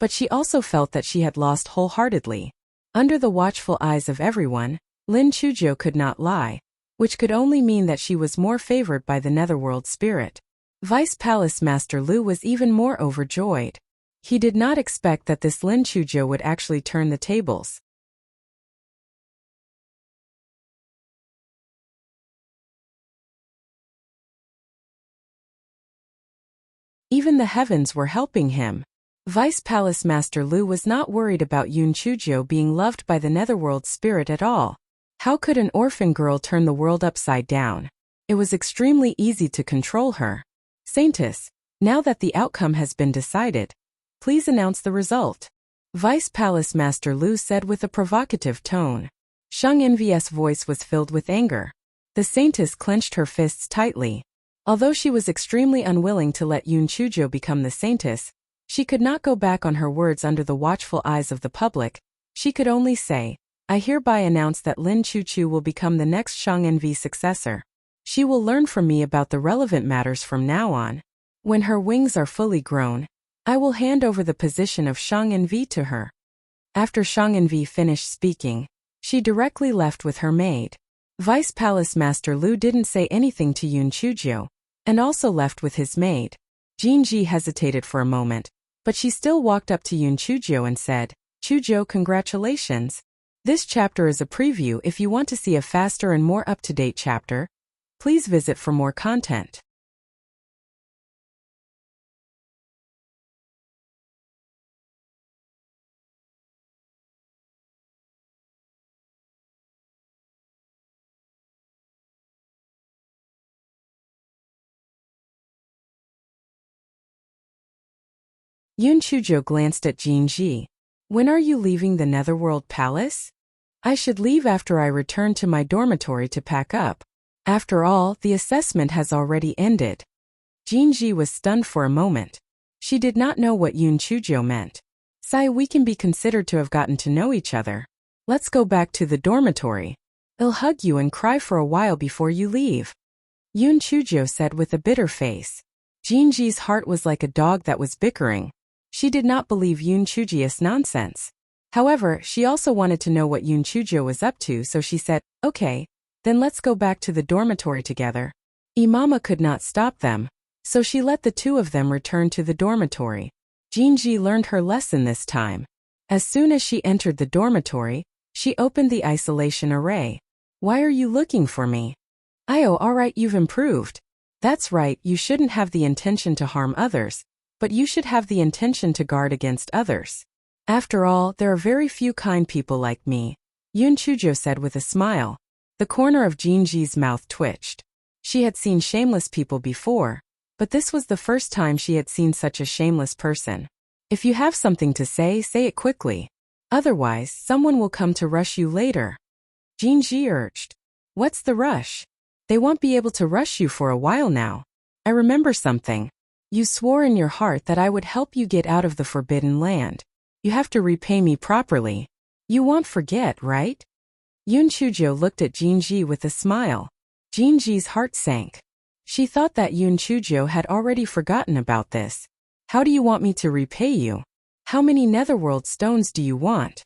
but she also felt that she had lost wholeheartedly. Under the watchful eyes of everyone, Lin Chujo could not lie, which could only mean that she was more favored by the netherworld spirit. Vice Palace Master Lu was even more overjoyed. He did not expect that this Lin Chujo would actually turn the tables. Even the heavens were helping him. Vice Palace Master Lu was not worried about Yun Chujo being loved by the netherworld spirit at all. How could an orphan girl turn the world upside down? It was extremely easy to control her. Saintess, now that the outcome has been decided, please announce the result. Vice Palace Master Lu said with a provocative tone. Sheng Envy's voice was filled with anger. The Saintess clenched her fists tightly. Although she was extremely unwilling to let Yun Chujo become the Saintess, She could not go back on her words under the watchful eyes of the public. She could only say, I hereby announce that Lin Chuchu will become the next Shang Envy successor. She will learn from me about the relevant matters from now on. When her wings are fully grown, I will hand over the position of Shang Envy to her. After Shang Envy finished speaking, she directly left with her maid. Vice Palace Master Lu didn't say anything to Yun Chuzhou, and also left with his maid. Jinji hesitated for a moment, but she still walked up to Yun Chuzhou and said, Chuzhou, congratulations. This chapter is a preview. If you want to see a faster and more up-to-date chapter, please visit for more content. Yun Chuzhou glanced at Jinji. When are you leaving the Netherworld Palace? I should leave after I return to my dormitory to pack up. After all, the assessment has already ended. Jinji was stunned for a moment. She did not know what Yun Chuzhou meant. Sai, we can be considered to have gotten to know each other. Let's go back to the dormitory. I'll hug you and cry for a while before you leave. Yun Chuzhou said with a bitter face. Jinji's heart was like a dog that was bickering. She did not believe Yun Chuzhou's nonsense. However, she also wanted to know what Yun Chuzhou was up to, so she said, okay, then let's go back to the dormitory together. Imama could not stop them, so she let the two of them return to the dormitory. Jinji learned her lesson this time. As soon as she entered the dormitory, she opened the isolation array. Why are you looking for me? Alright, you've improved. That's right, you shouldn't have the intention to harm others, but you should have the intention to guard against others. After all, there are very few kind people like me, Yun Chuzhou said with a smile. The corner of Jinji's mouth twitched. She had seen shameless people before, but this was the first time she had seen such a shameless person. If you have something to say it quickly. Otherwise, someone will come to rush you later. Jinji urged. What's the rush? They won't be able to rush you for a while now. I remember something. You swore in your heart that I would help you get out of the Forbidden Land. You have to repay me properly. You won't forget, right? Yun Chuzhou looked at Jinji with a smile. Jinji's heart sank. She thought that Yun Chuzhou had already forgotten about this. How do you want me to repay you? How many netherworld stones do you want?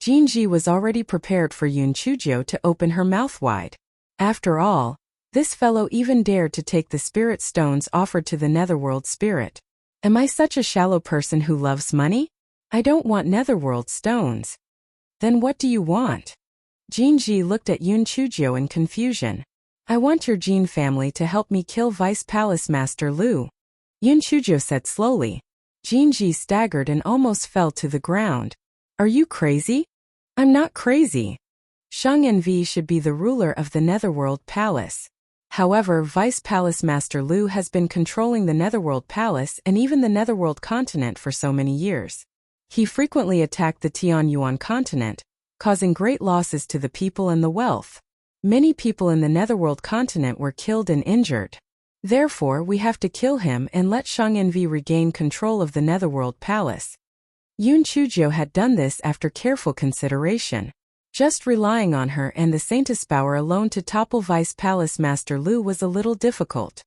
Jinji was already prepared for Yun Chuzhou to open her mouth wide. After all, this fellow even dared to take the spirit stones offered to the netherworld spirit. Am I such a shallow person who loves money? I don't want netherworld stones. Then what do you want? Jinji looked at Yun Chuzhou in confusion. I want your Jin family to help me kill Vice Palace Master Lu. Yun Chuzhou said slowly. Jinji staggered and almost fell to the ground. Are you crazy? I'm not crazy. Shang Envy should be the ruler of the Netherworld Palace. However, Vice Palace Master Lu has been controlling the Netherworld Palace and even the Netherworld continent for so many years. He frequently attacked the Tianyuan continent, causing great losses to the people and the wealth. Many people in the Netherworld continent were killed and injured. Therefore, we have to kill him and let Shang Envy regain control of the Netherworld Palace. Yun Chuzhou had done this after careful consideration. Just relying on her and the Saintess power alone to topple Vice Palace Master Lu was a little difficult.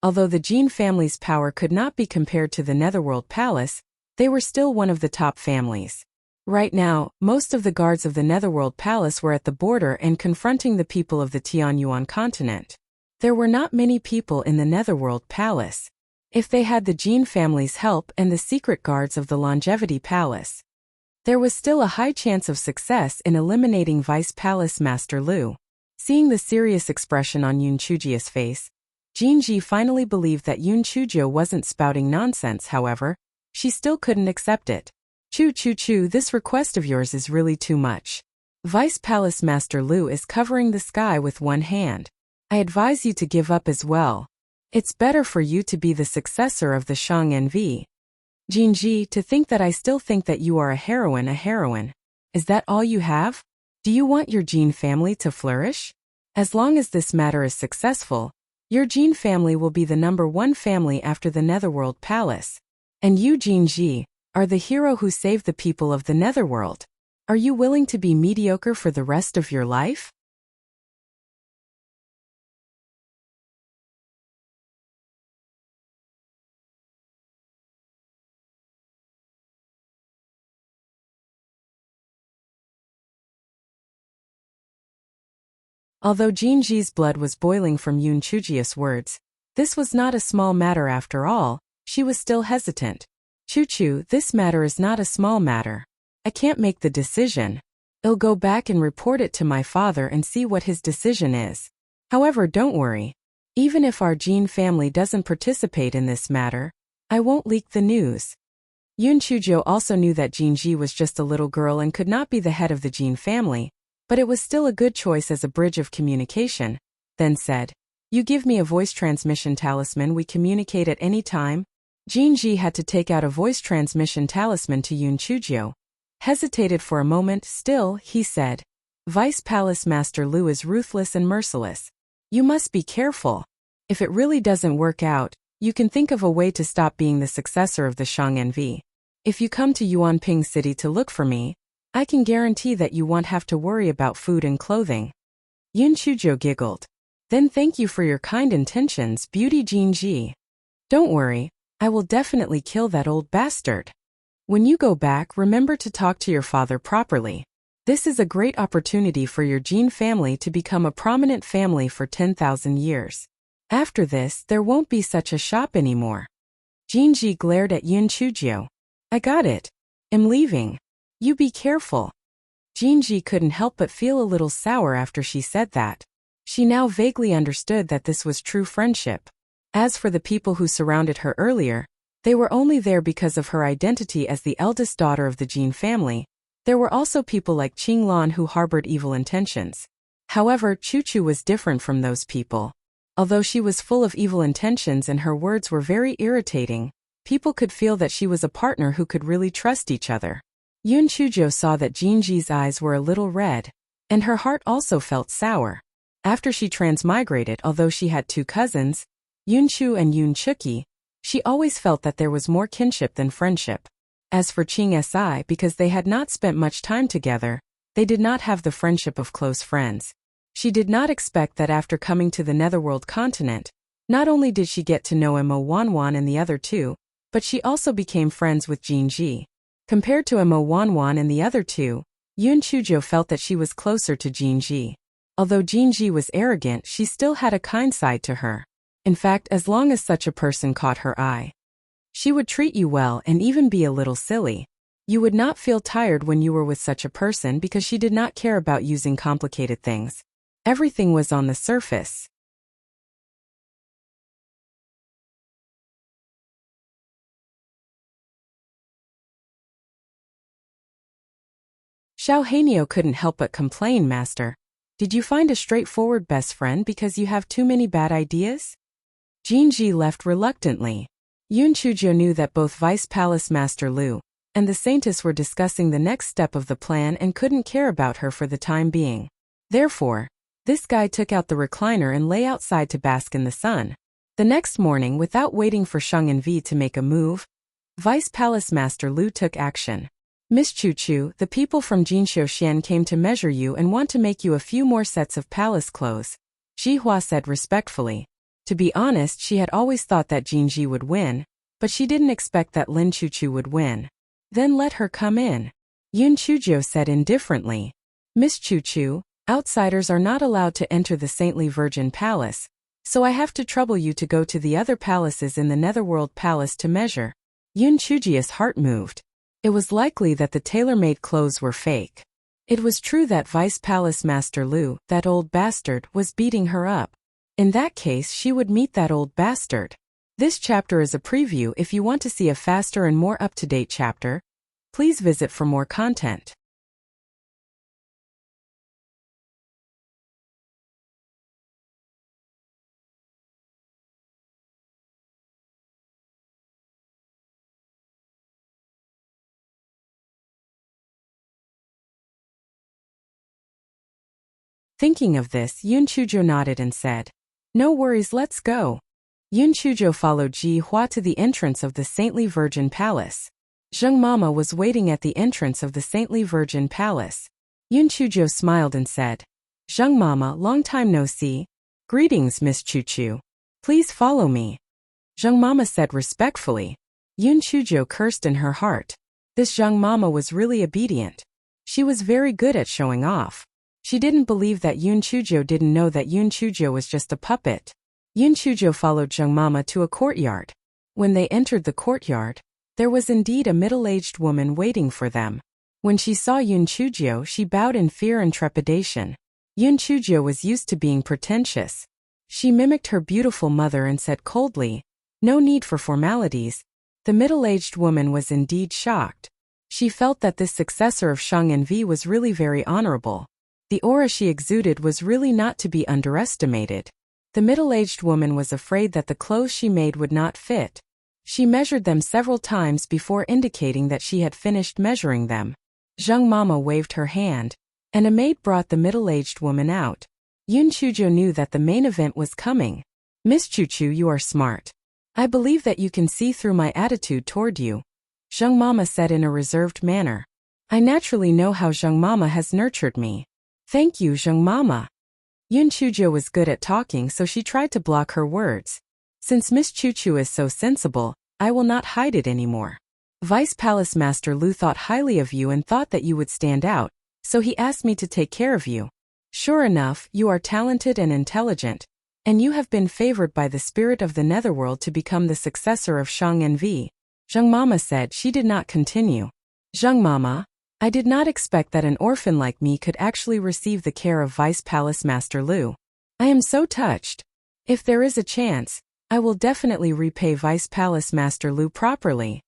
Although the Jin family's power could not be compared to the Netherworld Palace, they were still one of the top families. Right now, most of the guards of the Netherworld Palace were at the border and confronting the people of the Tianyuan continent. There were not many people in the Netherworld Palace. If they had the Jin family's help and the secret guards of the Longevity Palace, there was still a high chance of success in eliminating Vice Palace Master Lu. Seeing the serious expression on Yun Chuzhou's face, Jinji finally believed that Yun Chuzhou wasn't spouting nonsense. However, she still couldn't accept it. Chu, this request of yours is really too much. Vice Palace Master Lu is covering the sky with one hand. I advise you to give up as well. It's better for you to be the successor of the Shang Envy. Jinji, to think that I still think that you are a heroine. Is that all you have? Do you want your Jin family to flourish? As long as this matter is successful, your Jin family will be the #1 family after the Netherworld Palace. And you, Jinji, are the hero who saved the people of the Netherworld. Are you willing to be mediocre for the rest of your life? Although Jinji's blood was boiling from Yoon Chuji's words, this was not a small matter after all. She was still hesitant. Chu, this matter is not a small matter. I can't make the decision. I'll go back and report it to my father and see what his decision is. However, don't worry. Even if our Jin family doesn't participate in this matter, I won't leak the news. Yoon Chujo also knew that Jinji was just a little girl and could not be the head of the Jin family, but it was still a good choice as a bridge of communication, then said, "You give me a voice transmission talisman, we communicate at any time?" Jinji had to take out a voice transmission talisman to Yoon Chujo. Hesitated for a moment, still, he said, "Vice Palace Master Lu is ruthless and merciless. You must be careful. If it really doesn't work out, you can think of a way to stop being the successor of the Shang-Envi. If you come to Yuanping City to look for me, I can guarantee that you won't have to worry about food and clothing." Yoon Chujo giggled. "Then thank you for your kind intentions, Beauty Jinji. Don't worry, I will definitely kill that old bastard. When you go back, remember to talk to your father properly. This is a great opportunity for your Jin family to become a prominent family for 10,000 years. After this, there won't be such a shop anymore." Jinji glared at Yoon Chujo. "I got it. I'm leaving. You be careful." Jinji couldn't help but feel a little sour after she said that. She now vaguely understood that this was true friendship. As for the people who surrounded her earlier, they were only there because of her identity as the eldest daughter of the Jin family. There were also people like Qinglan who harbored evil intentions. However, Chu was different from those people. Although she was full of evil intentions and her words were very irritating, people could feel that she was a partner who could really trust each other. Yoon Chujo saw that Jinji's eyes were a little red, and her heart also felt sour. After she transmigrated, although she had 2 cousins, Yoon Chu and Yoon Chuki, she always felt that there was more kinship than friendship. As for Ching Si, because they had not spent much time together, they did not have the friendship of close friends. She did not expect that after coming to the Netherworld continent, not only did she get to know Mo Wanwan and the other 2, but she also became friends with Jinji. Compared to Mo Wanwan and the other 2, Yoon Chujo felt that she was closer to Jinji. Although Jinji was arrogant, she still had a kind side to her. In fact, as long as such a person caught her eye, she would treat you well and even be a little silly. You would not feel tired when you were with such a person because she did not care about using complicated things. Everything was on the surface. Xiao Hanyo couldn't help but complain, "Master, did you find a straightforward best friend because you have too many bad ideas?" Jinji left reluctantly. Yoon Chujo knew that both Vice Palace Master Lu and the Saintess were discussing the next step of the plan and couldn't care about her for the time being. Therefore, this guy took out the recliner and lay outside to bask in the sun. The next morning, without waiting for Shang-Envi to make a move, Vice Palace Master Lu took action. "Miss Chu, the people from Jinxiuxian came to measure you and want to make you a few more sets of palace clothes," Jihua said respectfully. To be honest, she had always thought that Jinji would win, but she didn't expect that Lin Chu would win. "Then let her come in," Yoon Chujo said indifferently. "Miss Chu, outsiders are not allowed to enter the Saintly Virgin Palace, so I have to trouble you to go to the other palaces in the Netherworld Palace to measure." Yoon Chuji's heart moved. It was likely that the tailor-made clothes were fake. It was true that Vice Palace Master Lu, that old bastard, was beating her up. In that case, she would meet that old bastard. This chapter is a preview. If you want to see a faster and more up-to-date chapter, please visit for more content. Thinking of this, Yun Chujo nodded and said, "No worries, let's go." Yun Chujo followed Ji Hua to the entrance of the Saintly Virgin Palace. Zheng Mama was waiting at the entrance of the Saintly Virgin Palace. Yun Chujo smiled and said, "Zheng Mama, long time no see. Greetings, Miss Chuchu. Please follow me." Zheng Mama said respectfully. Yun Chujo cursed in her heart. This Zheng Mama was really obedient. She was very good at showing off. She didn't believe that Yun Chujo didn't know that Yun Chujo was just a puppet. Yun Chujo followed Zheng Mama to a courtyard. When they entered the courtyard, there was indeed a middle-aged woman waiting for them. When she saw Yun Chujo, she bowed in fear and trepidation. Yun Chujo was used to being pretentious. She mimicked her beautiful mother and said coldly, "No need for formalities." The middle-aged woman was indeed shocked. She felt that this successor of Shang and Vi was really very honorable. The aura she exuded was really not to be underestimated. The middle-aged woman was afraid that the clothes she made would not fit. She measured them several times before indicating that she had finished measuring them. Zheng Mama waved her hand, and a maid brought the middle-aged woman out. Yun Chujo knew that the main event was coming. "Miss Chuchu, you are smart. I believe that you can see through my attitude toward you," Zheng Mama said in a reserved manner. "I naturally know how Zheng Mama has nurtured me. Thank you, Zheng Mama." Yun Chujo was good at talking, so she tried to block her words. "Since Miss Chuchu is so sensible, I will not hide it anymore. Vice Palace Master Lu thought highly of you and thought that you would stand out, so he asked me to take care of you. Sure enough, you are talented and intelligent, and you have been favored by the spirit of the netherworld to become the successor of Shang and Vi." Zheng Mama said. She did not continue. "Zheng Mama, I did not expect that an orphan like me could actually receive the care of Vice Palace Master Lu. I am so touched. If there is a chance, I will definitely repay Vice Palace Master Lu properly."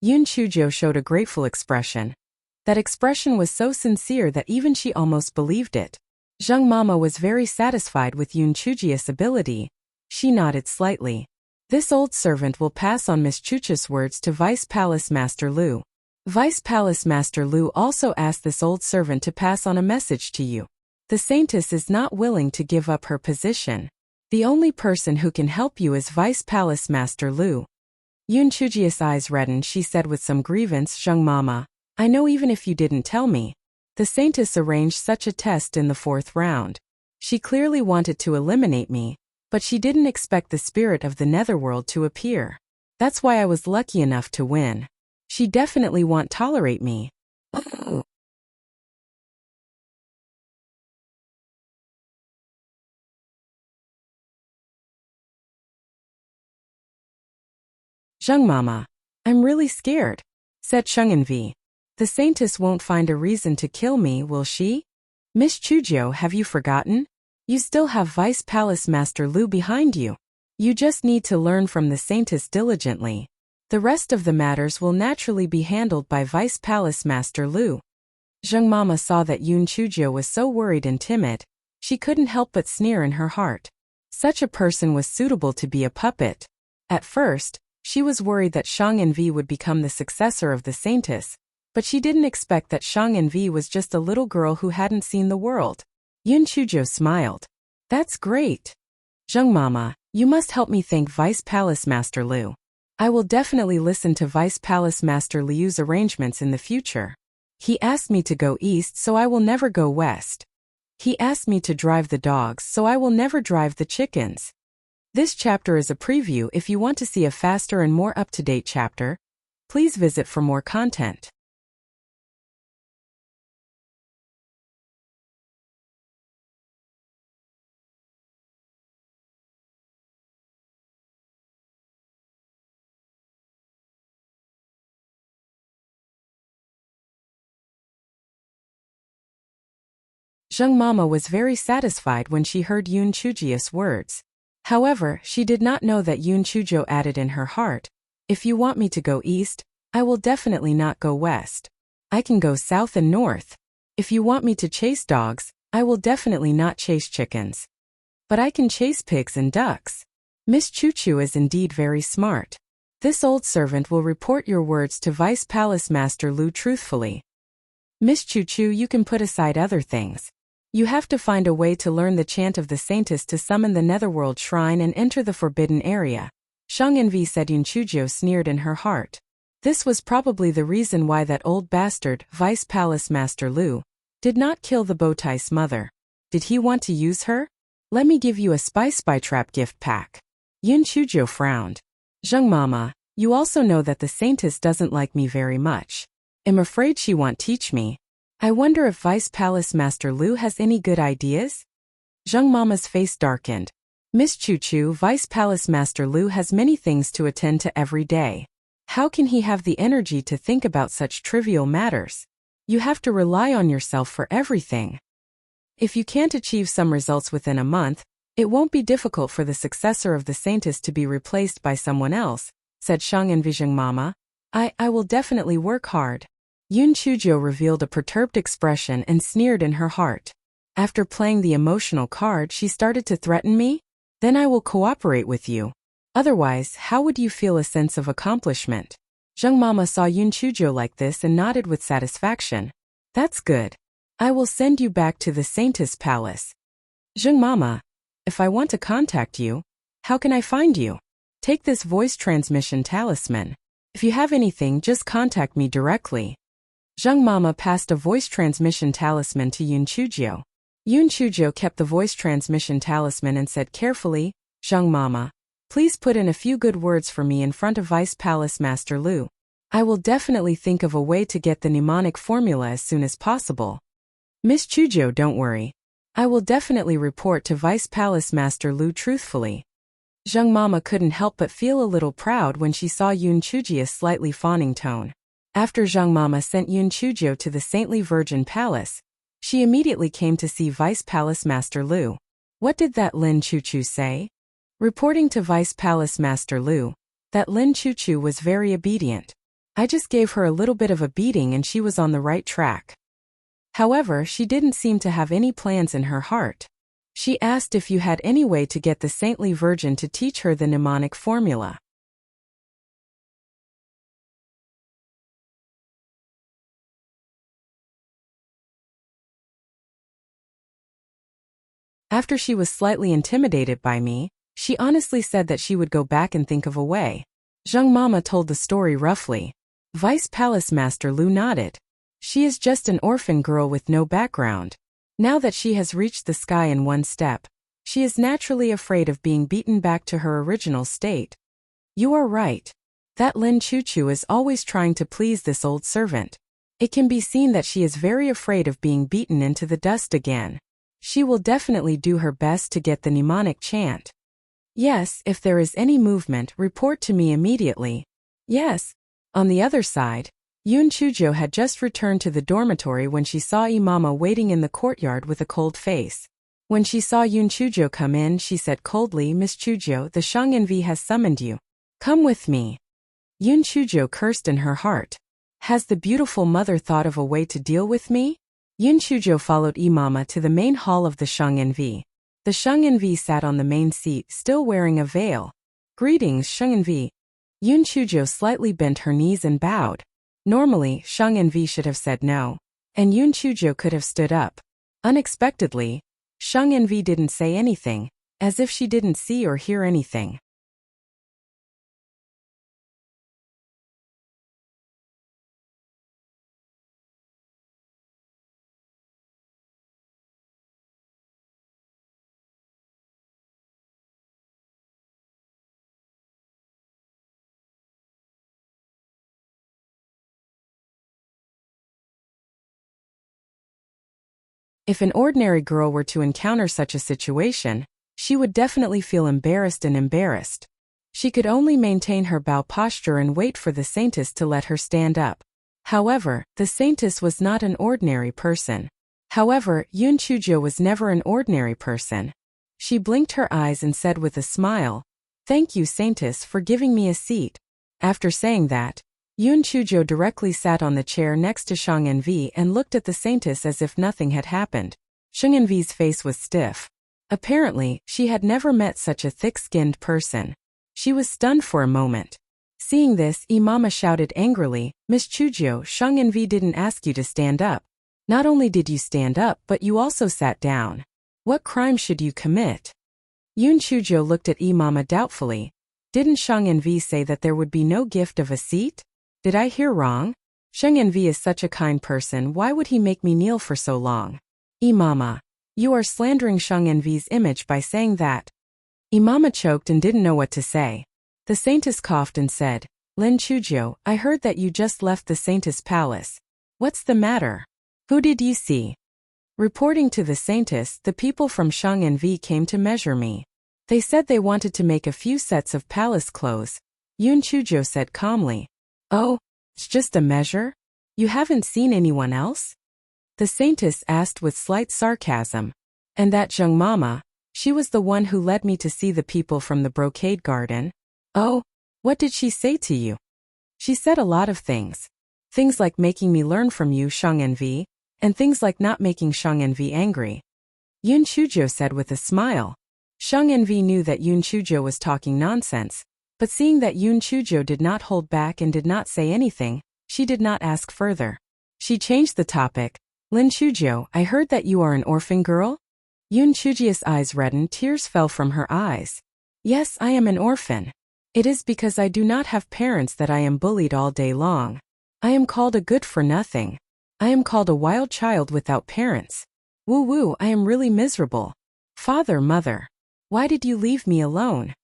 Yun Chujo showed a grateful expression. That expression was so sincere that even she almost believed it. Zheng Mama was very satisfied with Yun Chuji's ability. She nodded slightly. "This old servant will pass on Miss Chucha's words to Vice Palace Master Lu. Vice Palace Master Lu also asked this old servant to pass on a message to you. The Saintess is not willing to give up her position. The only person who can help you is Vice Palace Master Lu." Yun Chuji's eyes reddened. She said with some grievance, "Zheng Mama, I know even if you didn't tell me. The Saintess arranged such a test in the 4th round. She clearly wanted to eliminate me, but she didn't expect the spirit of the netherworld to appear. That's why I was lucky enough to win. She definitely won't tolerate me." "Zheng Mama, I'm really scared," said Sheng and Vi. "The Saintess won't find a reason to kill me, will she? Miss Chujo, have you forgotten? You still have Vice Palace Master Lu behind you. You just need to learn from the Saintess diligently. The rest of the matters will naturally be handled by Vice Palace Master Lu." Zheng Mama saw that Yun Chujo was so worried and timid. She couldn't help but sneer in her heart. Such a person was suitable to be a puppet. At first, she was worried that Shang and Vi would become the successor of the Saintess, but she didn't expect that Shang and Vi was just a little girl who hadn't seen the world. Yun Chujo smiled. "That's great. Zheng Mama, you must help me thank Vice Palace Master Lu. I will definitely listen to Vice Palace Master Liu's arrangements in the future. He asked me to go east, so I will never go west. He asked me to drive the dogs, so I will never drive the chickens." This chapter is a preview. If you want to see a faster and more up-to-date chapter, please visit for more content. Zheng Mama was very satisfied when she heard Yun Chuji's words. However, she did not know that Yun Chujo added in her heart, "If you want me to go east, I will definitely not go west. I can go south and north. If you want me to chase dogs, I will definitely not chase chickens. But I can chase pigs and ducks. Miss Chuchu is indeed very smart. This old servant will report your words to Vice Palace Master Lu truthfully. Miss Chuchu, you can put aside other things. You have to find a way to learn the chant of the Saintess to summon the Netherworld Shrine and enter the forbidden area. Shang Envy said. Yunchujo sneered in her heart. This was probably the reason why that old bastard, Vice Palace Master Lu, did not kill the Bowtie's mother. Did he want to use her? Let me give you a spy trap gift pack. Yunchujo frowned. Zheng Mama, you also know that the Saintess doesn't like me very much. I'm afraid she won't teach me. I wonder if Vice Palace Master Lu has any good ideas? Zheng Mama's face darkened. Miss Chu, Vice Palace Master Lu has many things to attend to every day. How can he have the energy to think about such trivial matters? You have to rely on yourself for everything. If you can't achieve some results within a month, it won't be difficult for the successor of the Saintess to be replaced by someone else, said Shang Envision Mama. I will definitely work hard. Yunchujo revealed a perturbed expression and sneered in her heart. After playing the emotional card, she started to threaten me? Then I will cooperate with you. Otherwise, how would you feel a sense of accomplishment? Zheng Mama saw Yunchujo like this and nodded with satisfaction. That's good. I will send you back to the Saintess Palace. Zheng Mama, if I want to contact you, how can I find you? Take this voice transmission talisman. If you have anything, just contact me directly. Zheng Mama passed a voice transmission talisman to Yunchujo. Yunchujo kept the voice transmission talisman and said carefully, Zheng Mama, please put in a few good words for me in front of Vice Palace Master Lu. I will definitely think of a way to get the mnemonic formula as soon as possible. Miss Chujo, don't worry. I will definitely report to Vice Palace Master Lu truthfully. Zheng Mama couldn't help but feel a little proud when she saw Yunchujo's slightly fawning tone. After Zheng Mama sent Yunchujo to the Saintly Virgin Palace, she immediately came to see Vice Palace Master Lu. What did that Lin Chuchu say? Reporting to Vice Palace Master Lu, that Lin Chuchu was very obedient. I just gave her a little bit of a beating and she was on the right track. However, she didn't seem to have any plans in her heart. She asked if you had any way to get the Saintly Virgin to teach her the mnemonic formula. After she was slightly intimidated by me, she honestly said that she would go back and think of a way. Zheng Mama told the story roughly. Vice Palace Master Lu nodded. She is just an orphan girl with no background. Now that she has reached the sky in one step, she is naturally afraid of being beaten back to her original state. You are right. That Lin Chuchu is always trying to please this old servant. It can be seen that she is very afraid of being beaten into the dust again. She will definitely do her best to get the mnemonic chant. Yes, if there is any movement, report to me immediately. Yes. On the other side, Yunchujo had just returned to the dormitory when she saw Imama waiting in the courtyard with a cold face. When she saw Yunchujo come in, she said coldly, Miss Chujo, the Shang Envy has summoned you. Come with me. Yunchujo cursed in her heart. Has the beautiful mother thought of a way to deal with me? Yunchujo followed Imama to the main hall of the Shang Envy. The Shang Envy sat on the main seat, still wearing a veil. Greetings, Shang Envy. Yunchujo slightly bent her knees and bowed. Normally, Shang Envy should have said no, and Yunchujo could have stood up. Unexpectedly, Shang Envy didn't say anything, as if she didn't see or hear anything. If an ordinary girl were to encounter such a situation, she would definitely feel embarrassed and embarrassed. She could only maintain her bow posture and wait for the Saintess to let her stand up. However, the Saintess was not an ordinary person. However, Yunchujo was never an ordinary person. She blinked her eyes and said with a smile, Thank you, Saintess, for giving me a seat. After saying that, Yunchujo directly sat on the chair next to Shang Envy and looked at the Saintess as if nothing had happened. Shang Envy's face was stiff. Apparently, she had never met such a thick-skinned person. She was stunned for a moment. Seeing this, Imama shouted angrily, Miss Chujo, Shang Envy didn't ask you to stand up. Not only did you stand up, but you also sat down. What crime should you commit? Yun Chujo looked at Imama doubtfully. Didn't Shang Envi say that there would be no gift of a seat? Did I hear wrong? Shang Envi is such a kind person, why would he make me kneel for so long? Imama, you are slandering Shang Envi's image by saying that. Imama choked and didn't know what to say. The saintess coughed and said, Lin Chujo, I heard that you just left the saintess palace. What's the matter? Who did you see? Reporting to the saintess, the people from Shang Envi came to measure me. They said they wanted to make a few sets of palace clothes. Yun Chujo said calmly. Oh, it's just a measure? You haven't seen anyone else? The saintess asked with slight sarcasm. And that Zheng Mama, she was the one who led me to see the people from the brocade garden. Oh, what did she say to you? She said a lot of things. Things like making me learn from you, Shang Envi, and things like not making Shang Envi angry. Yun Chujo said with a smile. Shang Envi knew that Yun Chujo was talking nonsense, but seeing that Yun Chujo did not hold back and did not say anything, she did not ask further. She changed the topic. Lin Chujo, I heard that you are an orphan girl? Yun Chujio's eyes reddened, tears fell from her eyes. Yes, I am an orphan. It is because I do not have parents that I am bullied all day long. I am called a good-for-nothing. I am called a wild child without parents. Woo-woo, I am really miserable. Father, mother. Why did you leave me alone?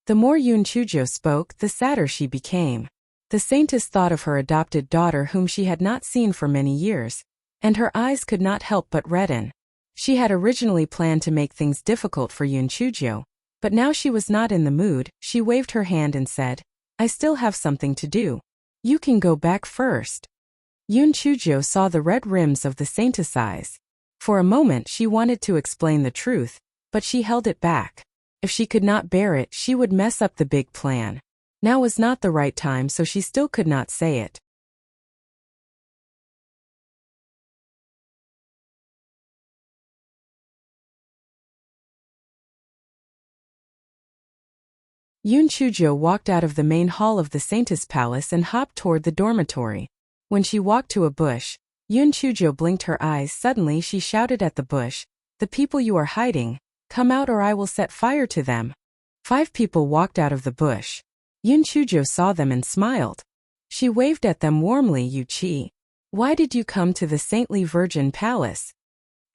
The more Yun Chujo spoke, the sadder she became. The saintess thought of her adopted daughter whom she had not seen for many years, and her eyes could not help but redden. She had originally planned to make things difficult for Yun Chujo, but now she was not in the mood. She waved her hand and said, I still have something to do. You can go back first. Yun Chujo saw the red rims of the saintess' eyes. For a moment she wanted to explain the truth, but she held it back. If she could not bear it, she would mess up the big plan. Now was not the right time, so she still could not say it. Yun Chujo walked out of the main hall of the saintess' palace and hopped toward the dormitory. When she walked to a bush, Yun Chujo blinked her eyes. Suddenly she shouted at the bush, The people you are hiding, come out or I will set fire to them. 5 people walked out of the bush. Yun Chujo saw them and smiled. She waved at them warmly. Yu Chi, why did you come to the saintly virgin palace?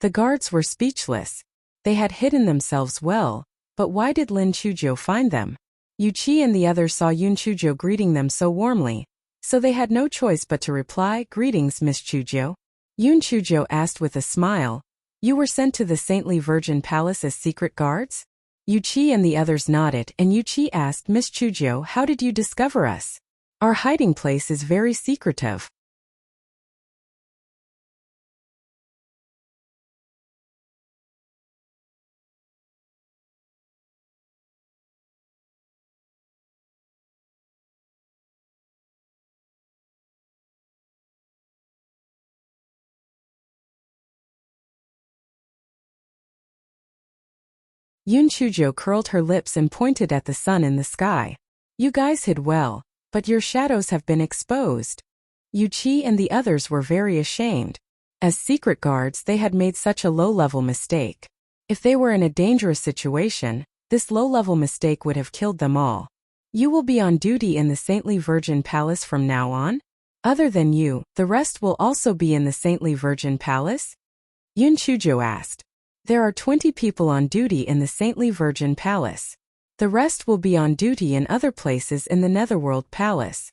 The guards were speechless. They had hidden themselves well, but why did Lin Chujo find them? Yu Chi and the others saw Yun Chujo greeting them so warmly, so they had no choice but to reply, Greetings, Miss Chujo. Yun Chujo asked with a smile, You were sent to the saintly virgin palace as secret guards? Yu Chi and the others nodded, and Yu Chi asked, Miss Chujo, how did you discover us? Our hiding place is very secretive. Yun Chujo curled her lips and pointed at the sun in the sky. You guys hid well, but your shadows have been exposed. Yu Chi and the others were very ashamed. As secret guards, they had made such a low-level mistake. If they were in a dangerous situation, this low-level mistake would have killed them all. You will be on duty in the saintly virgin palace from now on? Other than you, the rest will also be in the saintly virgin palace? Yun Chujo asked. There are 20 people on duty in the saintly virgin palace. The rest will be on duty in other places in the netherworld palace.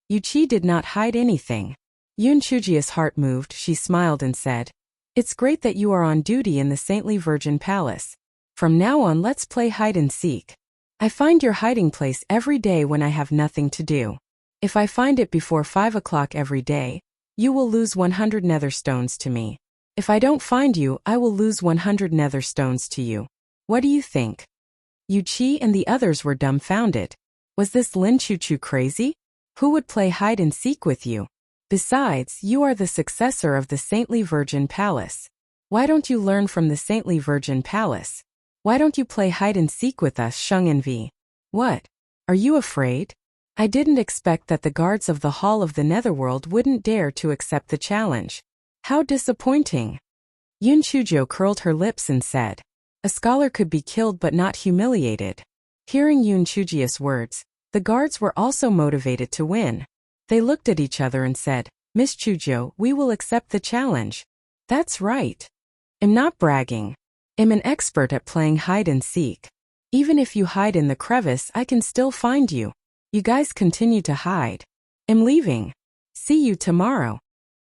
Yu Chi did not hide anything. Yun Chujia's heart moved. She smiled and said, It's great that you are on duty in the saintly virgin palace. From now on let's play hide and seek. I find your hiding place every day when I have nothing to do. If I find it before 5 o'clock every day, you will lose 100 nether stones to me. If I don't find you, I will lose 100 nether stones to you. What do you think? Yu Chi and the others were dumbfounded. Was this Lin Chuchu crazy? Who would play hide and seek with you? Besides, you are the successor of the saintly virgin palace. Why don't you learn from the saintly virgin palace? Why don't you play hide and seek with us, Shang Envi? What? Are you afraid? I didn't expect that the guards of the Hall of the Netherworld wouldn't dare to accept the challenge. How disappointing. Yun Chujo curled her lips and said, a scholar could be killed but not humiliated. Hearing Yun Chujia's words, the guards were also motivated to win. They looked at each other and said, Miss Chujo, we will accept the challenge. That's right. I'm not bragging. I'm an expert at playing hide and seek. Even if you hide in the crevice, I can still find you. You guys continue to hide. I'm leaving. See you tomorrow.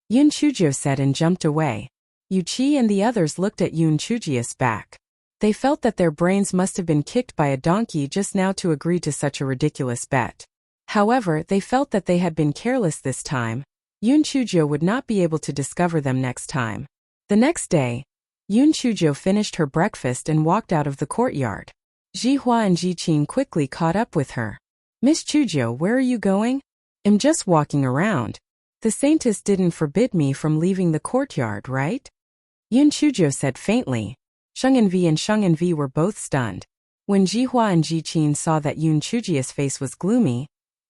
Yun Chujo said and jumped away. Yuchi and the others looked at Yun Chujia's back. They felt that their brains must have been kicked by a donkey just now to agree to such a ridiculous bet. However, they felt that they had been careless this time. Yun Chujo would not be able to discover them next time. The next day, Yun Chujo finished her breakfast and walked out of the courtyard. Jihua and Jiqin quickly caught up with her. Miss Chujo, where are you going? I'm just walking around. The saintess didn't forbid me from leaving the courtyard, right? Yun Chujo said faintly. Sheng Envi and Sheng Envi were both stunned. When Jihua and Jiqin saw that Yun Chujia's face was gloomy,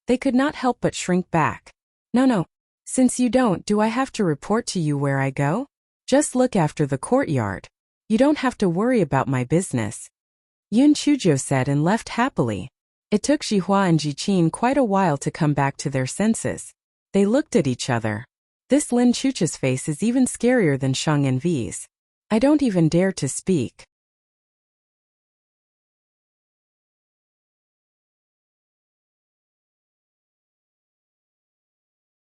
they could not help but shrink back. No. Since you don't, do I have to report to you where I go? Just look after the courtyard. You don't have to worry about my business. Yun Chujo said and left happily. It took Jihua and Jiqin quite a while to come back to their senses. They looked at each other. This Lin Chucha's face is even scarier than Sheng Envi's. I don't even dare to speak.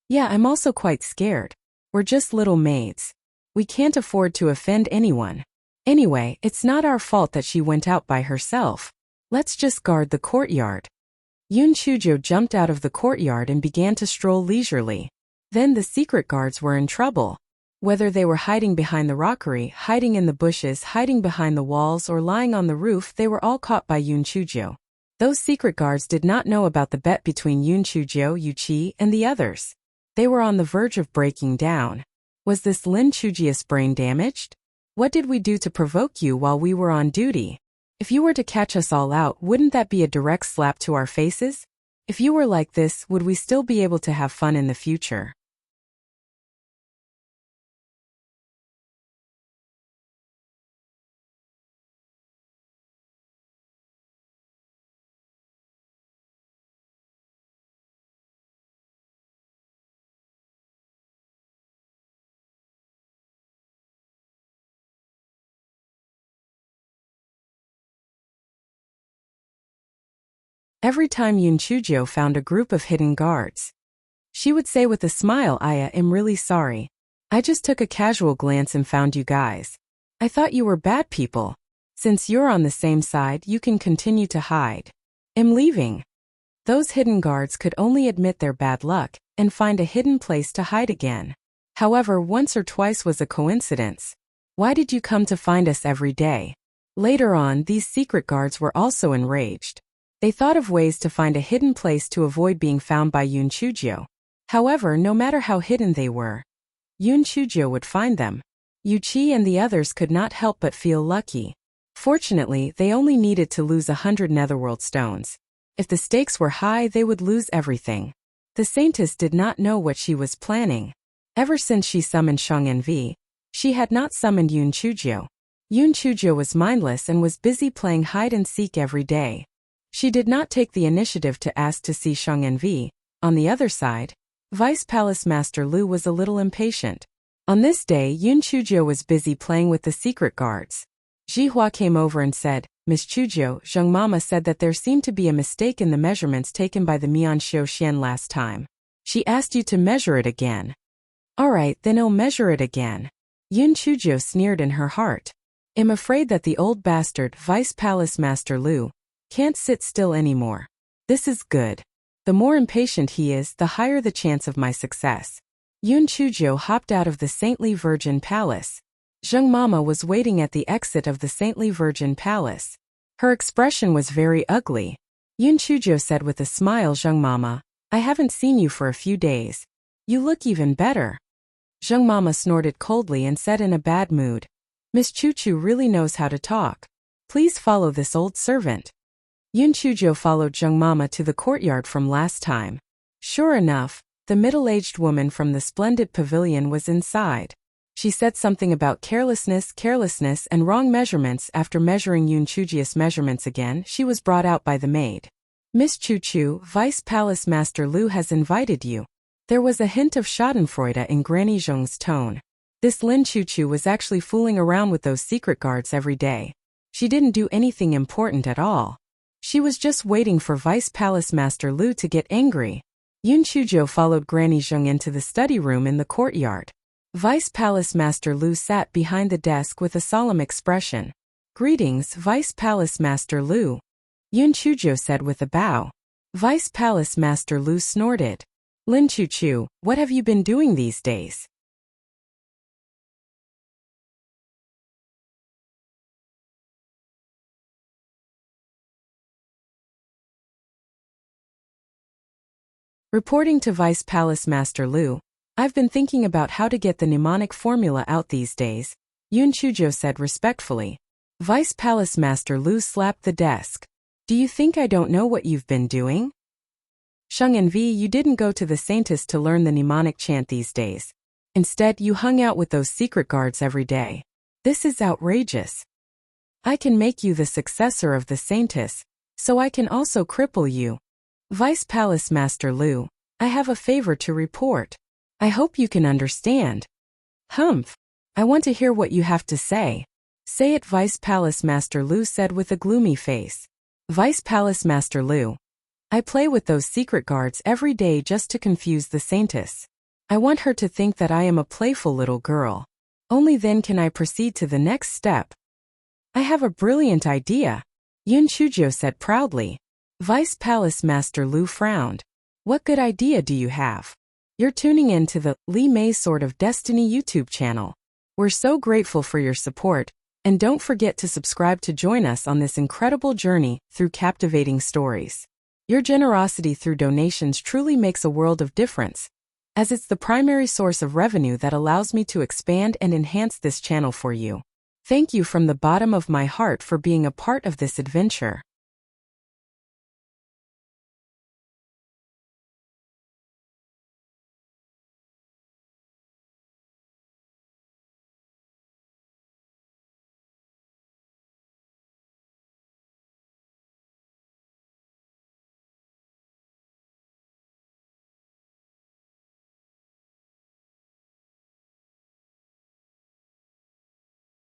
Yeah, I'm also quite scared. We're just little maids. We can't afford to offend anyone. Anyway, it's not our fault that she went out by herself. Let's just guard the courtyard. Yun Chujo jumped out of the courtyard and began to stroll leisurely. Then the secret guards were in trouble. Whether they were hiding behind the rockery, hiding in the bushes, hiding behind the walls, or lying on the roof, they were all caught by Yun Chujo. Those secret guards did not know about the bet between Yun Chujo, Yuqi, and the others. They were on the verge of breaking down. Was this Lin Chujia's brain damaged? What did we do to provoke you while we were on duty? If you were to catch us all out, wouldn't that be a direct slap to our faces? If you were like this, would we still be able to have fun in the future? Every time Yun Chujo found a group of hidden guards, she would say with a smile, I am really sorry. I just took a casual glance and found you guys. I thought you were bad people. Since you're on the same side, you can continue to hide. I'm leaving. Those hidden guards could only admit their bad luck and find a hidden place to hide again. However, once or twice was a coincidence. Why did you come to find us every day? Later on, these secret guards were also enraged. They thought of ways to find a hidden place to avoid being found by Yun Chujo. However, no matter how hidden they were, Yun Chujo would find them. Yuchi and the others could not help but feel lucky. Fortunately, they only needed to lose 100 netherworld stones. If the stakes were high, they would lose everything. The saintess did not know what she was planning. Ever since she summoned Sheng Envi, she had not summoned Yun Chujo. Yun Chujo was mindless and was busy playing hide and seek every day. She did not take the initiative to ask to see Sheng Envi. On the other side, Vice Palace Master Lu was a little impatient. On this day, Yun Chujo was busy playing with the secret guards. Jihua came over and said, Miss Chujo, Zheng Mama said that there seemed to be a mistake in the measurements taken by the Mian Xiu Xian last time. She asked you to measure it again. Alright, then I'll measure it again. Yun Chujo sneered in her heart. I'm afraid that the old bastard, Vice Palace Master Lu, can't sit still anymore. This is good. The more impatient he is, the higher the chance of my success. Yun Chujo hopped out of the Saintly Virgin Palace. Zheng Mama was waiting at the exit of the Saintly Virgin Palace. Her expression was very ugly. Yun Chujo said with a smile, Zheng Mama, I haven't seen you for a few days. You look even better. Zheng Mama snorted coldly and said in a bad mood, Miss Chuchu really knows how to talk. Please follow this old servant. Yun Chujo followed Zheng Mama to the courtyard from last time. Sure enough, the middle-aged woman from the splendid pavilion was inside. She said something about carelessness, and wrong measurements. After measuring Yun Chujia's measurements again, she was brought out by the maid. Miss Chu, Vice Palace Master Lu has invited you. There was a hint of schadenfreude in Granny Zheng's tone. This Lin Chu was actually fooling around with those secret guards every day. She didn't do anything important at all. She was just waiting for Vice Palace Master Lu to get angry. Yun Chujo followed Granny Zheng into the study room in the courtyard. Vice Palace Master Lu sat behind the desk with a solemn expression. Greetings, Vice Palace Master Lu. Yun Chujo said with a bow. Vice Palace Master Lu snorted. Lin Chu, what have you been doing these days? Reporting to Vice Palace Master Lu, I've been thinking about how to get the mnemonic formula out these days, Yun Chujo said respectfully. Vice Palace Master Lu slapped the desk. Do you think I don't know what you've been doing? Sheng and V, you didn't go to the Saintess to learn the mnemonic chant these days. Instead, you hung out with those secret guards every day. This is outrageous. I can make you the successor of the Saintess, so I can also cripple you. Vice Palace Master Lu, I have a favor to report. I hope you can understand. Humph. I want to hear what you have to say. Say it, Vice Palace Master Lu said with a gloomy face. Vice Palace Master Lu, I play with those secret guards every day just to confuse the Saintess. I want her to think that I am a playful little girl. Only then can I proceed to the next step. I have a brilliant idea, Yun Chujo said proudly. Vice Palace Master Lu frowned. What good idea do you have? You're tuning in to the Li Mei Sword of Destiny YouTube channel. We're so grateful for your support, and don't forget to subscribe to join us on this incredible journey through captivating stories. Your generosity through donations truly makes a world of difference, as it's the primary source of revenue that allows me to expand and enhance this channel for you. Thank you from the bottom of my heart for being a part of this adventure.